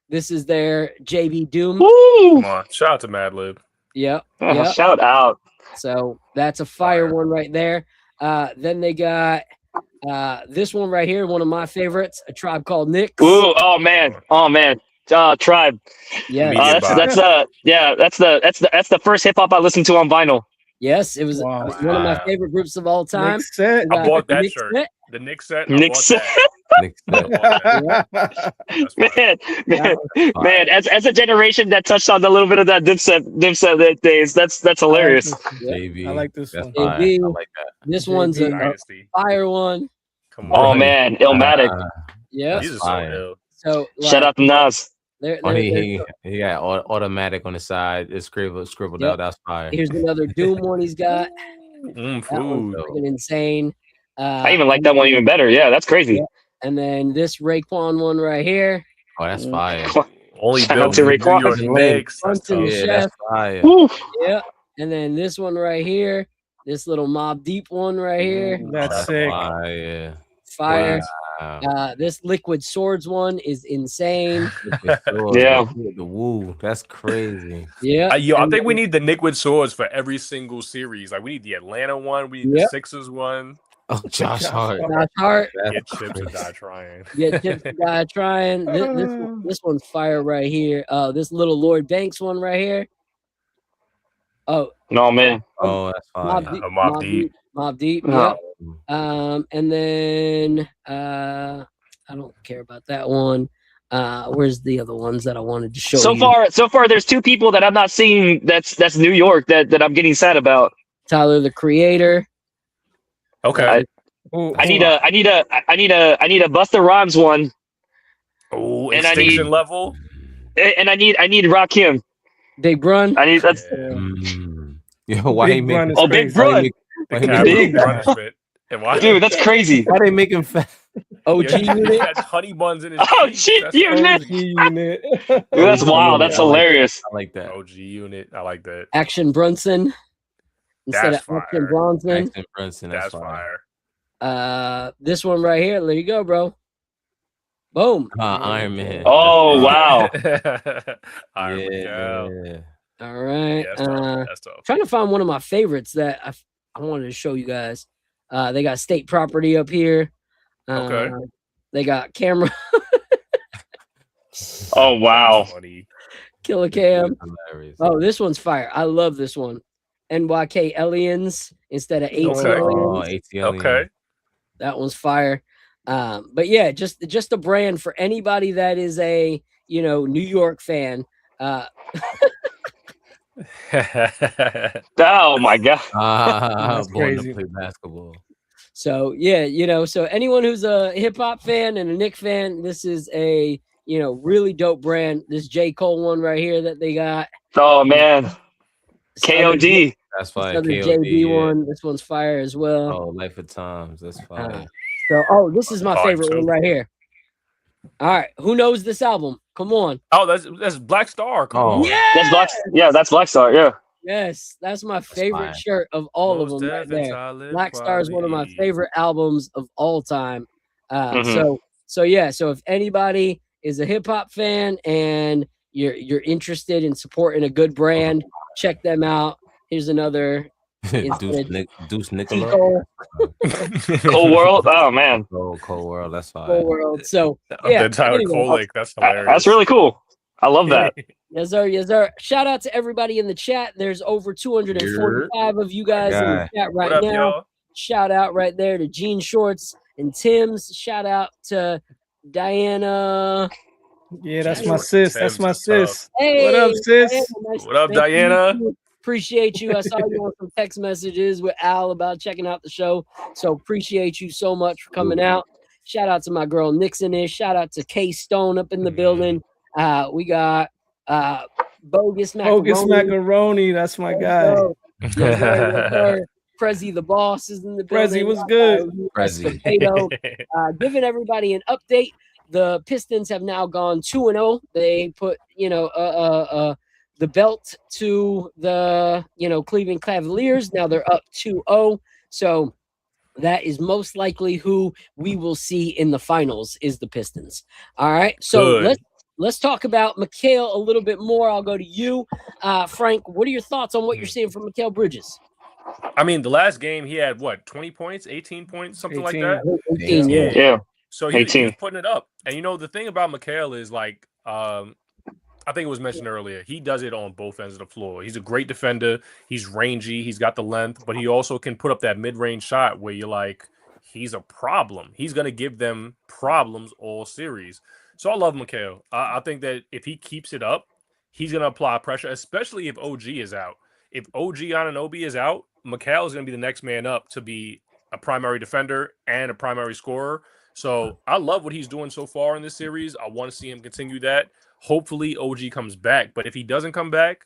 this is their JB Doom. Woo! Come on. Shout out to Madlib. Yep. Shout out. So that's a fire one right there. Then they got this one right here, one of my favorites, A Tribe Called Knicks. Ooh, oh man. Tribe. Yeah. That's the first hip hop I listened to on vinyl. Yes, it was one of my favorite groups of all time. I bought that shirt. The Knicks set. Man, as a generation that touched on a little bit of that Dipset days, that's hilarious. I like this one. I like that. This one's a fire one. Come on. Oh man, Illmatic. Yeah. So shout out to Nas. He got automatic on the side. It's scribbled out. That's fire. Here's another Doom one he's got. Food. Freaking insane. I even like that one even better. Yeah, that's crazy. Yeah. And then this Raekwon one right here. Oh, that's fire. Only shout out to Raekwon. That's fire. Yeah. And then this one right here. This little Mobb Deep one right here. That's sick. Fire. Wow. This Liquid Swords one is insane. Yeah. The woo. That's crazy. Yeah. I think we need the Liquid Swords for every single series. Like we need the Atlanta one. We need the Sixers one. Oh, Josh Hart. Get chips and die trying. Get chips and die trying. This one's fire right here. This little Lloyd Banks one right here. Oh no, man. Oh, that's fire. Mobb Deep. Yeah. And then I don't care about that one. Where's the other ones that I wanted to show you? So far, there's two people that I'm not seeing. That's New York that I'm getting sad about. Tyler the Creator. Okay. I need a Busta Rhymes one. Oh, Extinction Level. And I need Rakim. Big Brun. I need that's. Yo, why he making? Oh, Big Brun. Dude, that's crazy. Why they making fat? OG Unit. Honey buns in his OG Unit. That's wild. That's hilarious. I like that. OG Unit. I like that. Action Brunson. Instead of Action Bronson. Action Brunson. That's fire. This one right here. There you go, bro. Boom. Iron Man. Oh wow. Iron Man. All right. Yeah, that's tough. Trying to find one of my favorites that I wanted to show you guys. They got State Property up here. Okay. They got Camera. Oh wow. Killer Cam. Oh, this one's fire. I love this one. NYK Aliens instead of ATL. Okay. That one's fire. But yeah, just a brand for anybody that is a New York fan. Oh my god. That's crazy. Play basketball. So yeah, so anyone who's a hip hop fan and a Knicks fan, this is a really dope brand. This J. Cole one right here that they got. Oh man. KOD. That's fire. Another JB one. This one's fire as well. Oh, Life of Times. That's fire. So this is my favorite one right here. All right, who knows this album? Come on. Oh, that's Black Star. Come on. Yeah, that's Black Star. Yeah. Yes, that's my That's favorite fire. shirt of all of Most them right Def and there. Talib Black Star is one of my Kweli. favorite albums of all time. Mhm. So yeah, so if anybody is a hip hop fan and you're interested in supporting a good brand, check them out. Here's another Deuce Nicola. Cole Cold World. Oh man, Cold World. That's fire. World. So Up yeah, there, Tyler anyway, Kolick. That's that's hilarious. really cool. I love that. yes, sir. Yes, sir. Shout out to everybody in the chat. There's over 245 of you guys in the chat right What up, now. y'all? Shout out right there to Jean Shorts and Tim's. Shout out to Diana. Yeah, that's Jean my Shorts sis. and That's Tim's my is tough. sis. Hey, What up, sis? Diana, nice What up, to meet Diana? you. Appreciate you. I saw you on some text messages with Al about checking out the show. So appreciate you so much for coming out. Shout out to my girl Nixon is. Shout out to K Stone up in the building. We got Bogus Bogus Macaroni. Macaroni. That's my guy. Yes, sir, yes, sir. Prezi the boss is in the building. Prezi was good. Prezi. Potato. Giving everybody an update. The Pistons have now gone 2-0. They put, the belt to the, Cleveland Cavaliers. Now they're up 2-0. So that is most likely who we will see in the finals is the Pistons. All right. So Good. let's talk about Mikal a little bit more. I'll go to you. Frank, what are your thoughts on what you're seeing from Mikal Bridges? I mean, the last game he had what, 20 points, 18 points, something 18. like that. 18, yeah. Yeah. So he was 18. putting it up. And the thing about Mikal is like, I think it was mentioned earlier, he does it on both ends of the floor. He's a great defender. He's rangy. He's got the length, but he also can put up that mid-range shot where you're like, he's a problem. He's going to give them problems all series. So I love Mikal. I think that if he keeps it up, he's going to apply pressure, especially if OG is out. If OG Anunoby is out, Mikal is going to be the next man up to be a primary defender and a primary scorer. So I love what he's doing so far in this series. I want to see him continue that. Hopefully OG comes back. But if he doesn't come back,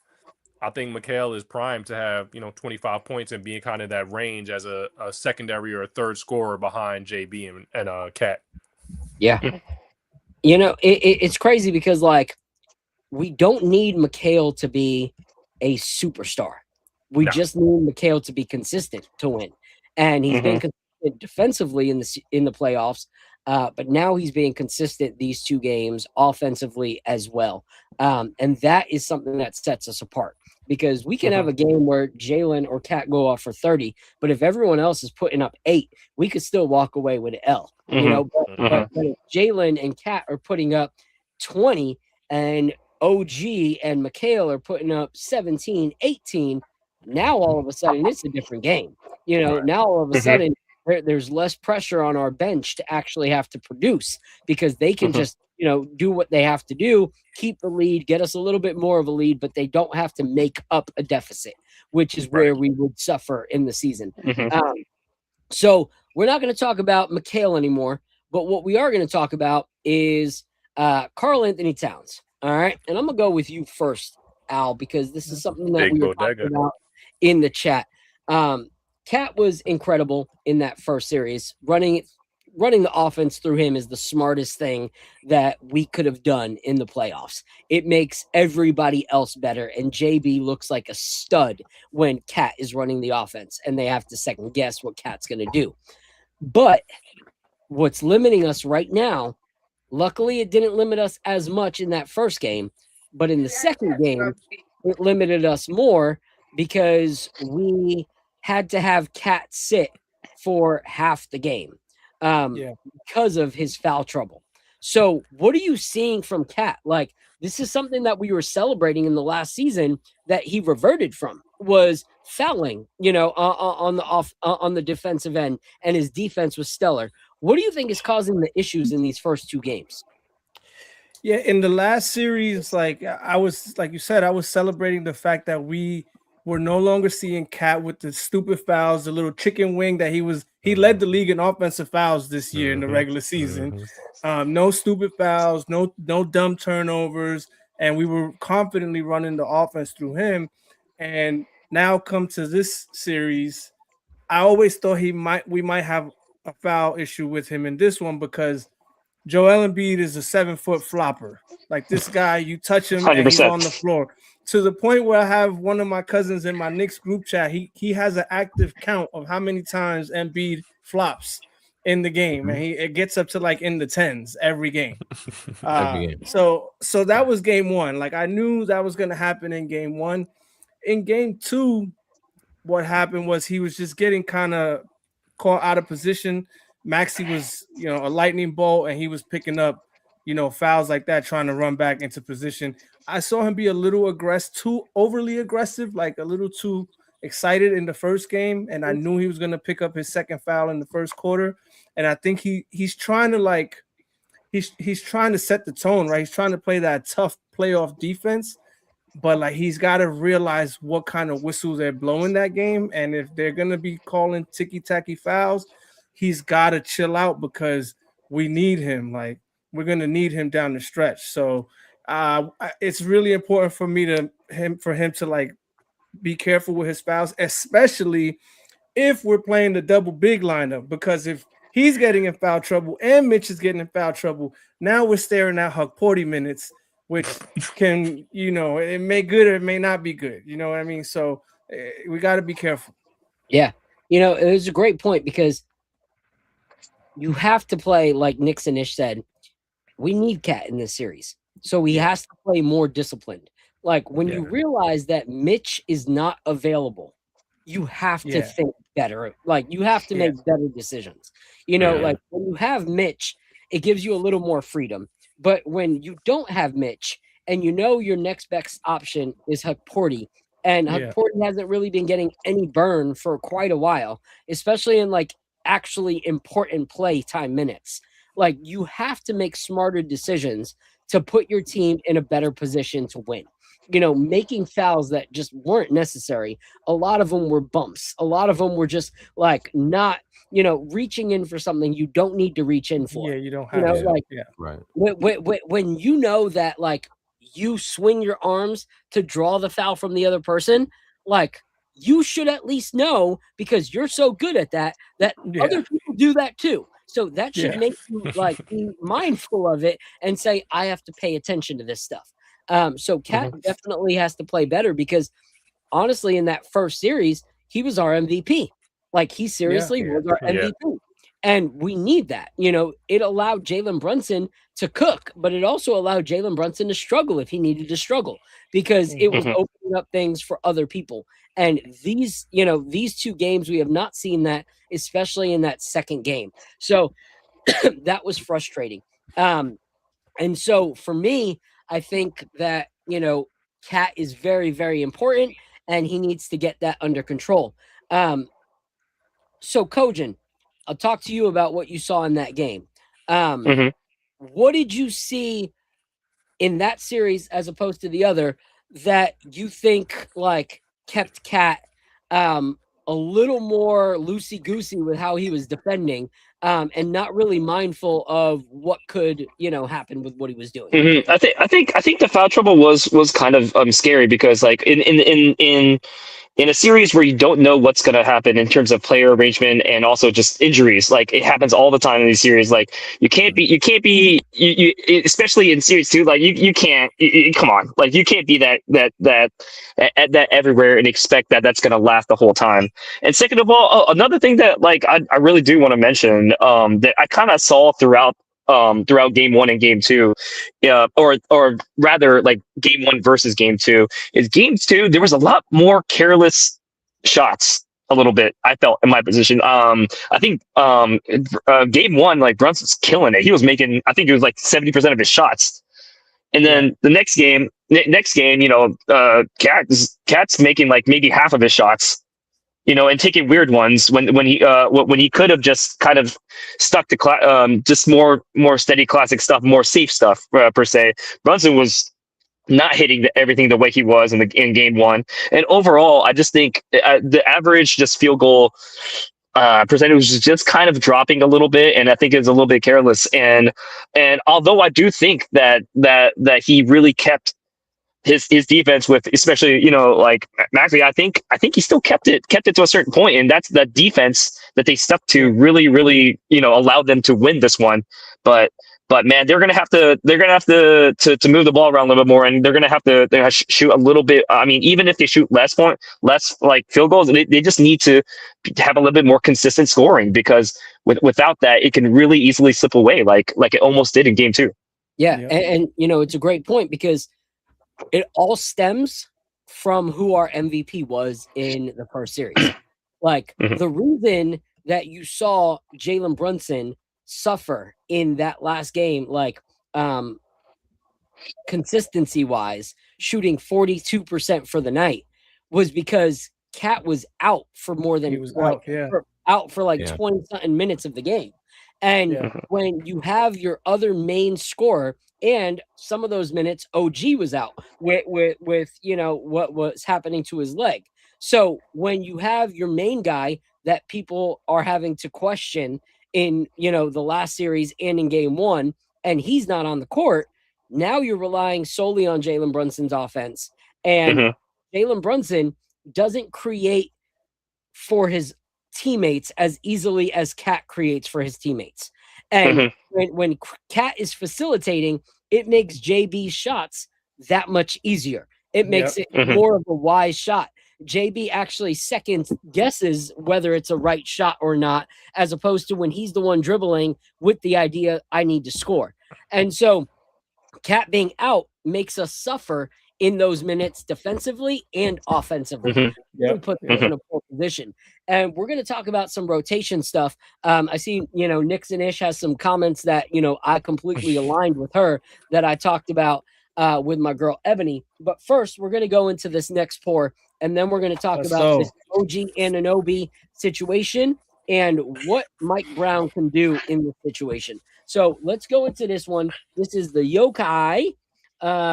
I think Mikal is primed to have, 25 points and be in kind of that range as a secondary or a third scorer behind JB and Cat. Yeah. It's crazy because, like, we don't need Mikal to be a superstar. We just need Mikal to be consistent to win. And he's been consistent defensively in the playoffs. But now he's being consistent these two games offensively as well. And that is something that sets us apart because we can have a game where Jalen or Cat go off for 30, but if everyone else is putting up 8, we could still walk away with an L. But if Jalen and Cat are putting up 20 and OG and Mikal are putting up 17, 18, now all of a sudden it's a different game. Now all of a sudden there's less pressure on our bench to actually have to produce because they can just, do what they have to do, keep the lead, get us a little bit more of a lead, but they don't have to make up a deficit, which is where we would suffer in the season. So we're not going to talk about Mikal anymore, but what we are going to talk about is Karl Anthony Towns. All right. And I'm going to go with you first, Al, because this is something that we were talking about in the chat. Cat was incredible in that first series. Running the offense through him is the smartest thing that we could have done in the playoffs. It makes everybody else better. And JB looks like a stud when Cat is running the offense and they have to second guess what Cat's going to do. But what's limiting us right now, luckily it didn't limit us as much in that first game, but in the second game, it limited us more because we had to have Cat sit for half the game because of his foul trouble. So what are you seeing from Cat? Like, this is something that we were celebrating in the last season that he reverted from, was fouling, on the defensive end, and his defense was stellar. What do you think is causing the issues in these first two games? Yeah, in the last series, like you said, I was celebrating the fact that we were no longer seeing Cat with the stupid fouls, the little chicken wing that he led the league in offensive fouls this year in the regular season. No stupid fouls, no dumb turnovers, and we were confidently running the offense through him. And now come to this series, I always thought we might have a foul issue with him in this one because Joel Embiid is a 7-foot flopper. Like this guy, you touch him and he's 100%. on the floor. To the point where I have one of my cousins in my Knicks group chat. He has an active count of how many times Embiid flops in the game, and it gets up to like in the tens every game. Every game. So that was game one. Like I knew that was gonna happen in game one. In game two, what happened was he was just getting kind of caught out of position. Maxey was, a lightning bolt, and he was picking up, fouls like that, trying to run back into position. I saw him be a little aggressive, too overly aggressive, like a little too excited in the first game, and I knew he was going to pick up his second foul in the first quarter. And I think he's trying to he's trying to set the tone, right? He's trying to play that tough playoff defense, but like he's got to realize what kind of whistle they're blowing that game, and if they're going to be calling ticky-tacky fouls, he's got to chill out because we need him. Like we're going to need him down the stretch. So it's really important for him to like be careful with his fouls, especially if we're playing the double big lineup, because if he's getting in foul trouble and Mitch is getting in foul trouble, now we're staring at Hukporti minutes, which can, it may good or it may not be good. You know what I mean? So we got to be careful. Yeah. It was a great point because you have to play, like Nix and Ish said, we need Cat in this series. So he has to play more disciplined. Like when you realize that Mitch is not available, you have to think better. Like you have to make better decisions. Like when you have Mitch, it gives you a little more freedom. But when you don't have Mitch and your next best option is Hukporti, and Hukporti hasn't really been getting any burn for quite a while, especially in like actually important play time minutes. Like you have to make smarter decisions to put your team in a better position to win. Making fouls that just weren't necessary. A lot of them were bumps. A lot of them were just like not, reaching in for something you don't need to reach in for. Yeah, you don't have to. Right. When you know that like you swing your arms to draw the foul from the other person, like you should at least know, because you're so good at that other people do that too. So that should make you like be mindful of it and say, I have to pay attention to this stuff. So Cat definitely has to play better, because honestly, in that first series, he was our MVP. Like he seriously was our MVP. And we need that. It allowed Jalen Brunson to cook, but it also allowed Jalen Brunson to struggle if he needed to struggle, because it was opening up things for other people. And these two games, we have not seen that, especially in that second game. So that was frustrating. And so for me, I think that, Cat is very, very important, and he needs to get that under control. So Kojin, I'll talk to you about what you saw in that game. What did you see in that series as opposed to the other that you think like kept Cat a little more loosey-goosey with how he was defending, and not really mindful of what could, happen with what he was doing? I think the foul trouble was kind of scary, because like in a series where you don't know what's going to happen in terms of player arrangement and also just injuries, like it happens all the time in these series. Like you can't be especially in series 2, like you can't come on, like you can't be that everywhere and expect that that's going to last the whole time. And second of all, another thing that like I really do want to mention that I kind of saw throughout game 1 and game 2, or rather like game 1 versus game 2, is game 2 there was a lot more careless shots, a little bit, I felt, in my position. I think game 1, like Brunson's killing it. He was making, I think it was like 70% of his shots. And then the next game, Cat's making like maybe half of his shots, and taking weird ones when he could have just kind of stuck to just more steady classic stuff, more safe stuff per se. Brunson was not hitting everything the way he was in game 1, and overall, I just think the average just field goal percentage was just kind of dropping a little bit, and I think it's a little bit careless. And although I do think that he really kept his defense with, especially, like Maxey, I think he still kept it to a certain point, and that's the defense that they stuck to really, really, allowed them to win this one. But man, they're gonna have to move the ball around a little bit more, and they're gonna have to shoot a little bit. I mean, even if they shoot less like field goals, they just need to have a little bit more consistent scoring, because without that, it can really easily slip away, like it almost did in game 2. Yeah, and it's a great point, because it all stems from who our MVP was in the first series. Like the reason that you saw Jalen Brunson suffer in that last game, like consistency wise, shooting 42% for the night, was because Cat was out for more than out for like 20 something minutes of the game. And when you have your other main scorer, and some of those minutes OG was out with what was happening to his leg. So when you have your main guy that people are having to question in the last series and in game 1, and he's not on the court, now you're relying solely on Jalen Brunson's offense. And Jalen Brunson doesn't create for his teammates as easily as Cat creates for his teammates. And when Cat is facilitating, it makes JB's shots that much easier. It makes it more of a wise shot. JB actually second guesses whether it's a right shot or not, as opposed to when he's the one dribbling with the idea, I need to score. And so Cat being out makes us suffer in those minutes defensively and offensively. Really put them in a poor position. And we're going to talk about some rotation stuff. I see, Knicks and Ish has some comments that, I completely aligned with her, that I talked about with my girl Ebony. But first, we're going to go into this next pour, and then we're going to talk about this OG Anunoby situation and what Mike Brown can do in this situation. So let's go into this one. This is the Yokai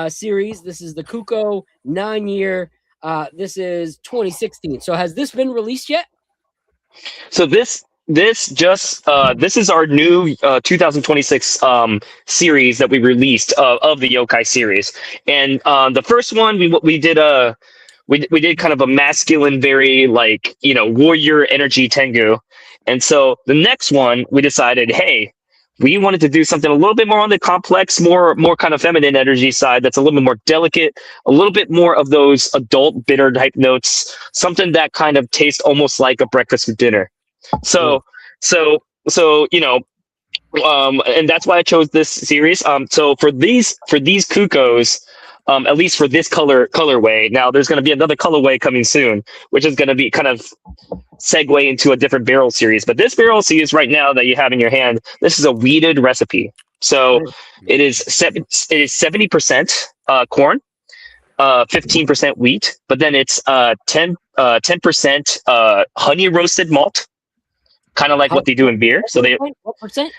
series. This is the Kuko 9-year. This is 2016. So has this been released yet? So this is our new 2026 series that we released of the Yokai series. And the first one we did kind of a masculine, very warrior energy Tengu. And so the next one we decided, hey, we wanted to do something a little bit more on the complex, more kind of feminine energy side that's a little bit more delicate, a little bit more of those adult bitter type notes, something that kind of tastes almost like a breakfast for dinner. So and that's why I chose this series. So for these Kukos, at least for this colorway, now there's going to be another colorway coming soon, which is going to be kind of segue into a different barrel series. But this barrel series right now that you have in your hand, this is a wheated recipe. So it is 70% corn, 15% wheat, but then it's 10% honey roasted malt, kind of like what they do in beer. So what percent?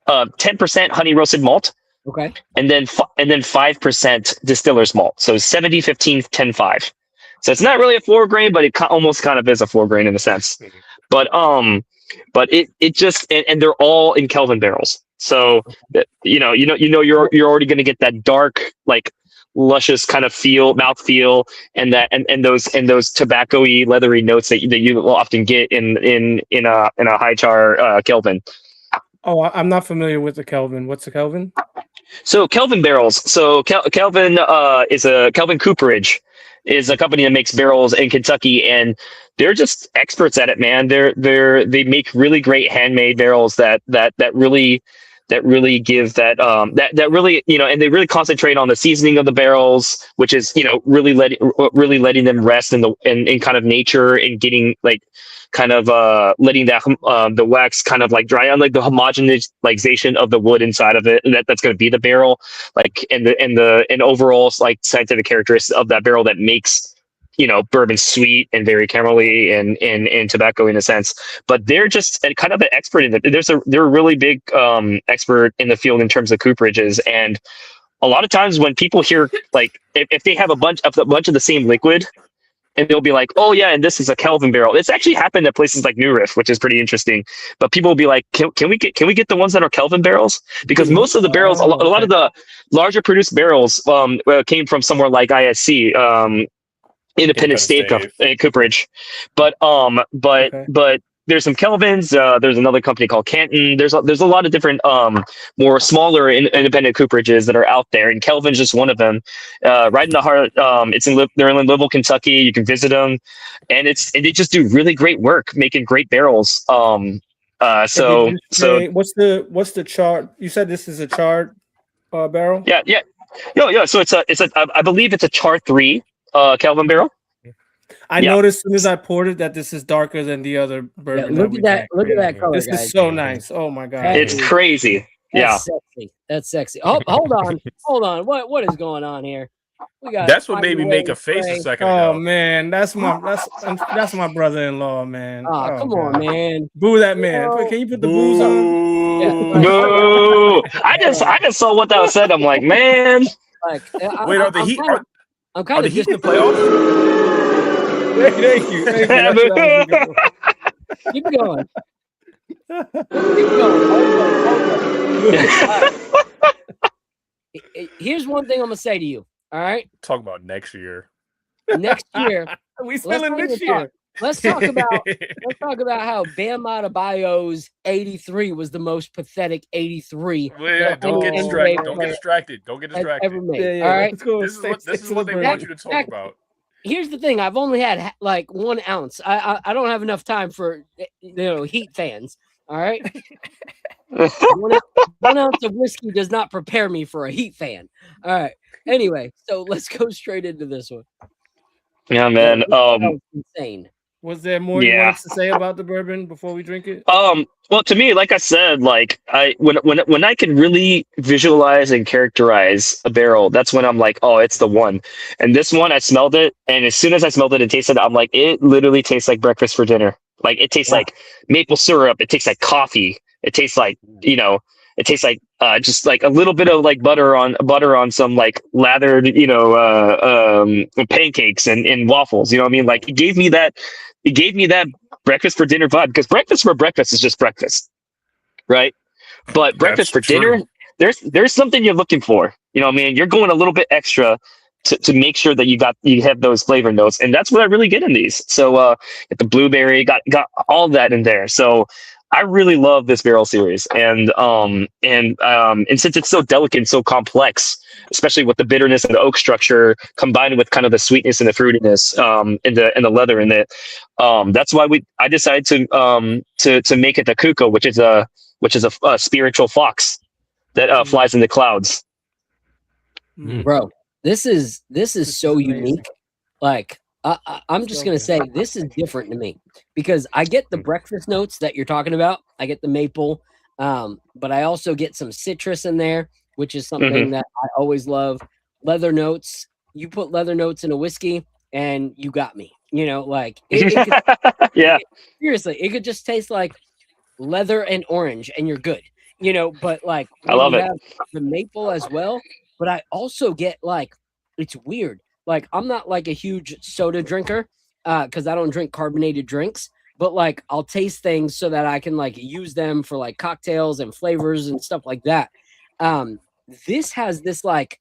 10% honey roasted malt. Okay. And then 5% distiller's malt. So 70, 15, 10, 5. So it's not really a 4-grain, but it almost kind of is a 4-grain in a sense. But it just, and they're all in Kelvin barrels. So you're already going to get that dark, like luscious kind of mouth feel, and those tobacco-y, leathery notes that you will often get in a high char Kelvin. Oh, I'm not familiar with the Kelvin. What's the Kelvin? So Kelvin barrels. So Kelvin is Kelvin Cooperage is a company that makes barrels in Kentucky, and they're just experts at it, man. They make really great handmade barrels that really give that really, and they really concentrate on the seasoning of the barrels, which is, really letting them rest in kind of nature and getting kind of letting that the wax kind of dry on, the homogenization of the wood inside of it, and that's going to be the barrel, and overall scientific characteristics of that barrel that makes bourbon sweet and very caramelly and tobacco in a sense. But they're just kind of an expert in it. They're a really big expert in the field in terms of cooperages, and a lot of times when people hear if they have a bunch of the same liquid, and they'll be like, oh yeah, and this is a Kelvin barrel. It's actually happened at places like New Riff, which is pretty interesting. But people will be like, can we get the ones that are Kelvin barrels? Because most of the barrels, a lot of the larger produced barrels came from somewhere like ISC, Independent State Cooperage. But there's some Kelvins. There's another company called Canton. There's a lot of different more smaller independent cooperages that are out there, and Kelvin's just one of them. Right in the heart. They're in Louisville, Kentucky. You can visit them, and they just do really great work making great barrels. So what's the chart? You said this is a chart barrel. Yeah. So I believe it's a Char 3 Kelvin barrel. I noticed as soon as I poured it that this is darker than the other bourbon. Look at that! Look at that color, This guys. is so nice. Oh my god, it's crazy. That's sexy. That's sexy. Oh, hold on. What is going on here? We got. That's what made me make a face a second ago. Oh man, that's my brother-in-law, man. Oh, come on, man. Boo that man. Can you put the booze on? Yeah, Boo! I just saw what that was said. I'm like, man. Like, wait, are the Heat? I'm kind of Heat in the playoffs? Thank you. Keep going. Here's one thing I'm gonna say to you. All right. Talk about next year. Next year, we still in this year. Let's talk about how Bam Adebayo's 83 was the most pathetic 83. Don't get distracted. Don't get distracted. Ever made. All right. This is what they want you to talk about. Here's the thing. I've only had like 1 ounce. I don't have enough time for Heat fans. All right. 1 ounce of whiskey does not prepare me for a Heat fan. All right. Anyway, so let's go straight into this one. Yeah, man. Insane. Was there more you wanted to say about the bourbon before we drink it? Well, to me, like I said, like when I can really visualize and characterize a barrel, that's when I'm like, oh, it's the one. And this one, I smelled it, and as soon as I smelled it and tasted it, I'm like, it literally tastes like breakfast for dinner. Like it tastes like maple syrup. It tastes like coffee. It tastes like it tastes like just like a little bit of like butter on some like lathered pancakes and waffles. You know what I mean? Like it gave me that breakfast for dinner vibe, because breakfast for breakfast is just breakfast, right? But breakfast for dinner, there's something you're looking for. You know what I mean? You're going a little bit extra to make sure that you have those flavor notes, and that's what I really get in these. So get the blueberry, got all that in there. So I really love this barrel series, and since it's so delicate and so complex, especially with the bitterness and the oak structure combined with kind of the sweetness and the fruitiness and the leather in it, that's why I decided to make it the Kuko, which is a spiritual fox that flies in the clouds. Bro, this is so unique. Like I'm just going to say this is different to me, because I get the breakfast notes that you're talking about. I get the maple, but I also get some citrus in there, which is something that I always love. Leather notes. You put leather notes in a whiskey and you got me. Like it could, seriously, it could just taste like leather and orange and you're good. But like I love it. Have the maple as well, but I also get like, it's weird. Like I'm not like a huge soda drinker because I don't drink carbonated drinks, but like I'll taste things so that I can like use them for like cocktails and flavors and stuff like that. This has this like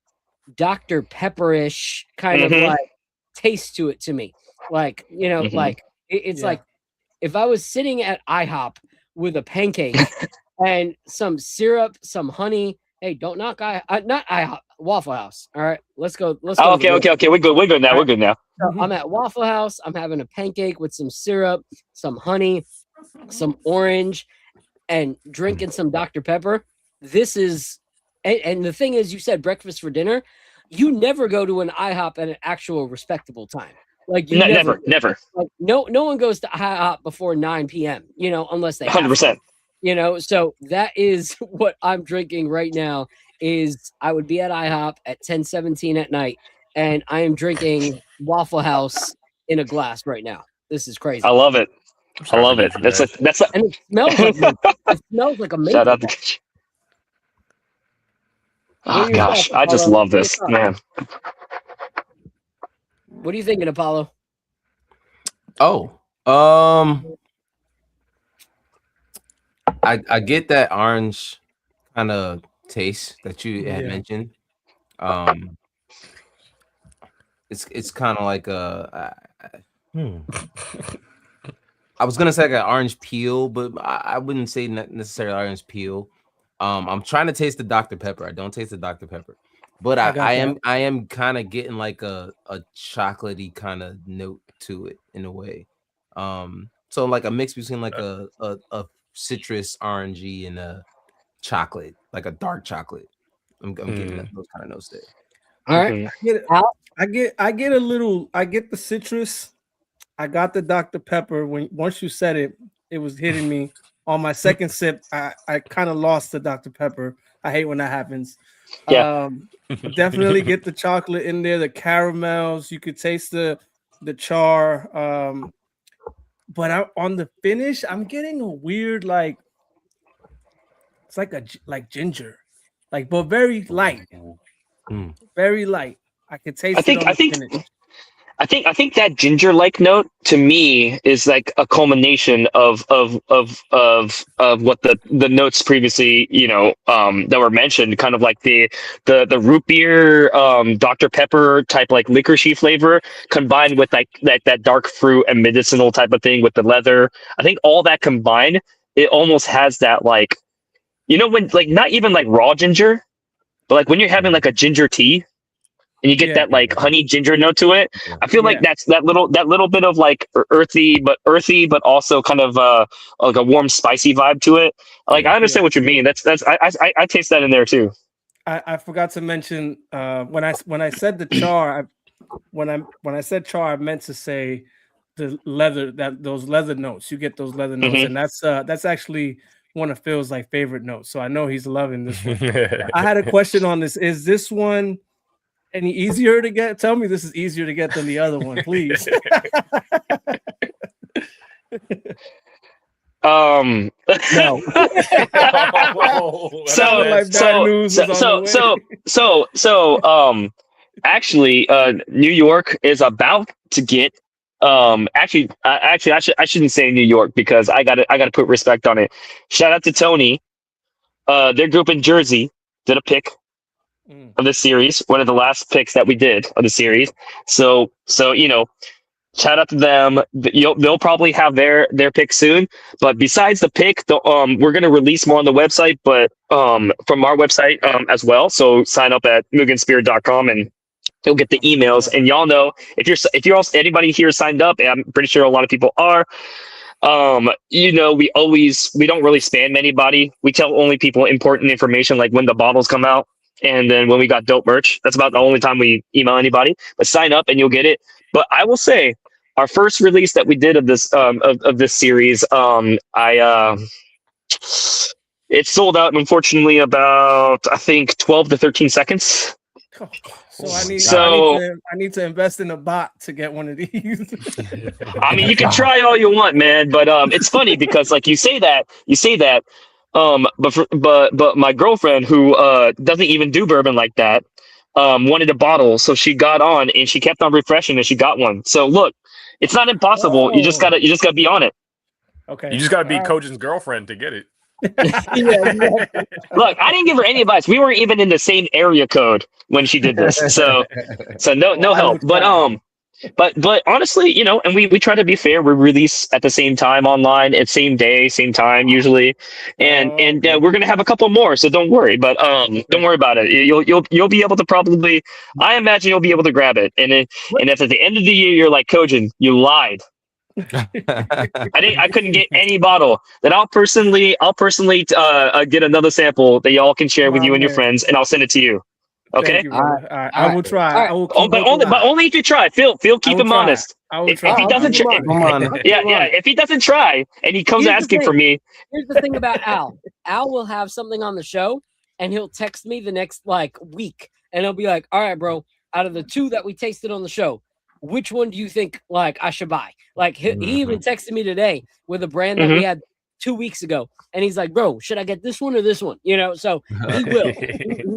Dr. Pepperish kind of like taste to it to me. Like, like it's like if I was sitting at IHOP with a pancake and some syrup, some honey. Hey, don't knock not IHOP, Waffle House. All right, let's go. Okay. We're good now. We're good now. So I'm at Waffle House. I'm having a pancake with some syrup, some honey, some orange, and drinking some Dr. Pepper. This is, and the thing is, you said breakfast for dinner. You never go to an IHOP at an actual respectable time. Like you never. Like no one goes to IHOP before 9 p.m. Unless they 100%. So that is what I'm drinking right now. Is I would be at IHOP at 10:17 at night, and I am drinking Waffle House in a glass right now. This is crazy. I love it. That's and it smells like it smells like amazing. Shout out to Oh gosh, I just love this, man. What are you thinking, Apollo? I get that orange kind of taste that you had mentioned. It's kind of like I was gonna say like an orange peel, but I wouldn't say necessarily orange peel. I'm trying to taste the Dr. Pepper. I don't taste the Dr. Pepper, but I am kind of getting like a chocolatey kind of note to it in a way. So like a mix between like a citrus orangey and a chocolate, like a dark chocolate. I'm getting those kind of notes there. All right. I get a little. I get the citrus. I got the Dr. Pepper. Once you said it, it was hitting me. On my second sip, I kind of lost the Dr. Pepper. I hate when that happens. Yeah. Definitely get the chocolate in there, the caramels. You could taste the char. But on the finish, I'm getting a weird like. It's like ginger, but very light. Very light. I could taste. I think that ginger-like note to me is like a culmination of what the notes previously, that were mentioned, kind of like the root beer, Dr. Pepper type like licoricey flavor combined with like that dark fruit and medicinal type of thing with the leather. I think all that combined, it almost has that like, when like not even like raw ginger, but like when you're having like a ginger tea. And you get that like honey ginger note to it. I feel like that's that little bit of like earthy, but also kind of like a warm, spicy vibe to it. Like I understand what you mean. I taste that in there too. I forgot to mention when I said the char, when I said char, I meant to say the leather, those leather notes. You get those leather notes, and that's actually one of Phil's like favorite notes. So I know he's loving this one. I had a question on this. Is this one any easier to get? Tell me this is easier to get than the other one, please. No. Actually, New York is about to get. Actually, I shouldn't say New York because I gotta put respect on it. Shout out to Tony. Their group in Jersey did a pick of the series, one of the last picks that we did of the series. So shout out to them. They'll probably have their pick soon. But besides the pick, we're gonna release more on the website, but from our website as well. So sign up at mugenspirit.com and you'll get the emails. And y'all know if you're also anybody here signed up, and I'm pretty sure a lot of people are. We don't really spam anybody. We tell only people important information like when the bottles come out. And then when we got dope merch, that's about the only time we email anybody. But sign up and you'll get it. But I will say, our first release that we did of this of this series, it sold out in unfortunately about I think 12 to 13 seconds. So I need to invest in a bot to get one of these. I mean, you can try all you want, man. But it's funny because like you say that. But my girlfriend who doesn't even do bourbon like that wanted a bottle, so she got on and she kept on refreshing and she got one. So look, it's not impossible. You just gotta be on it. Okay. You just gotta be Kojin's girlfriend to get it. Look, I didn't give her any advice. We weren't even in the same area code when she did this, so no help. But honestly, and we try to be fair. We release at the same time online, at same day, same time usually, and we're gonna have a couple more. So don't worry. But don't worry about it. You'll be able to probably. I imagine you'll be able to grab it. And if at the end of the year you're like Kojin, you lied. I couldn't get any bottle. Then I'll personally get another sample that y'all can share with you and your friends, and I'll send it to you. Okay. All right. I will try. I will but only if you try. Phil, keep him honest. If he doesn't try, if he doesn't try and he comes asking for me. Here's the thing about Al. Al will have something on the show and he'll text me the next week and he'll be like, all right, bro, out of the two that we tasted on the show, which one do you think I should buy? He even texted me today with a brand that we had 2 weeks ago, and he's like, bro, should I get this one or this one? So he will. He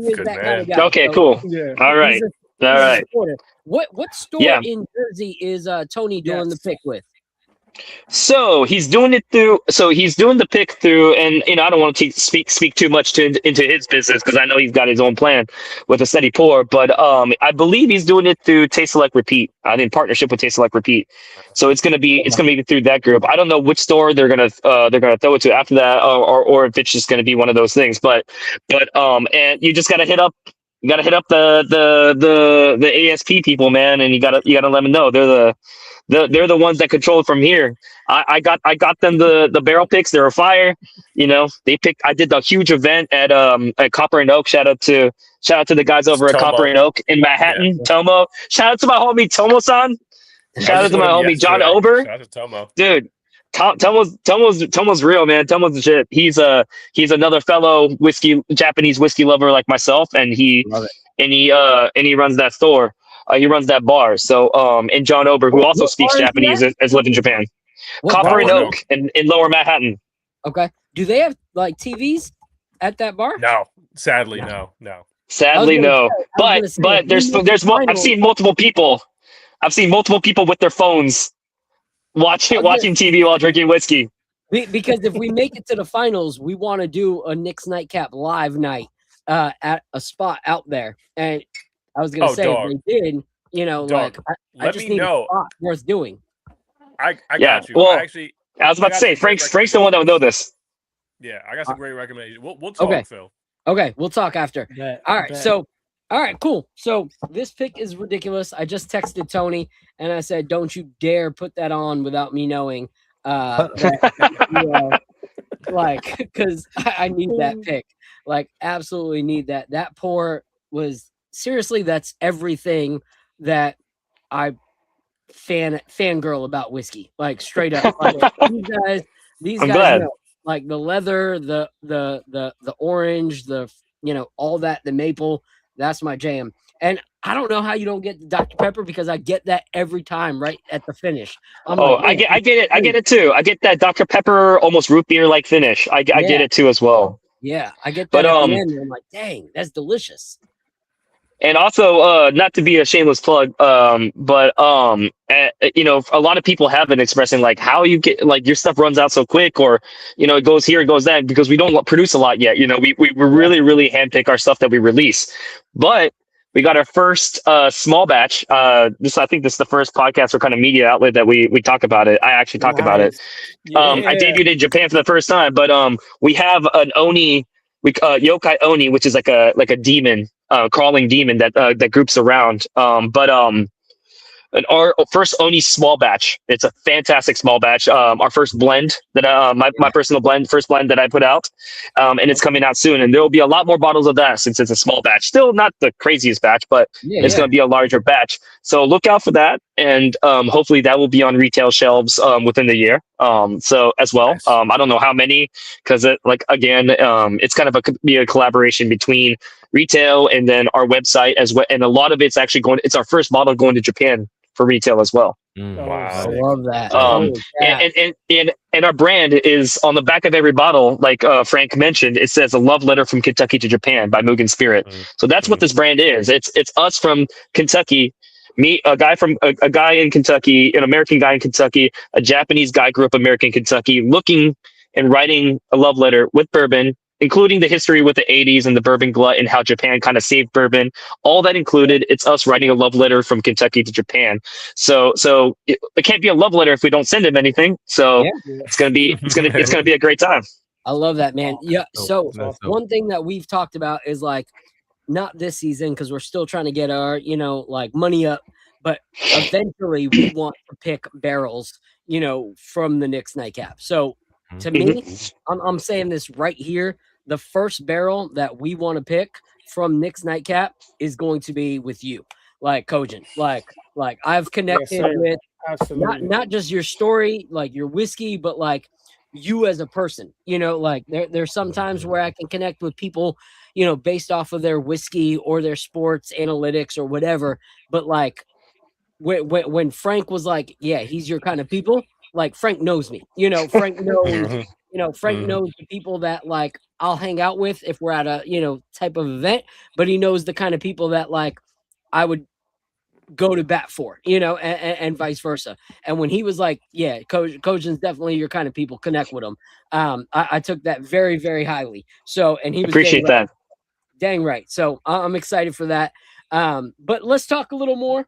is that kind of guy. Okay, cool. Yeah. All right. What store in Jersey is Tony doing the pick with? So he's doing it through. So he's doing the pick through, and I don't want to speak too much into his business because I know he's got his own plan with a steady pour. But I believe he's doing it through Taste Select Repeat, in partnership with Taste Select Repeat. So it's gonna be through that group. I don't know which store they're gonna throw it to after that, or if it's just gonna be one of those things. But and you just gotta hit up. You gotta hit up the ASP people, man, and you gotta let them know they're the ones that control it from here. I got them the barrel picks. They're a fire. They picked. I did the huge event at Copper and Oak. Shout out to the guys over at Tomo. Copper and Oak in Manhattan. Yeah. Tomo. Shout out to my homie Tomo-san. Shout out to my homie John Ober. Shout out to Tomo. Dude, Tomo's real, man. Tomo's the shit. He's another fellow Japanese whiskey lover like myself, and he runs that store. He runs that bar. So, and John Ober, who also speaks Japanese, has lived in Japan. Copper and Oak in Lower Manhattan. Okay. Do they have like TVs at that bar? No, sadly, no. Sadly, no. But there's more. I've seen multiple people with their phones watching TV while drinking whiskey. Because if we make it to the finals, we want to do a Knicks Nightcap live night at a spot out there. And I was gonna say, if they did, I just need a spot worth doing. I got you. Well, I was about to say, Frank's the one that would know this. Yeah, I got some great recommendations. We'll talk, Phil. Okay, we'll talk after. All right, so all right, cool. So this pick is ridiculous. I just texted Tony and I said, "Don't you dare put that on without me knowing." Because I need that pick. Like, absolutely need that. That pour was seriously. That's everything that I fangirl about whiskey. Like, straight up. Like, these guys know. Like the leather, the orange, all that, the maple. That's my jam. And I don't know how you don't get the Dr. Pepper, because I get that every time right at the finish. I get it. I get it too. I get that Dr. Pepper almost root beer like finish. I get it too as well. Yeah, I get that. But at the end, I'm like, dang, that's delicious. And also, not to be a shameless plug, but a lot of people have been expressing like how you get, like, your stuff runs out so quick, or it goes here, it goes that, because we don't produce a lot yet. We really handpick our stuff that we release. But we got our first small batch. I think this is the first podcast or kind of media outlet that we talk about it. I actually talk about it. I debuted in Japan for the first time, but we have an Oni, Yokai Oni, which is like a demon. Crawling demon that groups around. Our first Oni small batch. It's a fantastic small batch. Our first blend that my personal first blend that I put out, and it's coming out soon. And there will be a lot more bottles of that since it's a small batch. Still not the craziest batch, but it's going to be a larger batch. So look out for that, and hopefully that will be on retail shelves within the year. So as well, nice. I don't know how many, because it's kind of be a collaboration between retail and then our website as well. And a lot of it's actually it's our first bottle going to Japan for retail as well. Wow, I love that. And our brand is on the back of every bottle, like Frank mentioned. It says "A Love Letter from Kentucky to Japan" by Mugen Spirit. So that's what this brand is. It's us from Kentucky, a guy in Kentucky, an American guy in Kentucky, a Japanese guy grew up American Kentucky, looking and writing a love letter with bourbon, including the history with the 80s and the bourbon glut and how Japan kind of saved bourbon. All that included, it's us writing a love letter from Kentucky to Japan. So it can't be a love letter if we don't send him anything. So it's gonna be a great time. I love that, man. Yeah. So one thing that we've talked about is, like, not this season, because we're still trying to get our money up, but eventually we want to pick barrels from the Knicks Nightcap. So to me, I'm saying this right here. The first barrel that we want to pick from Knicks Nightcap is going to be with you, like Kojin. Like I've connected with not just your story, like your whiskey, but like you as a person. Like there's some times where I can connect with people, based off of their whiskey or their sports analytics or whatever. But like when Frank was like, yeah, he's your kind of people. Like, Frank knows me. Frank knows. Frank knows the people that, like, I'll hang out with if we're at a type of event. But he knows the kind of people that, like, I would go to bat for, and vice versa. And when he was like, yeah, Kojin's definitely your kind of people, connect with him. I took that very, very highly. So, and he was Appreciate that. Dang right. So I'm excited for that. But let's talk a little more.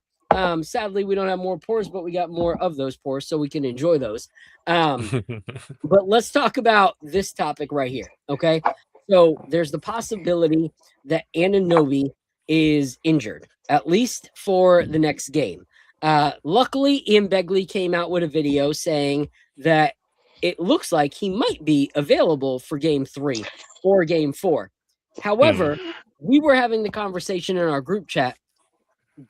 Sadly, we don't have more pours, but we got more of those pours, so we can enjoy those. But let's talk about this topic right here. Okay. So there's the possibility that Anunoby is injured, at least for the next game. Luckily, Ian Begley came out with a video saying that it looks like he might be available for game 3 or game 4. However, we were having the conversation in our group chat.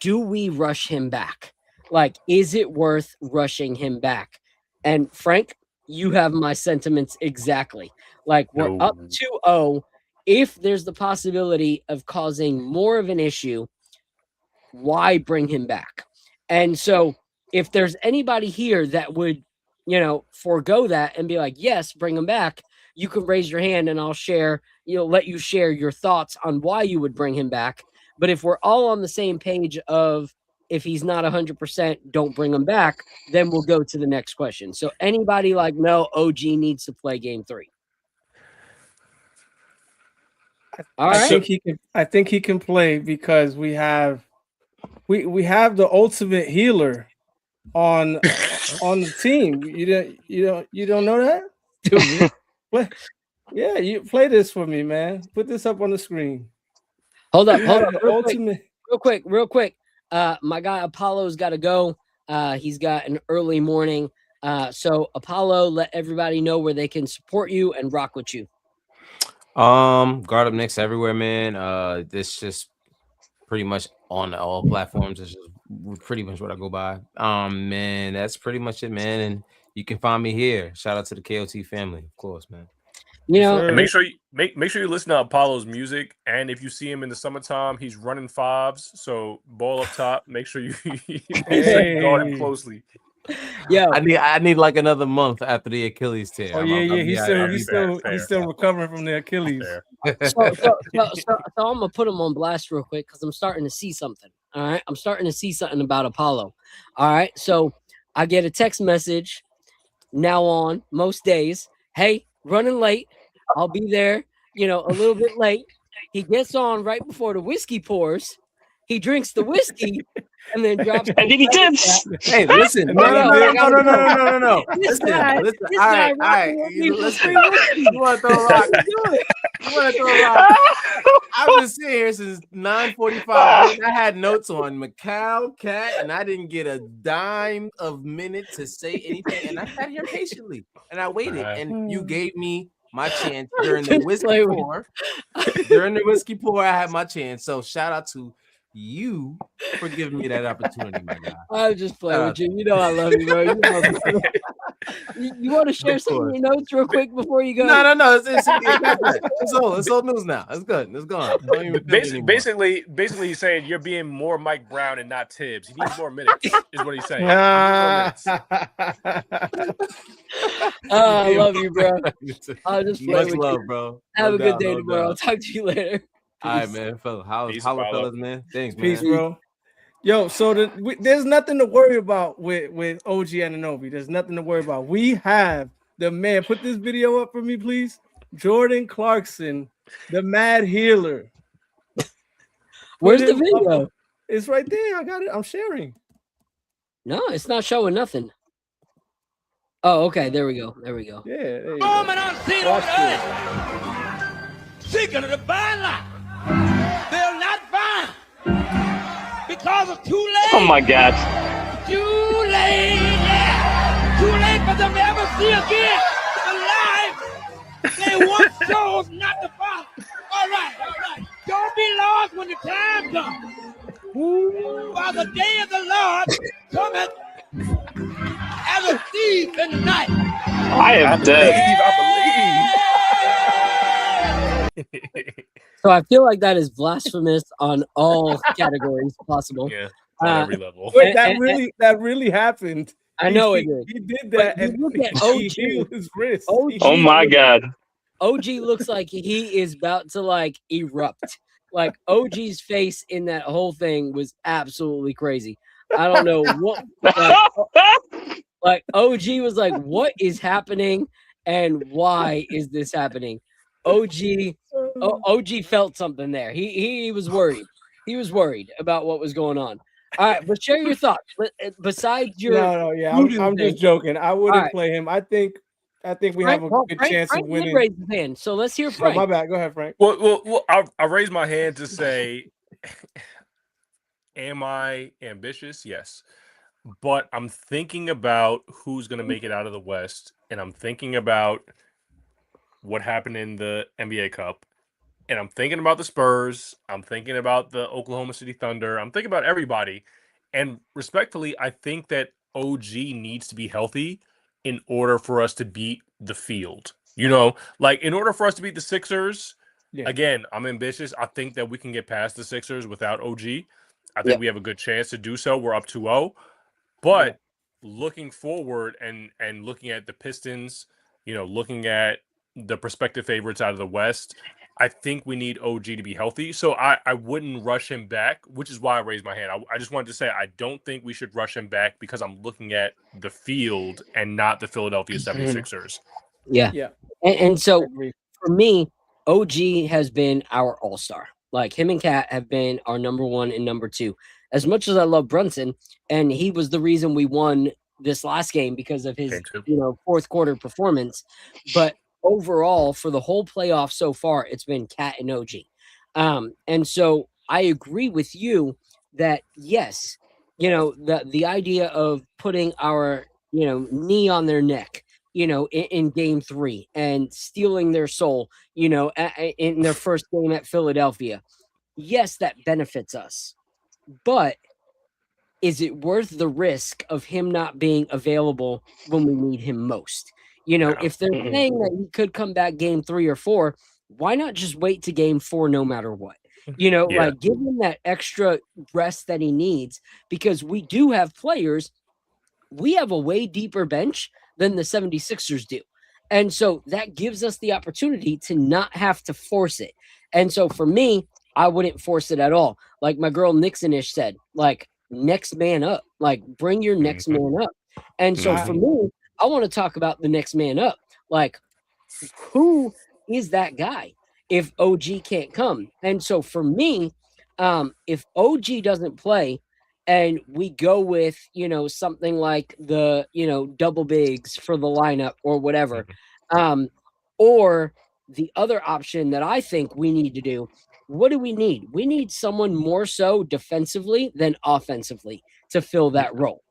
Do we rush him back? Like, is it worth rushing him back? And Frank, you have my sentiments exactly. Like, we're up 2-0. If there's the possibility of causing more of an issue, why bring him back? And so if there's anybody here that would, forego that and be like, yes, bring him back, you can raise your hand and I'll share, let you share your thoughts on why you would bring him back. But if we're all on the same page of if he's not 100%, don't bring him back, then we'll go to the next question. So anybody like, no, OG needs to play game 3. All right. I think he can play because we have the ultimate healer on the team. You don't know that? Dude, yeah, you play this for me, man. Put this up on the screen. Hold up. Real quick. My guy Apollo's got to go. He's got an early morning. So Apollo, let everybody know where they can support you and rock with you. Guard up Knicks everywhere, man. This just pretty much on all platforms. It's just pretty much what I go by. Man, that's pretty much it, man. And you can find me here. Shout out to the KOT family, of course, man. And make sure you listen to Apollo's music. And if you see him in the summertime, he's running 5s. So ball up top. Make sure you guard him closely. Yeah, I need like another month after the Achilles tear. Oh he's still recovering from the Achilles. So I'm gonna put him on blast real quick because I'm starting to see something. All right, I'm starting to see something about Apollo. All right, so I get a text message now on most days. Hey, running late. I'll be there. A little bit late. He gets on right before the whiskey pours. He drinks the whiskey and then drops. And then he tips. Hey, listen. No. Listen. All right. You want to throw a rock? I've been sitting here since 9:45. I had notes on Macau, Cat, and I didn't get a dime of minute to say anything. And I sat here patiently and I waited. And you gave me my chance during the whiskey pour. During the whiskey pour, I had my chance. So shout out to you for giving me that opportunity, my guy. I just play with you. I love you, bro. You want to share some of your notes real quick before you go? No. It's old news now. It's good. It's gone. Basically, he's saying you're being more Mike Brown and not Tibbs. He needs more minutes, is what he's saying. I love you, bro. I'll just play Much with love, you. bro. Have a good day tomorrow. I'll talk to you later. All right, man. Fellas, fellas, man. Thanks, man. Peace, bro. Yo, so there's nothing to worry about with OG Anunoby. There's nothing to worry about. We have the man. Put this video up for me, please. Jordan Clarkson, the Mad Healer. Where's the video? It's right there. I got it. I'm sharing. No, it's not showing nothing. Oh, okay. There we go. Yeah. There you go. Seeking of the fine line. They'll not find because it's too late. Oh my God. Too late, yeah. Too late for them to ever see again the life they once chose not to follow. All right. Don't be lost when the time comes. While the day of the Lord cometh as a thief in the night. I am dead. So I feel like that is blasphemous on all categories possible. Yeah, on every level. Wait, that really happened. I know it did. He did that, and look at OG. He healed his wrist. Oh my God. OG looks like he is about to erupt. Like OG's face in that whole thing was absolutely crazy. I don't know what like OG was like, what is happening and why is this happening? OG felt something there. He was worried. He was worried about what was going on. All right, but share your thoughts. Besides your yeah, I'm just joking. I wouldn't right. play him. I think we have a good chance Frank of winning. raised his hand, so let's hear Oh, Frank. my bad. Go ahead, Frank. Well, I raised my hand to say, am I ambitious? Yes. But I'm thinking about who's going to make it out of the West, and I'm thinking about what happened in the NBA Cup, and I'm thinking about the Spurs. I'm thinking about the Oklahoma City Thunder. I'm thinking about everybody. And respectfully, I think that OG needs to be healthy in order for us to beat the field. You know, like in order for us to beat the Sixers, again, I'm ambitious. I think that we can get past the Sixers without OG. I think we have a good chance to do so. We're up 2-0. But looking forward and looking at the Pistons, you know, looking at the prospective favorites out of the West, I think we need OG to be healthy. So I wouldn't rush him back, which is why I raised my hand. I just wanted to say I don't think we should rush him back because I'm looking at the field and not the Philadelphia 76ers. Yeah. And so for me, OG has been our all-star. Like him and Cat have been our number 1 and number 2. As much as I love Brunson, and he was the reason we won this last game because of his, fourth quarter performance. But overall, for the whole playoff so far, it's been Cat and OG. And so I agree with you that yes, the idea of putting our, knee on their neck, in game 3 and stealing their soul, in their first game at Philadelphia. Yes, that benefits us. But is it worth the risk of him not being available when we need him most? If they're saying that he could come back game 3 or 4, why not just wait to game 4 no matter what? Like give him that extra rest that he needs, because we do have players. We have a way deeper bench than the 76ers do. And so that gives us the opportunity to not have to force it. And so for me, I wouldn't force it at all. Like my girl Nixonish said, like next man up, like bring your next man up. And so for me, I want to talk about the next man up. Like who is that guy if OG can't come? And so for me, if OG doesn't play, and we go with, something like the, double bigs for the lineup or whatever. Or the other option that I think we need to do, what do we need? We need someone more so defensively than offensively to fill that role.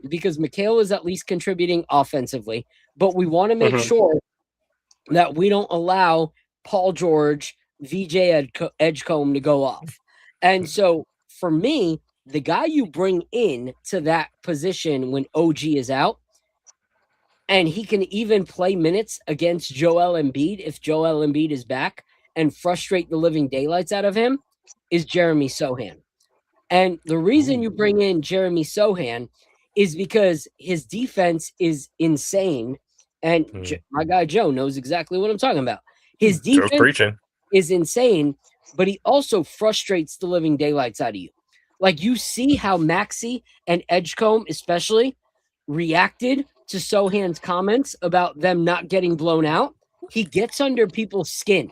Because Mikhail is at least contributing offensively, but we want to make sure that we don't allow Paul George, VJ Edgecombe to go off. And so for me, the guy you bring in to that position when OG is out, and he can even play minutes against Joel Embiid if Joel Embiid is back and frustrate the living daylights out of him, is Jeremy Sohan. And the reason you bring in Jeremy Sohan is because his defense is insane. And my guy Joe knows exactly what I'm talking about. His defense is insane, but he also frustrates the living daylights out of you. Like you see how Maxey and Edgecombe especially reacted to Sohan's comments about them not getting blown out. He gets under people's skin.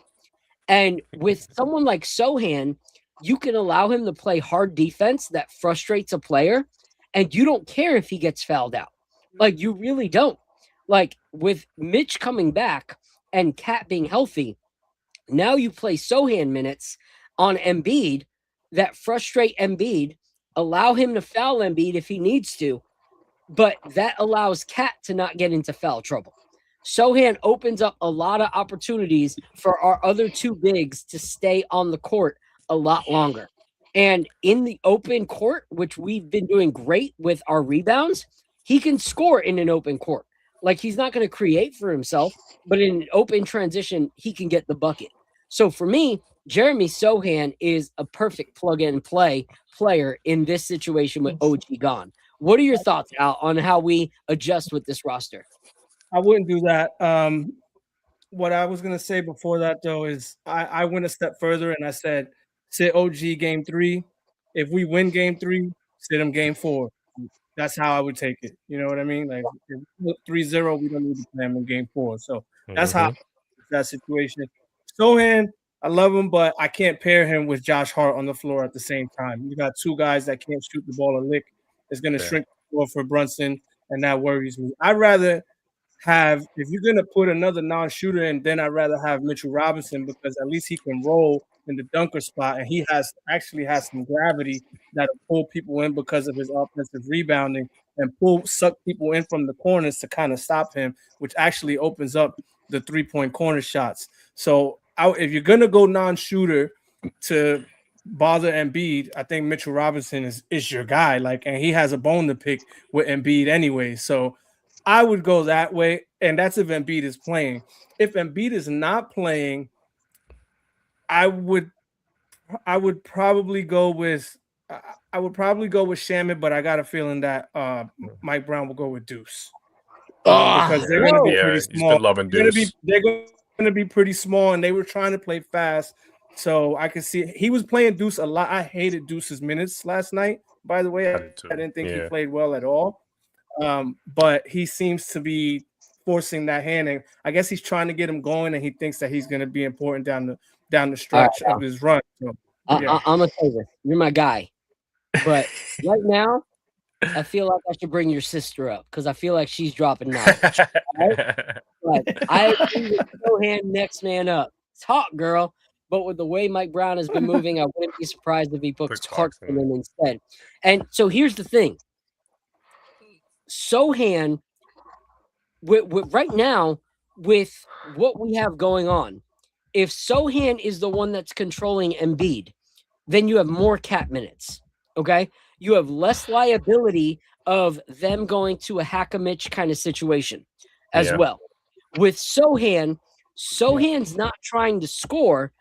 And with someone like Sohan, you can allow him to play hard defense that frustrates a player, and you don't care if he gets fouled out. Like you really don't. Like with Mitch coming back and Cat being healthy, now you play Sohan minutes on Embiid that frustrate Embiid, allow him to foul Embiid if he needs to, but that allows Cat to not get into foul trouble. Sohan opens up a lot of opportunities for our other 2 bigs to stay on the court a lot longer. And in the open court, which we've been doing great with our rebounds, he can score in an open court. Like he's not going to create for himself, but in an open transition, he can get the bucket. So for me, Jeremy Sohan is a perfect plug-and-play player in this situation with OG gone. What are your thoughts, Al, on how we adjust with this roster? I wouldn't do that. What I was going to say before that, though, is I went a step further and I said, sit OG game 3. If we win game 3, sit him game 4. That's how I would take it. You know what I mean? Like if we look 3-0, we don't need to play him in game 4. So that's how that situation. Sohan, I love him, but I can't pair him with Josh Hart on the floor at the same time. You got two guys that can't shoot the ball a lick. It's going to shrink the floor for Brunson, and that worries me. I'd rather have, if you're going to put another non-shooter in, then I'd rather have Mitchell Robinson because at least he can roll in the dunker spot, and he actually has some gravity that'll pull people in because of his offensive rebounding and suck people in from the corners to kind of stop him, which actually opens up the three-point corner shots. So if you're going to go non-shooter to bother Embiid, I think Mitchell Robinson is your guy. And he has a bone to pick with Embiid anyway. So I would go that way, and that's if Embiid is playing. If Embiid is not playing, I would probably go with Shaman, but I got a feeling that Mike Brown will go with Deuce because they're going to be pretty small. He's been loving Deuce. They're going to be pretty small, and they were trying to play fast. So I can see he was playing Deuce a lot. I hated Deuce's minutes last night. By the way, I didn't think he played well at all. But he seems to be forcing that hand, and I guess he's trying to get him going, and he thinks that he's going to be important down the stretch of his run. So, yeah. I'm a favorite. You're my guy, but right now, I feel like I should bring your sister up because I feel like she's dropping knowledge. Right? But I agree with Sohan next man up. It's hot, girl. But with the way Mike Brown has been moving, I wouldn't be surprised if he puts Clarkson in instead. And so here's the thing. Sohan, right now, with what we have going on, if Sohan is the one that's controlling Embiid, then you have more cap minutes, okay? You have less liability of them going to a hack-a-Mitch kind of situation as well. With Sohan's not trying to score,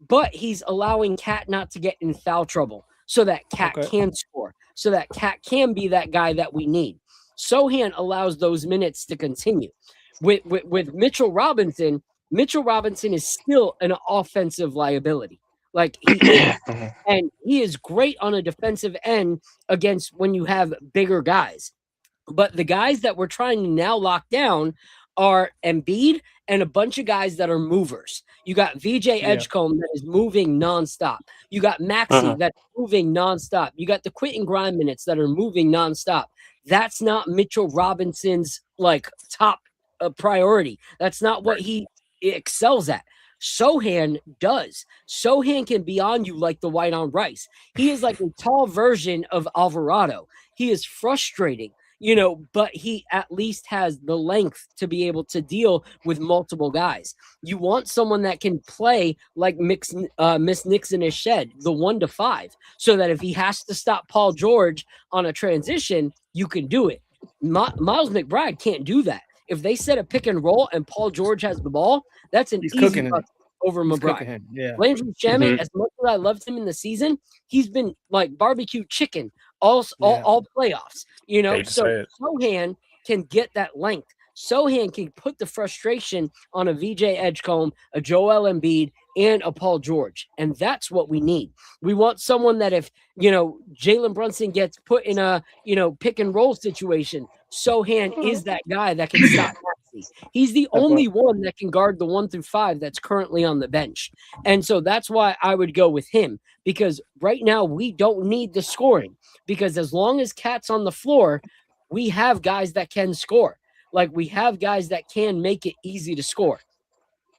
but he's allowing Cat not to get in foul trouble so that Cat can score, so that Cat can be that guy that we need. Sohan allows those minutes to continue. With Mitchell Robinson is still an offensive liability. Like he is, and he is great on a defensive end against when you have bigger guys. But the guys that we're trying to now lock down are Embiid and a bunch of guys that are movers. You got VJ Edgecombe that is moving nonstop. You got Maxey that's moving nonstop. You got the Quentin Grimes minutes that are moving nonstop. That's not Mitchell Robinson's top priority. That's not what he excels at. Sohan does. Sohan can be on you like the white on rice. He is like a tall version of Alvarado. He is frustrating, but he at least has the length to be able to deal with multiple guys. You want someone that can play like Miss Nixon is shed, the 1-5, so that if he has to stop Paul George on a transition, you can do it. Miles McBride can't do that. If they set a pick and roll and Paul George has the ball, that's an easy over McBride. Landry Shamet, as much as I loved him in the season, he's been like barbecue chicken all playoffs. So Sohan can get that length. Sohan can put the frustration on a VJ Edgecombe, a Joel Embiid, and a Paul George. And that's what we need. We want someone that if, Jalen Brunson gets put in a, pick and roll situation, Sohan is that guy that can stop Maxey. He's the only one that can guard the 1-5 that's currently on the bench. And so that's why I would go with him, because right now we don't need the scoring, because as long as Cat's on the floor, we have guys that can score. We have guys that can make it easy to score.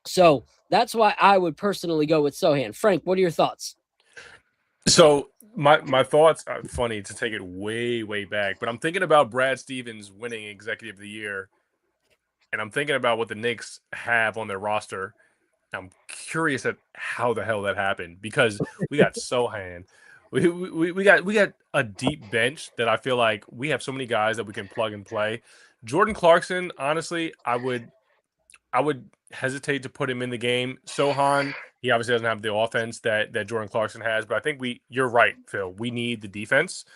So that's why I would personally go with Sohan. Frank, what are your thoughts? So my thoughts are funny to take it way, way back, but I'm thinking about Brad Stevens winning Executive of the Year, and I'm thinking about what the Knicks have on their roster. I'm curious at how the hell that happened, because we got Sohan. We got a deep bench that I feel like we have so many guys that we can plug and play. Jordan Clarkson, honestly, I would hesitate to put him in the game. Sohan, he obviously doesn't have the offense that Jordan Clarkson has, but I think you're right, Phil. We need the defense.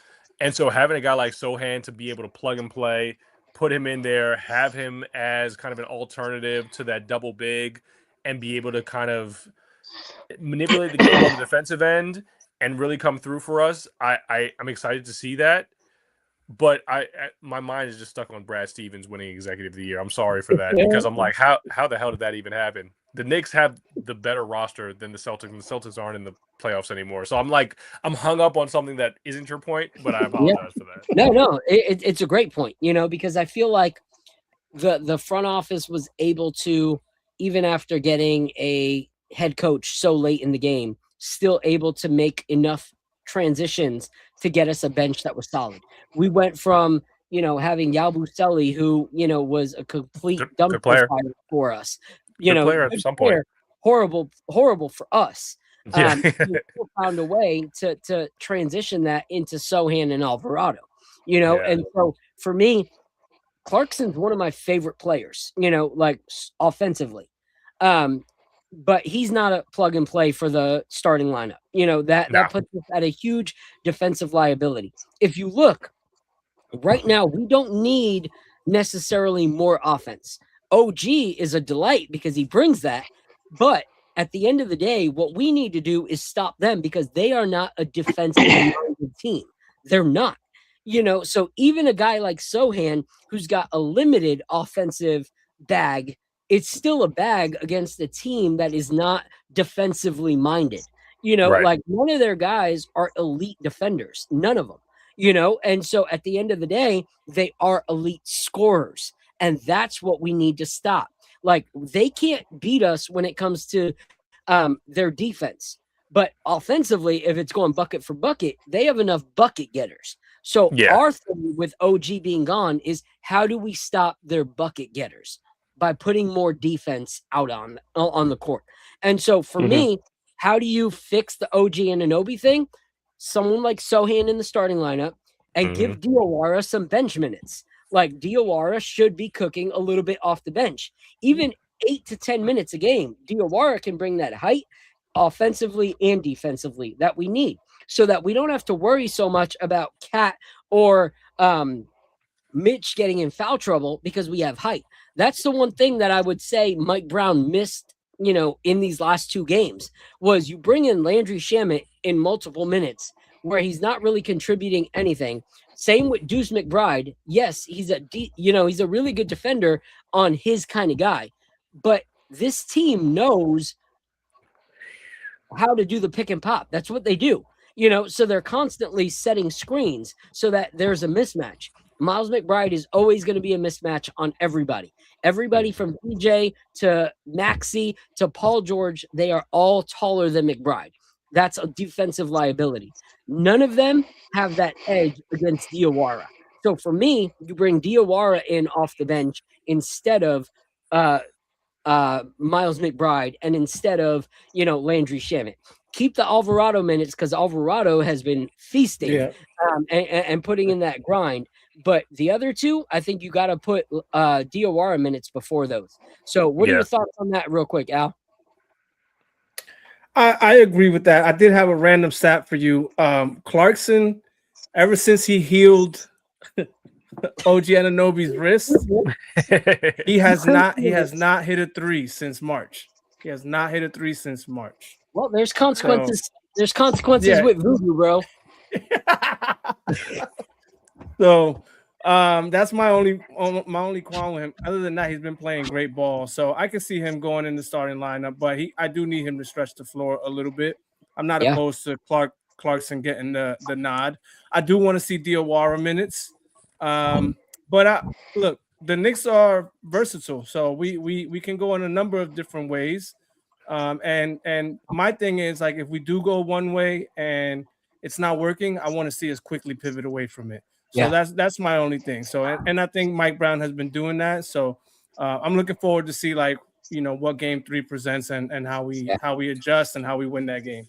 And so having a guy like Sohan to be able to plug and play, put him in there, have him as kind of an alternative to that double big, and be able to kind of manipulate the game on the defensive end and really come through for us. I'm excited to see that. But my mind is just stuck on Brad Stevens winning Executive of the Year. I'm sorry for that because I'm like, how the hell did that even happen? The Knicks have the better roster than the Celtics, and the Celtics aren't in the playoffs anymore. So I'm hung up on something that isn't your point, but I apologize for that. No, it's a great point, because I feel like the front office was able to, even after getting a head coach so late in the game, still able to make enough transitions to get us a bench that was solid. We went from, having Yabusele, who, was a complete dumpster fire for us. Player at some point. Horrible for us. We found a way to transition that into Sohan and Alvarado, and so for me, Clarkson's one of my favorite players, like offensively. But he's not a plug and play for the starting lineup. That puts us at a huge defensive liability. If you look right now, we don't need necessarily more offense. OG is a delight because he brings that. But at the end of the day, what we need to do is stop them because they are not a defensive-minded team. They're not. So even a guy like Sohan, who's got a limited offensive bag, it's still a bag against a team that is not defensively minded. Right. Like none of their guys are elite defenders. None of them, and so at the end of the day, they are elite scorers. And that's what we need to stop. Like they can't beat us when it comes to their defense. But offensively, if it's going bucket for bucket, they have enough bucket getters. So our thing with OG being gone is how do we stop their bucket getters? By putting more defense out on the court. And so for me, how do you fix the OG and Anunoby thing? Someone like Sohan in the starting lineup and give Diawara some bench minutes. Like Diawara should be cooking a little bit off the bench. Even 8 to 10 minutes a game, Diawara can bring that height offensively and defensively that we need so that we don't have to worry so much about Cat or Mitch getting in foul trouble because we have height. That's the one thing that I would say Mike Brown missed, in these last two games was you bring in Landry Shamet in multiple minutes where he's not really contributing anything. Same with Deuce McBride. Yes, he's a really good defender on his kind of guy, but this team knows how to do the pick and pop. That's what they do, so they're constantly setting screens so that there's a mismatch. Miles McBride is always going to be a mismatch on everybody. Everybody from DJ to Maxey to Paul George, they are all taller than McBride. That's a defensive liability. None of them have that edge against Diawara. So for me, you bring Diawara in off the bench instead of Miles McBride and instead of, Landry Shamet. Keep the Alvarado minutes because Alvarado has been feasting and putting in that grind. But the other two, I think you got to put Diawara minutes before those. So what are your thoughts on that real quick, Al? I agree with that. I did have a random stat for you. Clarkson, ever since he healed OG Anunoby's wrist, he has not hit a three since March. He has not hit a three since March. Well, there's consequences. There's consequences with voodoo, bro. So that's my only qualm with him. Other than that, he's been playing great ball. So I can see him going in the starting lineup, but I do need him to stretch the floor a little bit. I'm not opposed to Clarkson getting the nod. I do want to see Diawara minutes. But look, the Knicks are versatile, so we can go in a number of different ways. And my thing is, like, if we do go one way and it's not working, I want to see us quickly pivot away from it. So that's my only thing. So and I think Mike Brown has been doing that. So I'm looking forward to see what game 3 presents and how we adjust and how we win that game.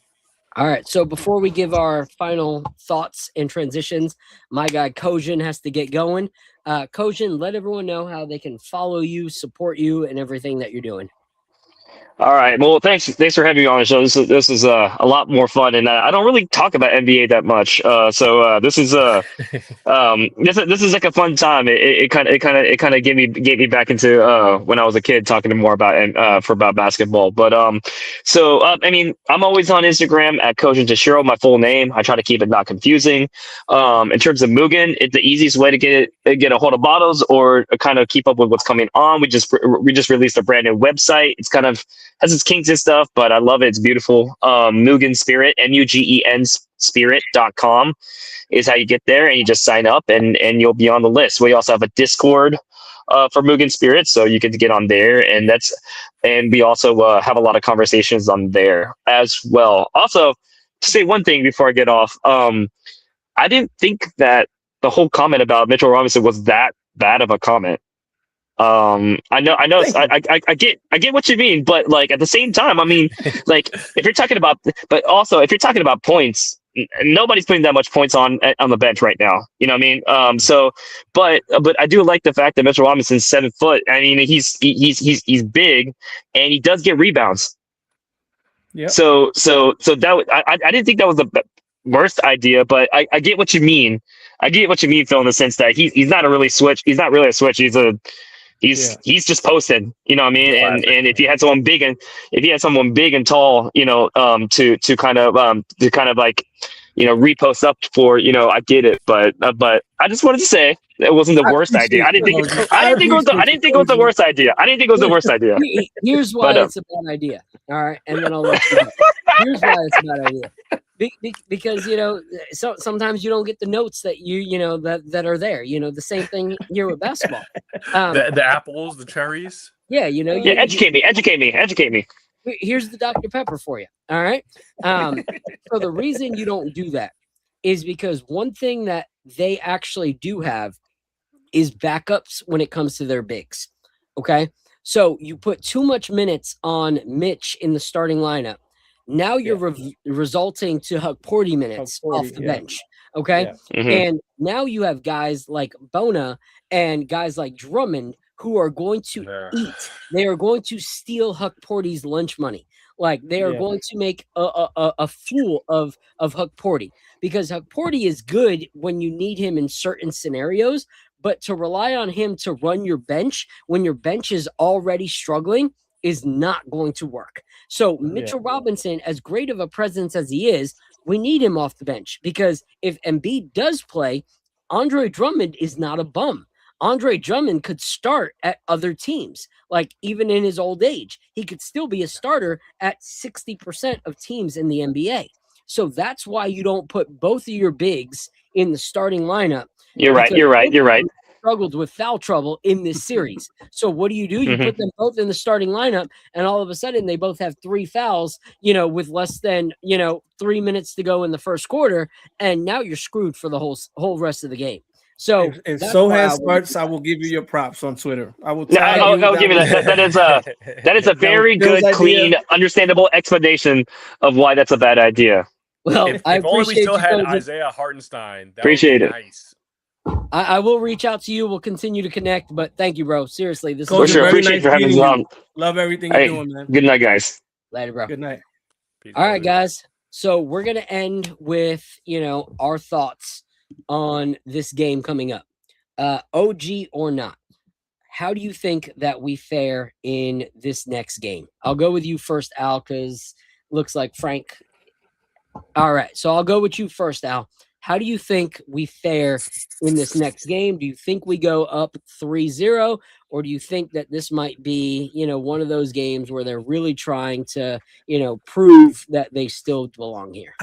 All right. So before we give our final thoughts and transitions, my guy Kojin has to get going. Kojin, let everyone know how they can follow you, support you, and everything that you're doing. All right. Well, thanks for having me on the show. This is a lot more fun, and I don't really talk about NBA that much. So this is this is like a fun time. It kind of gave me back into when I was a kid, talking to more about basketball. But I mean, I'm always on Instagram at Coach Tashiro, my full name. I try to keep it not confusing. In terms of Mugen, it's the easiest way to get a hold of bottles or kind of keep up with what's coming on. We just released a brand new website. It's kind of has its kinks and stuff, but I love it. It's beautiful. Mugen Spirit, MUGEN Spirit.com is how you get there, and you just sign up and you'll be on the list. We also have a Discord for Mugen Spirits, so you can get on there, and we also have a lot of conversations on there as well. Also, to say one thing before I get off, I didn't think that the whole comment about Mitchell Robinson was that bad of a comment. I know I get what you mean, but like at the same time, I mean, like if you're talking about points, nobody's putting that much points on the bench right now. You know what I mean? But I do like the fact that Mitchell Robinson's 7 foot. I mean, he's big, and he does get rebounds. Yeah. So that I didn't think that was the worst idea, but I get what you mean. I get what you mean, Phil, in the sense that he's not a really switch. He's not really a switch. He's just posted, you know what I mean? And if you had someone big and tall, you know, to kind of like, you know, repost up for, you know, I get it, but I just wanted to say it wasn't the worst idea. I didn't think it was the worst idea. I didn't think it was the worst idea. Here's why it's a bad idea. All right, and then I'll let you know. Here's why it's a bad idea. Because, you know, sometimes you don't get the notes that that are there. You know, the same thing here with basketball. The apples, the cherries. Yeah, you know. Yeah, educate me. Here's the Dr. Pepper for you. All right. So the reason you don't do that is because one thing that they actually do have is backups when it comes to their bigs. Okay. So you put too much minutes on Mitch in the starting lineup. Now you're resulting to Hukporty minutes off the bench. Okay. Yeah. Mm-hmm. And now you have guys like Bona and guys like Drummond who are going to eat. They are going to steal Hukporty's lunch money. Like they are going to make a fool of Hukporty, because Hukporty is good when you need him in certain scenarios, but to rely on him to run your bench when your bench is already struggling is not going to work. So Mitchell Robinson, as great of a presence as he is, we need him off the bench, because if Embiid does play, Andre Drummond is not a bum. Andre Drummond could start at other teams, like even in his old age. He could still be a starter at 60% of teams in the NBA. So that's why you don't put both of your bigs in the starting lineup. You're right. Struggled with foul trouble in this series. So what do? You put them both in the starting lineup, and all of a sudden they both have 3 fouls, you know, with less than, 3 minutes to go in the first quarter, and now you're screwed for the whole rest of the game. So if Sohan starts, I will give you your props on Twitter. I will. I'll give you that. That is a very good, clean, understandable explanation of why that's a bad idea. Well, if only we still had Isaiah Hartenstein. Appreciate it. Nice. I will reach out to you. We'll continue to connect, but thank you, bro. Seriously, this is appreciate you for having me on. Love everything you're doing, man. Good night, guys. Later, bro. Good night. Peace. All right, guys. So we're gonna end with our thoughts on this game coming up. OG or not, how do you think that we fare in this next game? I'll go with you first, Al, because looks like Frank. All right, so I'll go with you first, Al. How do you think we fare in this next game? Do you think we go up 3-0, or do you think that this might be, one of those games where they're really trying to, prove that they still belong here?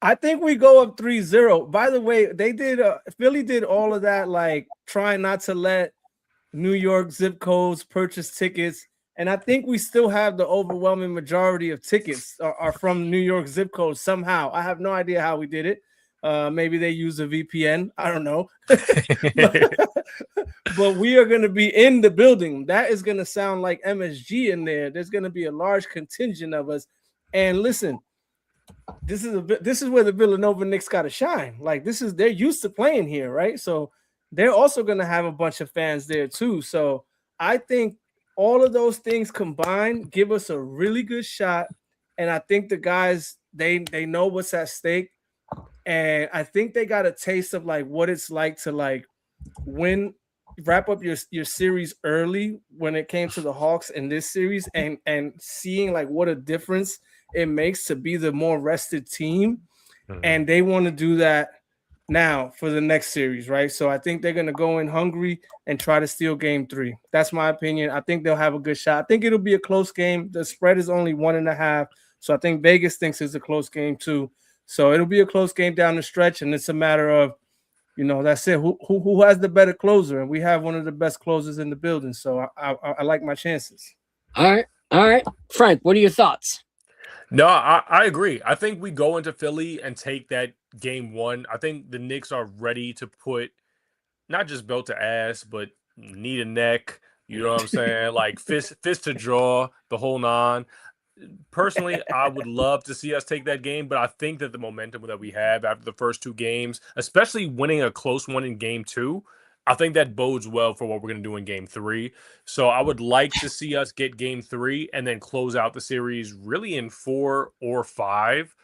I think we go up 3-0. By the way, they did Philly did all of that, like trying not to let New York zip codes purchase tickets. And I think we still have the overwhelming majority of tickets are from New York zip codes somehow. I have no idea how we did it. Maybe they use a VPN. I don't know. But we are going to be in the building. That is going to sound like MSG in there. There's going to be a large contingent of us. And listen, this is where the Villanova Knicks got to shine. Like they're used to playing here, right? So they're also going to have a bunch of fans there too. So I think all of those things combined give us a really good shot. And I think the guys they know what's at stake. And I think they got a taste of like what it's like to like wrap up your series early when it came to the Hawks in this series, and seeing like what a difference it makes to be the more rested team. And they want to do that now for the next series, right? So I think they're going to go in hungry and try to steal game 3. That's my opinion. I think they'll have a good shot. I think it'll be a close game. The spread is only 1.5. So I think Vegas thinks it's a close game too. So it'll be a close game down the stretch. And it's a matter of, that's it. Who has the better closer? And we have one of the best closers in the building. So I like my chances. All right. Frank, what are your thoughts? No, I agree. I think we go into Philly and take that game 1. I think the Knicks are ready to put not just belt to ass, but knee to neck. You know what I'm saying? Like fist to jaw, the whole 9. Personally, I would love to see us take that game, but I think that the momentum that we have after the first 2 games, especially winning a close one in game 2, I think that bodes well for what we're going to do in game 3. So I would like to see us get game 3 and then close out the series really in 4 or 5.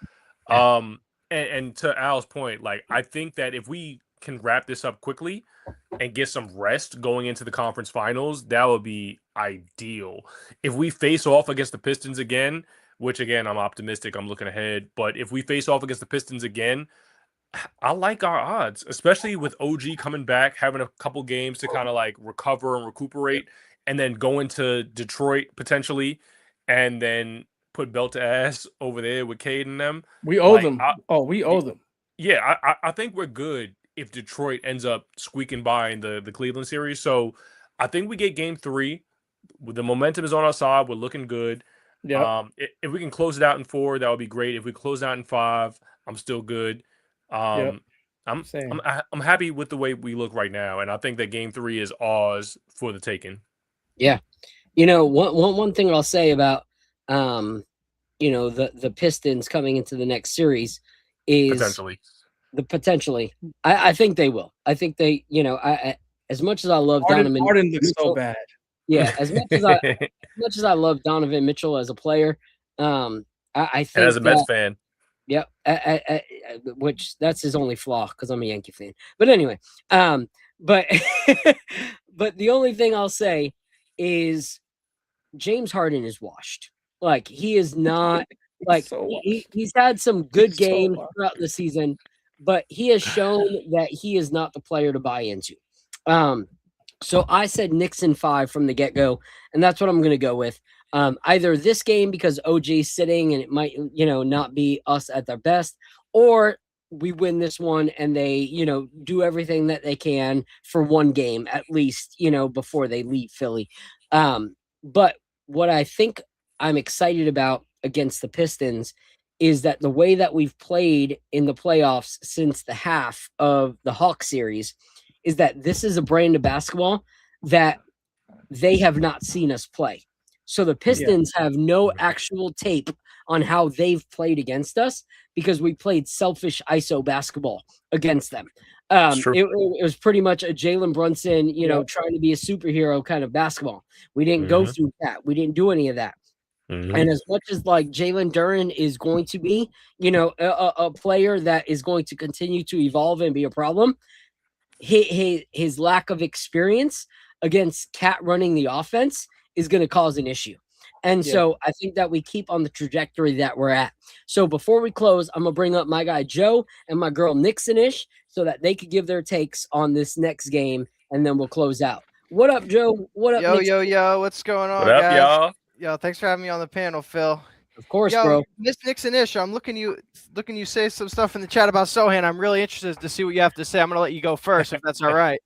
Yeah. And to Al's point, like, I think that if we can wrap this up quickly and get some rest going into the conference finals, that would be ideal. If we face off against the Pistons again, which again, I'm optimistic, I'm looking ahead, but if we face off against the Pistons again, I like our odds, especially with OG coming back, having a couple games to kind of like recover and recuperate, and then go into Detroit potentially, and then put belt to ass over there with Cade and them. We owe them. We owe them. Yeah, I think we're good if Detroit ends up squeaking by in the Cleveland series. So I think we get game 3. The momentum is on our side. We're looking good. Yeah. If we can close it out in 4, that would be great. If we close it out in 5, I'm still good. I'm happy with the way we look right now, and I think that game 3 is ours for the taking. Yeah, one thing I'll say about the Pistons coming into the next series is potentially. I think they will. I think they, as much as I love Donovan, Harden looks so bad. Yeah, as much as I love Donovan Mitchell as a player, I think and as a Mets fan. Yeah, which that's his only flaw because I'm a Yankee fan. But anyway, but the only thing I'll say is James Harden is washed. Like, he is not like he's had some good games throughout the season, but he has shown that he is not the player to buy into. So I said Knicks in 5 from the get-go, and that's what I'm going to go with. Either this game because OG's sitting and it might, not be us at their best, or we win this one and they, do everything that they can for one game at least, before they leave Philly. But what I think I'm excited about against the Pistons is that the way that we've played in the playoffs since the half of the Hawks series is that this is a brand of basketball that they have not seen us play. So the Pistons have no actual tape on how they've played against us because we played selfish ISO basketball against them. It was pretty much a Jalen Brunson, trying to be a superhero kind of basketball. We didn't go through that. We didn't do any of that. And as much as like Jalen Duren is going to be, a player that is going to continue to evolve and be a problem, his lack of experience against Cat running the offense is going to cause an issue. And so I think that we keep on the trajectory that we're at. So before we close, I'm going to bring up my guy Joe and my girl Nixon-ish so that they could give their takes on this next game, and then we'll close out. What up, Joe? What up, Yo, what's going on, what up, guys? y'all? Yo, thanks for having me on the panel, Phil. Of course, bro. Miss Nixon-ish, I'm looking you say some stuff in the chat about Sohan. I'm really interested to see what you have to say. I'm going to let you go first, if that's all right.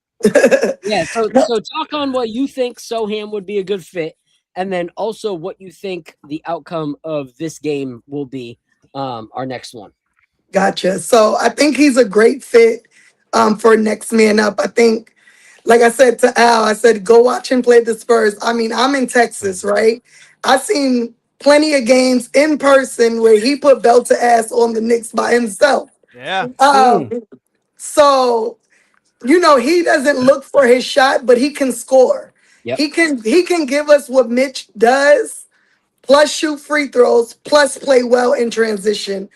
Yeah, so talk on what you think Sohan would be a good fit, and then also what you think the outcome of this game will be, our next one. Gotcha. So I think he's a great fit for next man up. I think, like I said to Al, I said, go watch him play the Spurs. I mean, I'm in Texas, right? I've seen plenty of games in person where he put belt to ass on the Knicks by himself. Yeah. So, he doesn't look for his shot, but he can score. Yep. He can give us what Mitch does, plus shoot free throws, plus play well in transition.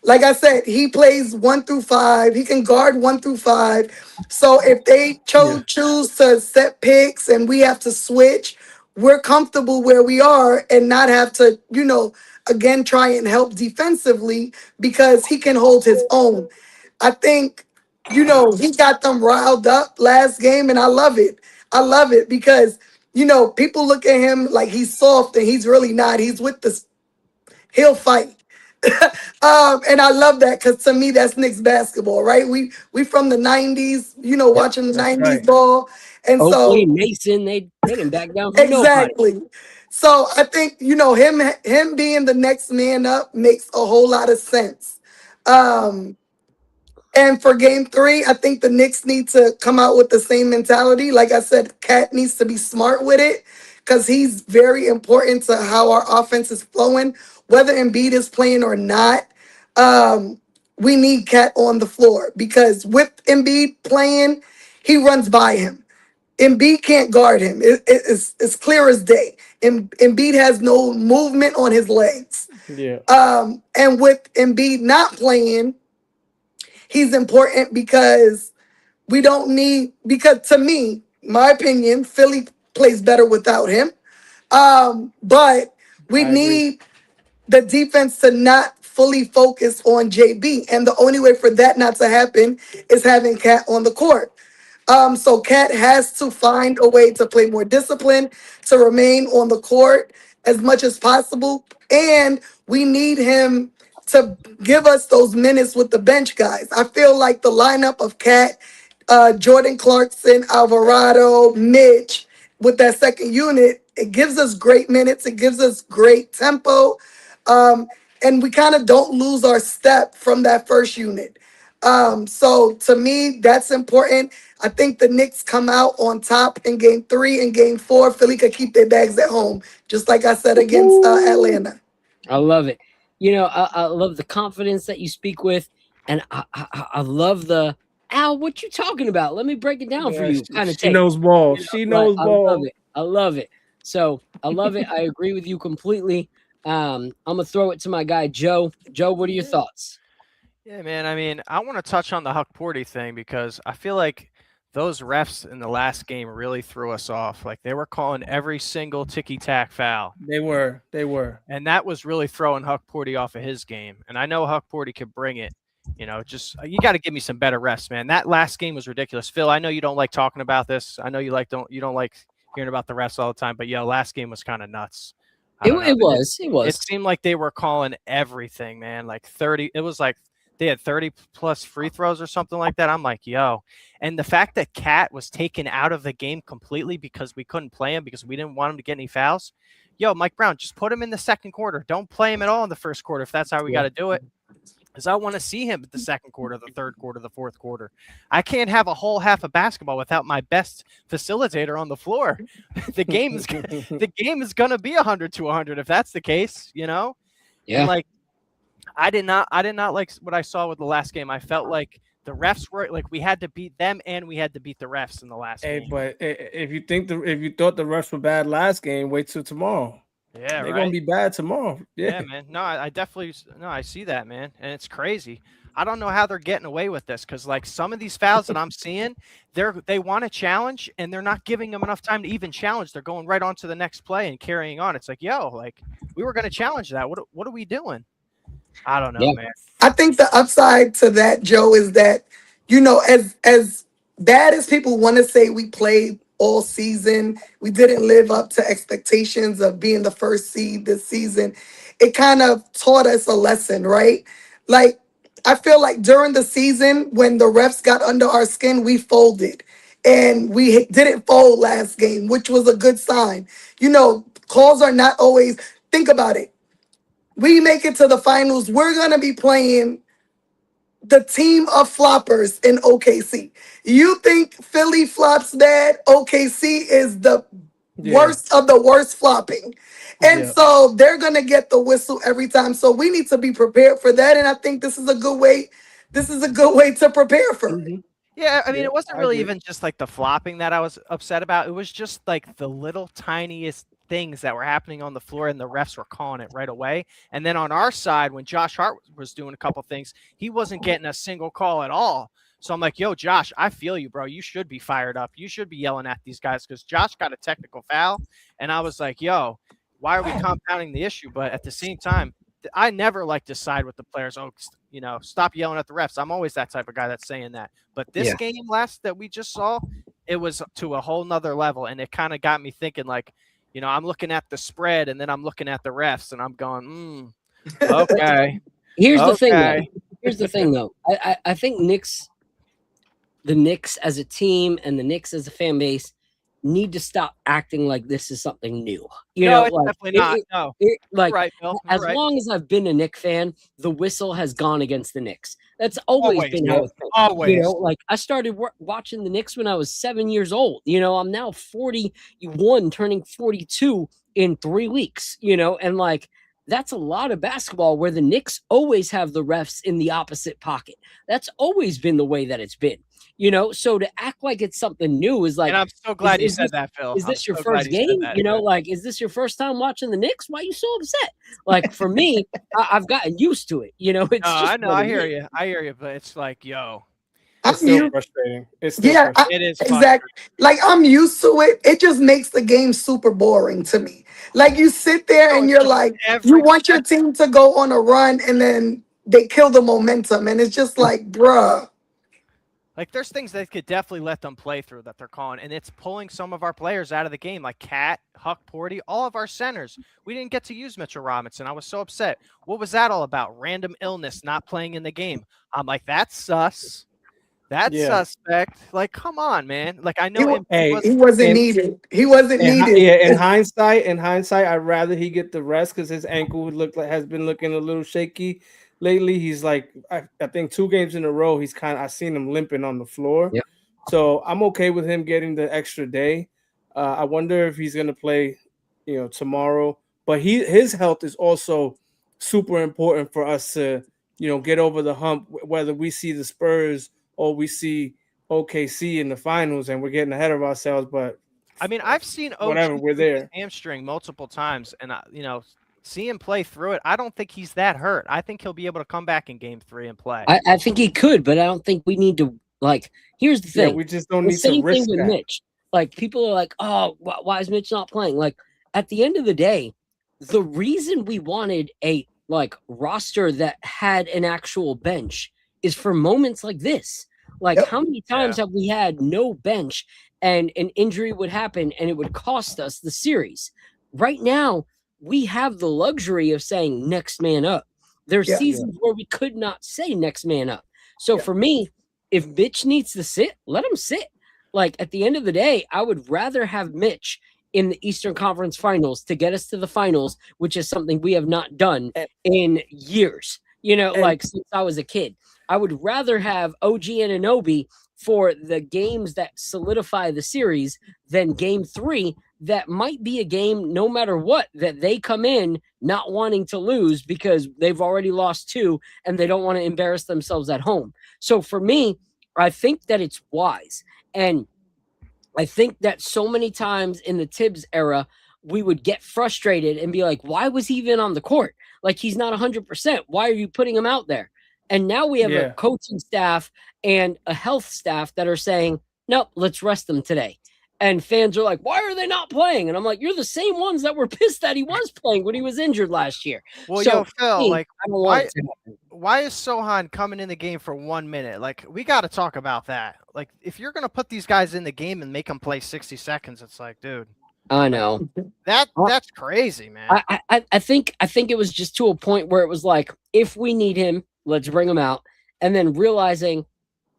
Like I said, he plays 1 through 5. He can guard 1 through 5. So if they Yeah. choose to set picks and we have to switch, we're comfortable where we are and not have to, again, try and help defensively because he can hold his own. I think, he got them riled up last game, and I love it. I love it because, people look at him like he's soft and he's really not. He's with the he'll fight. And I love that because to me that's Knicks basketball, right? We from the 90s, Yep. watching the That's 90s right. ball. And Oakley, so Mason, they didn't back down from nobody. exactly. So I think, him being the next man up makes a whole lot of sense. Um, and for game 3, I think the Knicks need to come out with the same mentality. Like I said, Cat needs to be smart with it because he's very important to how our offense is flowing, whether Embiid is playing or not. We need Cat on the floor because with Embiid playing, he runs by him. Embiid can't guard him. It's clear as day. Embiid has no movement on his legs. Yeah. And with Embiid not playing, he's important because we don't need, because to me, my opinion, Philly plays better without him. But we I agree. need the defense to not fully focus on JB. And the only way for that not to happen is having Cat on the court. So Cat has to find a way to play more discipline, to remain on the court as much as possible. And we need him to give us those minutes with the bench guys. I feel like the lineup of Cat, Jordan Clarkson, Alvarado, Mitch, with that second unit, it gives us great minutes. It gives us great tempo. And we kind of don't lose our step from that first unit. So to me, that's important. I think the Knicks come out on top in game 3 and game 4. Philly could keep their bags at home, just like I said against Atlanta. I love it. I love the confidence that you speak with, and I love the Al. What you talking about? Let me break it down for Yeah, you. Kind of she knows ball. She knows I ball. love it. I love it. So I love it. I agree with you completely. I'm gonna throw it to my guy Joe. Joe, what are your thoughts? Yeah, man. I mean, I want to touch on the Huck Porty thing because I feel like those refs in the last game really threw us off. Like they were calling every single ticky-tack foul. They were. And that was really throwing Huck Porty off of his game. And I know Huck Porty could bring it. Just you got to give me some better refs, man. That last game was ridiculous. Phil, I know you don't like talking about this. I know you don't like hearing about the refs all the time, but last game was kind of nuts. It was. It seemed like they were calling everything, man. Like 30. It was like they had 30 plus free throws or something like that. I'm like, yo. And the fact that Cat was taken out of the game completely because we couldn't play him because we didn't want him to get any fouls. Yo, Mike Brown, just put him in the second quarter. Don't play him at all in the first quarter if that's how we got to do it. Because I want to see him at the second quarter, the third quarter, the fourth quarter. I can't have a whole half of basketball without my best facilitator on the floor. The game is going to be 100 to 100 if that's the case, Yeah. And like I did not like what I saw with the last game. I felt like the refs were like we had to beat them and we had to beat the refs in the last game. But if you thought the refs were bad last game, wait till tomorrow. Yeah, they're gonna be bad tomorrow. Yeah, man. No, I definitely I see that, man, and it's crazy. I don't know how they're getting away with this because like some of these fouls that I'm seeing, they want to challenge and they're not giving them enough time to even challenge. They're going right on to the next play and carrying on. It's like, yo, like we were going to challenge that. What are we doing? I don't know, man. I think the upside to that, Joe, is that as bad as people want to say we played all season, we didn't live up to expectations of being the first seed this season. It kind of taught us a lesson, right? Like, I feel like during the season, when the refs got under our skin, we folded. And we didn't fold last game, which was a good sign. Calls are not always, think about it. We make it to the finals, we're going to be playing the team of floppers in OKC. You think Philly flops bad? OKC is the worst of the worst flopping. And so they're going to get the whistle every time. So we need to be prepared for that. And I think this is a good way. This is a good way to prepare for it. Yeah, I mean, Yeah, it wasn't I really agree. even just like the flopping that I was upset about. It was just like the little tiniest things that were happening on the floor, and the refs were calling it right away. And then on our side, when Josh Hart was doing a couple things, he wasn't getting a single call at all. So I'm like, yo, Josh, I feel you, bro. You should be fired up. You should be yelling at these guys because Josh got a technical foul. And I was like, yo, why are we compounding the issue? But at the same time, I never like to side with the players. Oh, stop yelling at the refs. I'm always that type of guy that's saying that. But this game that we just saw, it was to a whole nother level. And it kind of got me thinking like, I'm looking at the spread and then I'm looking at the refs and I'm going, okay. Here's the thing, though. Here's the thing, though. I think the Knicks as a team and the Knicks as a fan base need to stop acting like this is something new. It's definitely not. No. Like, right, Bill. as long as I've been a Knicks fan, the whistle has gone against the Knicks. That's always been how it's been. Always. Like I started watching the Knicks when I was 7 years old. I'm now 41, turning 42 in 3 weeks. And like that's a lot of basketball where the Knicks always have the refs in the opposite pocket. That's always been the way that it's been. So to act like it's something new is like. And I'm so glad you said that, Phil. Is this your first game? Like, is this your first time watching the Knicks? Why are you so upset? Like, for me, I've gotten used to it. It's I know. I hear you. But it's like, yo. It's still frustrating. It is exactly. Like I'm used to it. It just makes the game super boring to me. Like you sit there and you're like, you want your team to go on a run, and then they kill the momentum, and it's just like, bruh. Like there's things that could definitely let them play through that they're calling, and it's pulling some of our players out of the game, like Cat, Huck, Porty, all of our centers. We didn't get to use Mitchell Robinson. I was so upset. What was that all about? Random illness, not playing in the game. I'm like, that's sus. That's suspect. Like, come on, man. Like I know he wasn't needed. He wasn't needed. Yeah, in hindsight, I'd rather he get the rest because his ankle has been looking a little shaky. Lately, he's like, I think 2 games in a row, I've seen him limping on the floor. Yep. So I'm okay with him getting the extra day. I wonder if he's going to play, tomorrow. But his health is also super important for us to, get over the hump, whether we see the Spurs or we see OKC in the finals and we're getting ahead of ourselves. But I mean, I've seen whatever, we're there. Hamstring multiple times, and see him play through it. I don't think he's that hurt. I think he'll be able to come back in game 3 and play. I think he could, but I don't think we need to. Like, here's the thing. We just don't need to risk with that. Mitch. Like, people are like, oh, why is Mitch not playing? Like, at the end of the day, the reason we wanted a roster that had an actual bench is for moments like this. Like, how many times have we had no bench and an injury would happen and it would cost us the series? Right now, we have the luxury of saying next man up. There's seasons where we could not say next man up. So for me, if Mitch needs to sit, let him sit. Like at the end of the day, I would rather have Mitch in the Eastern Conference Finals to get us to the finals, which is something we have not done in years. Since I was a kid. I would rather have OG Anunoby for the games that solidify the series than game 3 that might be a game, no matter what, that they come in not wanting to lose because they've already lost 2 and they don't want to embarrass themselves at home. So for me, I think that it's wise. And I think that so many times in the Tibbs era, we would get frustrated and be like, why was he even on the court? Like, he's not 100%. Why are you putting him out there? And now we have a coaching staff and a health staff that are saying, nope, let's rest them today. And fans are like, why are they not playing? And I'm like, you're the same ones that were pissed that he was playing when he was injured last year. Well, so, Phil, like, why is Sohan coming in the game for 1 minute? Like, we got to talk about that. Like, if you're going to put these guys in the game and make them play 60 seconds, it's like, dude. I know. That's crazy, man. I think it was just to a point where it was like, if we need him, let's bring him out. And then realizing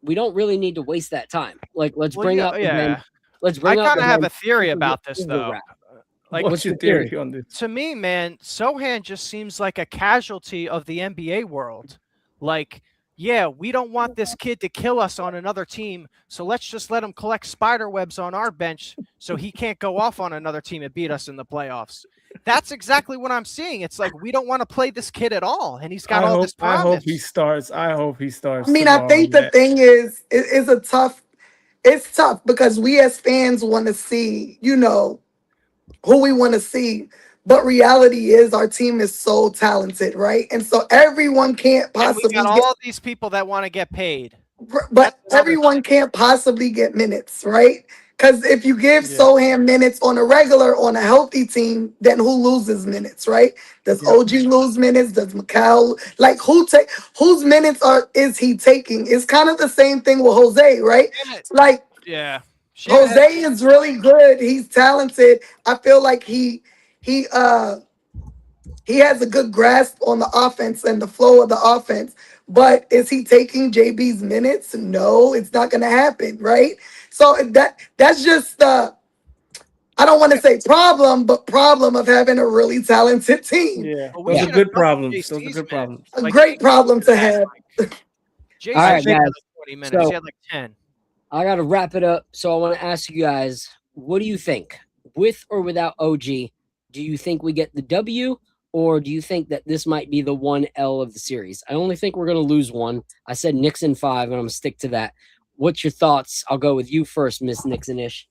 we don't really need to waste that time. Like, let's bring up Let's bring I kind of have a theory about this, though. Like, what's your theory on this? To me, man, Sohan just seems like a casualty of the NBA world. Like, yeah, we don't want this kid to kill us on another team, so let's just let him collect spider webs on our bench so he can't go off on another team and beat us in the playoffs. That's exactly what I'm seeing. It's like we don't want to play this kid at all, and he's got I all hope this promise. I hope he starts. I mean, I tomorrow, think the man. thing is, it's tough because we as fans want to see, who we want to see. But reality is our team is so talented, right? And so everyone can't And we possibly got get, all these people that want to get paid. but That's another everyone can't possibly get minutes, right? Because if you give Yeah. Sohan minutes on a regular, on a healthy team, then who loses minutes, right? Does Yep. OG lose minutes? Does Mikal, like whose minutes is he taking? It's kind of the same thing with Jose, right? Like Yeah. Jose is really good. He's talented. I feel like he has a good grasp on the offense and the flow of the offense. But is he taking JB's minutes? No, it's not going to happen, right? So that's just the, I don't want to say problem, but problem of having a really talented team. Yeah, But we those are should good have doubled problems. Those are JC's good problems. A Like, great JC problem to had, have. Jason All right, should have guys. like 20 minutes. So- he had like 10. I got to wrap it up. So I want to ask you guys, what do you think? With or without OG, do you think we get the W, or do you think that this might be the 1L of the series? I only think we're going to lose one. I said Knicks in 5, and I'm going to stick to that. What's your thoughts? I'll go with you first, Miss Nixon-ish.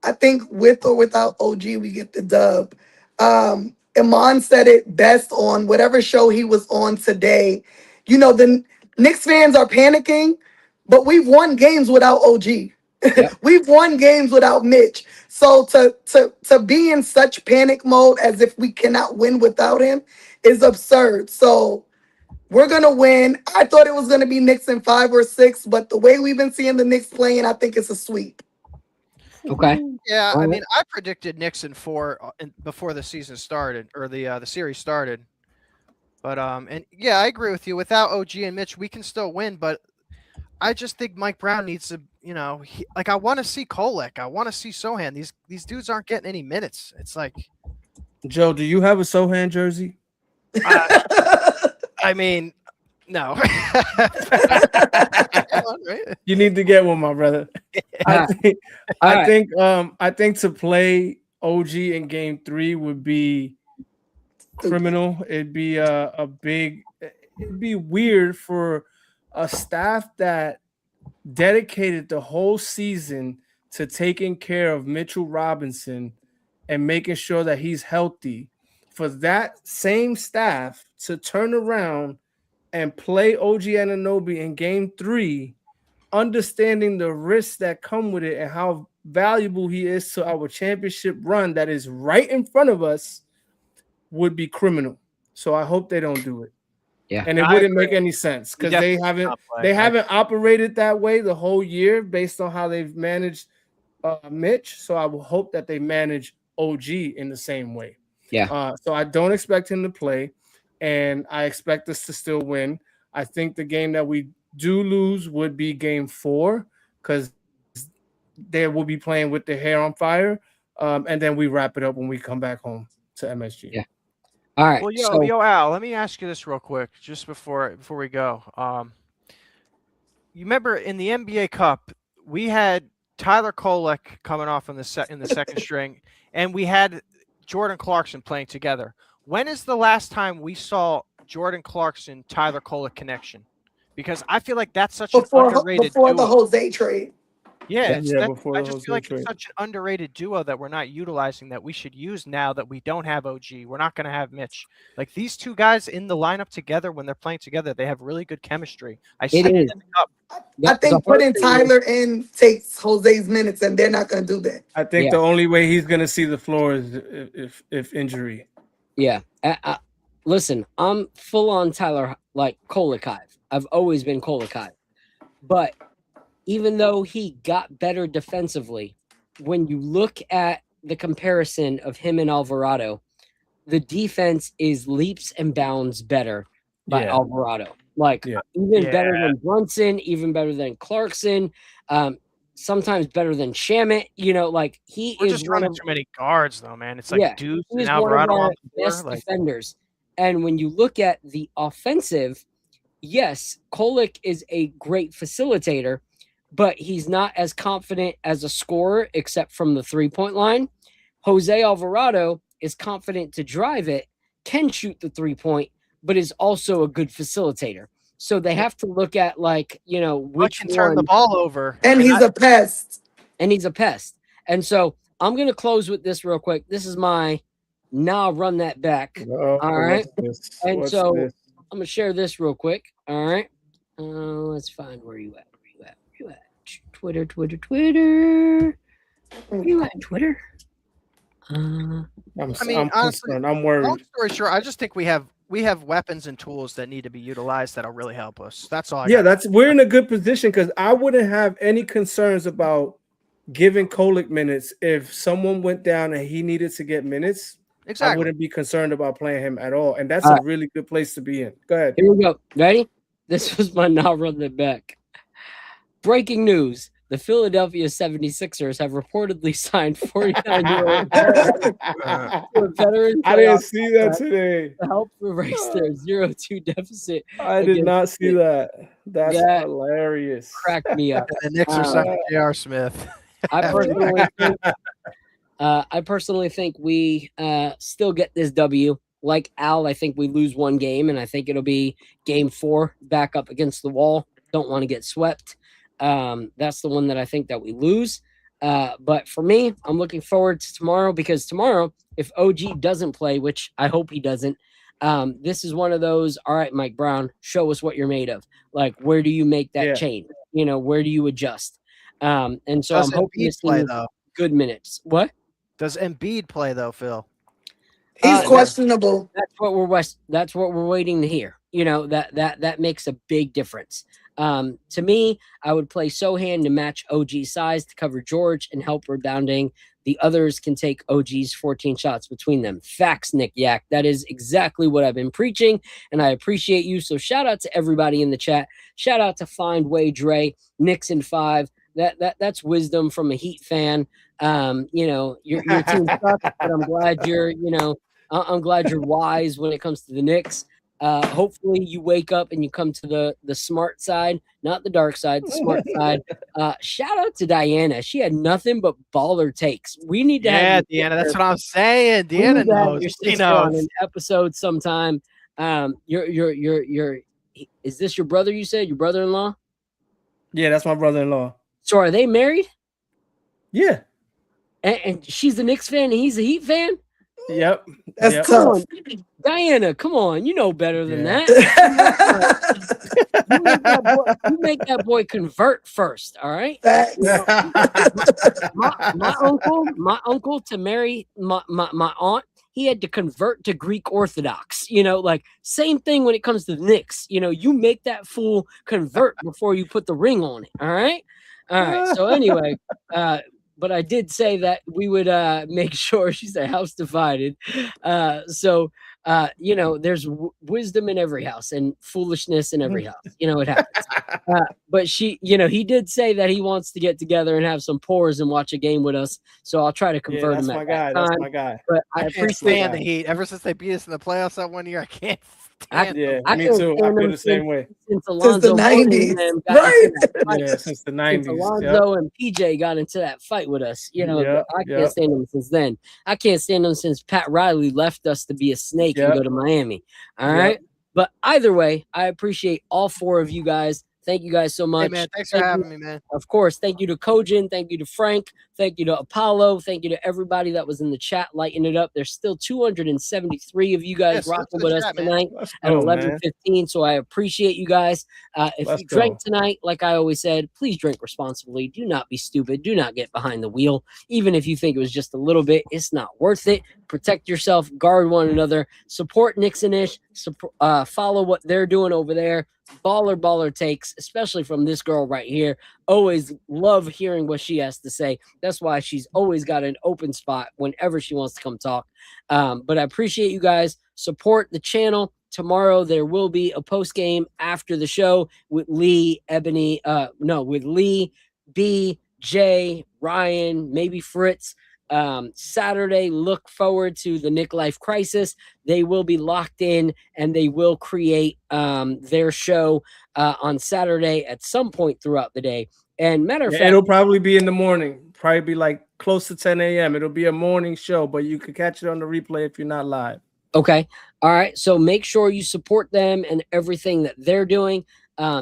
I think with or without OG, we get the dub. Iman said it best on whatever show he was on today. The Knicks fans are panicking, but we've won games without OG. Yep. We've won games without Mitch. So to be in such panic mode as if we cannot win without him is absurd. So we're gonna win. I thought it was gonna be Knicks in 5 or 6, but the way we've been seeing the Knicks playing, I think it's a sweep. Okay. Yeah, All I right. mean, I predicted Nixon 4 before the season started or the series started. But and yeah, I agree with you. Without OG and Mitch, we can still win. But I just think Mike Brown needs to, I want to see Kolek. I want to see Sohan. These dudes aren't getting any minutes. It's like, Joe, do you have a Sohan jersey? I mean, no. You need to get one, my brother. I think to play OG in game 3 would be criminal. It'd be it'd be weird for a staff that dedicated the whole season to taking care of Mitchell Robinson and making sure that he's healthy, for that same staff to turn around and play OG Anunoby in game 3, understanding the risks that come with it and how valuable he is to our championship run that is right in front of us, would be criminal. So I hope they don't do it. Yeah. And it wouldn't make any sense because they haven't operated that way the whole year based on how they've managed Mitch. So I will hope that they manage OG in the same way. Yeah. So I don't expect him to play, and I expect us to still win. I think the game that we do lose would be game 4 because they will be playing with their hair on fire, and then we wrap it up when we come back home to MSG. Yeah. All right. Well, so, yo, Al, let me ask you this real quick, just before we go. You remember in the NBA Cup, we had Tyler Kolek coming off in the second string, and we had Jordan Clarkson playing together. When is the last time we saw Jordan Clarkson Tyler Kolek connection? Because I feel like that's such an underrated before duo. the Jose trade. Yeah, before I the just Jose feel like trade. it's such an underrated duo that we're not utilizing, that we should use now that we don't have OG. We're not going to have Mitch. Like, these two guys in the lineup together, when they're playing together, they have really good chemistry. I see it in the cup. I think putting Tyler in takes Jose's minutes, and they're not going to do that. I think the only way he's going to see the floor is if injury. Yeah. Listen, I'm full on Tyler, like Kolek. I've always been Kolek. But even though he got better defensively, when you look at the comparison of him and Alvarado, the defense is leaps and bounds better by Alvarado. Even better than Brunson, even better than Clarkson, sometimes better than Shamet. We're just running too many guards, though, man. It's like Deuce and Alvarado on the best floor. defenders. And when you look at the offensive, yes, Kolek is a great facilitator, but he's not as confident as a scorer except from the 3-point line. Jose Alvarado is confident to drive it, can shoot the 3-point, but is also a good facilitator. So they have to look at, like, you know, which can turn the one. ball over. And he's a pest. And he's a pest. And so I'm going to close with this real quick. This is my run that back. Oh, all right. And What's so this? I'm going to share this real quick. All right. Let's find where you at. Where you at? Twitter. Where you at, Twitter? I'm honestly, concerned. I'm worried. Long story short, I just think we have weapons and tools that need to be utilized that'll really help us. That's all. We're in a good position because I wouldn't have any concerns about giving Kolek minutes if someone went down and he needed to get minutes. Exactly. I wouldn't be concerned about playing him at all, and that's a really good place to be in. Go ahead. Here we go. Ready? This was my run that back. Breaking news. The Philadelphia 76ers have reportedly signed 49-year-old veteran. I didn't see that today. To help erase their 0-2 deficit. I did not see that. That's hilarious. Cracked me up. And the Knicks are signing J.R. Smith. I personally think we still get this W. Like Al, I think we lose one game, and I think it'll be game 4 back up against the wall. Don't want to get swept. That's the one that I think that we lose. But for me, I'm looking forward to tomorrow, because tomorrow, if OG doesn't play, which I hope he doesn't, this is one of those, all right, Mike Brown, show us what you're made of. Like, where do you make that change? You know, where do you adjust? And so I'm hoping to see good minutes. What? Does Embiid play though, Phil? He's questionable. That's what we're waiting to hear. You know, that makes a big difference. To me, I would play Sohan to match OG's size to cover George and help rebounding. The others can take OG's 14 shots between them. Facts, Nick Yak. That is exactly what I've been preaching, and I appreciate you. So shout out to everybody in the chat. Shout out to Find Way Dre, Knicks in 5. That's wisdom from a Heat fan. You know, your team sucks, but I'm glad I'm glad you're wise when it comes to the Knicks. Hopefully you wake up and you come to the smart side, not the dark side, the smart side. Shout out to Diana. She had nothing but baller takes. We need to have Deanna. That's what I'm saying. Deanna knows. She knows. On an episode sometime. Is this your brother? You said your brother-in-law? Yeah, that's my brother-in-law. So are they married? Yeah. And she's the Knicks fan and he's a Heat fan? Yep. That's tough. Diana, come on. You know better than that. You make that boy convert first, all right? My uncle to marry my aunt, he had to convert to Greek Orthodox. You know, like, same thing when it comes to the Knicks. You know, you make that fool convert before you put the ring on it, all right? All right. So anyway, but I did say that we would make sure she's a house divided. You know, there's wisdom in every house and foolishness in every house. You know, it happens. But he did say that he wants to get together and have some pours and watch a game with us. So I'll try to convert him. That's my guy. But I appreciate the Heat. Ever since they beat us in the playoffs that one year, I can't. Me too. I feel the same way. Since the 90s, right? Yeah, since the 90s. Since Alonzo and PJ got into that fight with us. You know, I can't stand them since then. I can't stand them since Pat Riley left us to be a snake and go to Miami. All right. But either way, I appreciate all 4 of you guys. Thank you guys so much. Hey, man, thanks for having me, man. Of course. Thank you to Kojin. Thank you to Frank. Thank you to Apollo. Thank you to everybody that was in the chat lighting it up. There's still 273 of you guys rocking with us tonight at 11:15. So I appreciate you guys. If you drank tonight, like I always said, please drink responsibly. Do not be stupid. Do not get behind the wheel. Even if you think it was just a little bit, it's not worth it. Protect yourself. Guard one another. Support Nixon-ish. Follow what they're doing over there. Baller takes, especially from this girl right here. Always love hearing what she has to say. That's why she's always got an open spot whenever she wants to come talk. But I appreciate you guys. Support the channel. Tomorrow there will be a post game after the show with Lee, with Lee, B, Jay, Ryan, maybe Fritz. Saturday, look forward to the Nick Life Crisis. They will be locked in and they will create their show on Saturday at some point throughout the day. And matter of fact, it'll probably be in the morning, probably be like close to 10 a.m. It'll be a morning show, but you can catch it on the replay if you're not live. Okay. All right. So make sure you support them and everything that they're doing.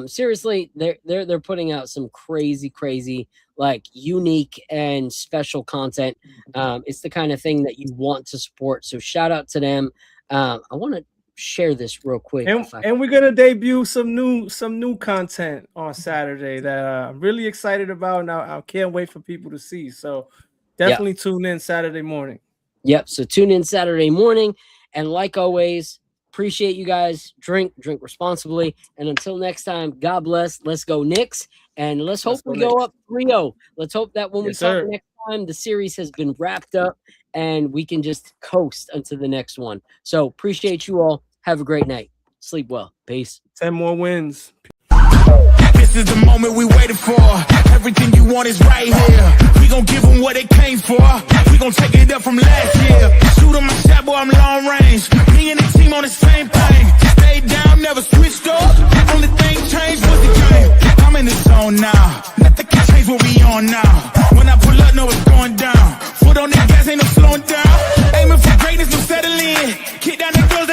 Seriously, they're putting out some crazy, like unique and special content. It's the kind of thing that you want to support. So shout out to them. I want to share this real quick. And we're gonna debut some new content on Saturday that I'm really excited about, and I can't wait for people to see. So definitely tune in Saturday morning. Yep. So tune in Saturday morning, and like always, appreciate you guys. Drink responsibly, and until next time, God bless. Let's go Knicks, and let's hope we go up 3-0. Let's hope that when we talk next time, the series has been wrapped up and we can just coast until the next one. So appreciate you all. Have a great night. Sleep well. Peace. 10 more wins. This is the moment we waited for. Everything you want is right here. We gon' give them what they came for. We gon' take it up from last year. Shoot on my shot, boy, I'm long range. Me and the team on the same thing. Stayed down, never switched up. Only thing changed was the game. I'm in the zone now. Nothing can change what we on now. When I pull up, know it's going down. Foot on the gas, ain't no slowing down. Aiming for greatness, no settling. Kick down the doors,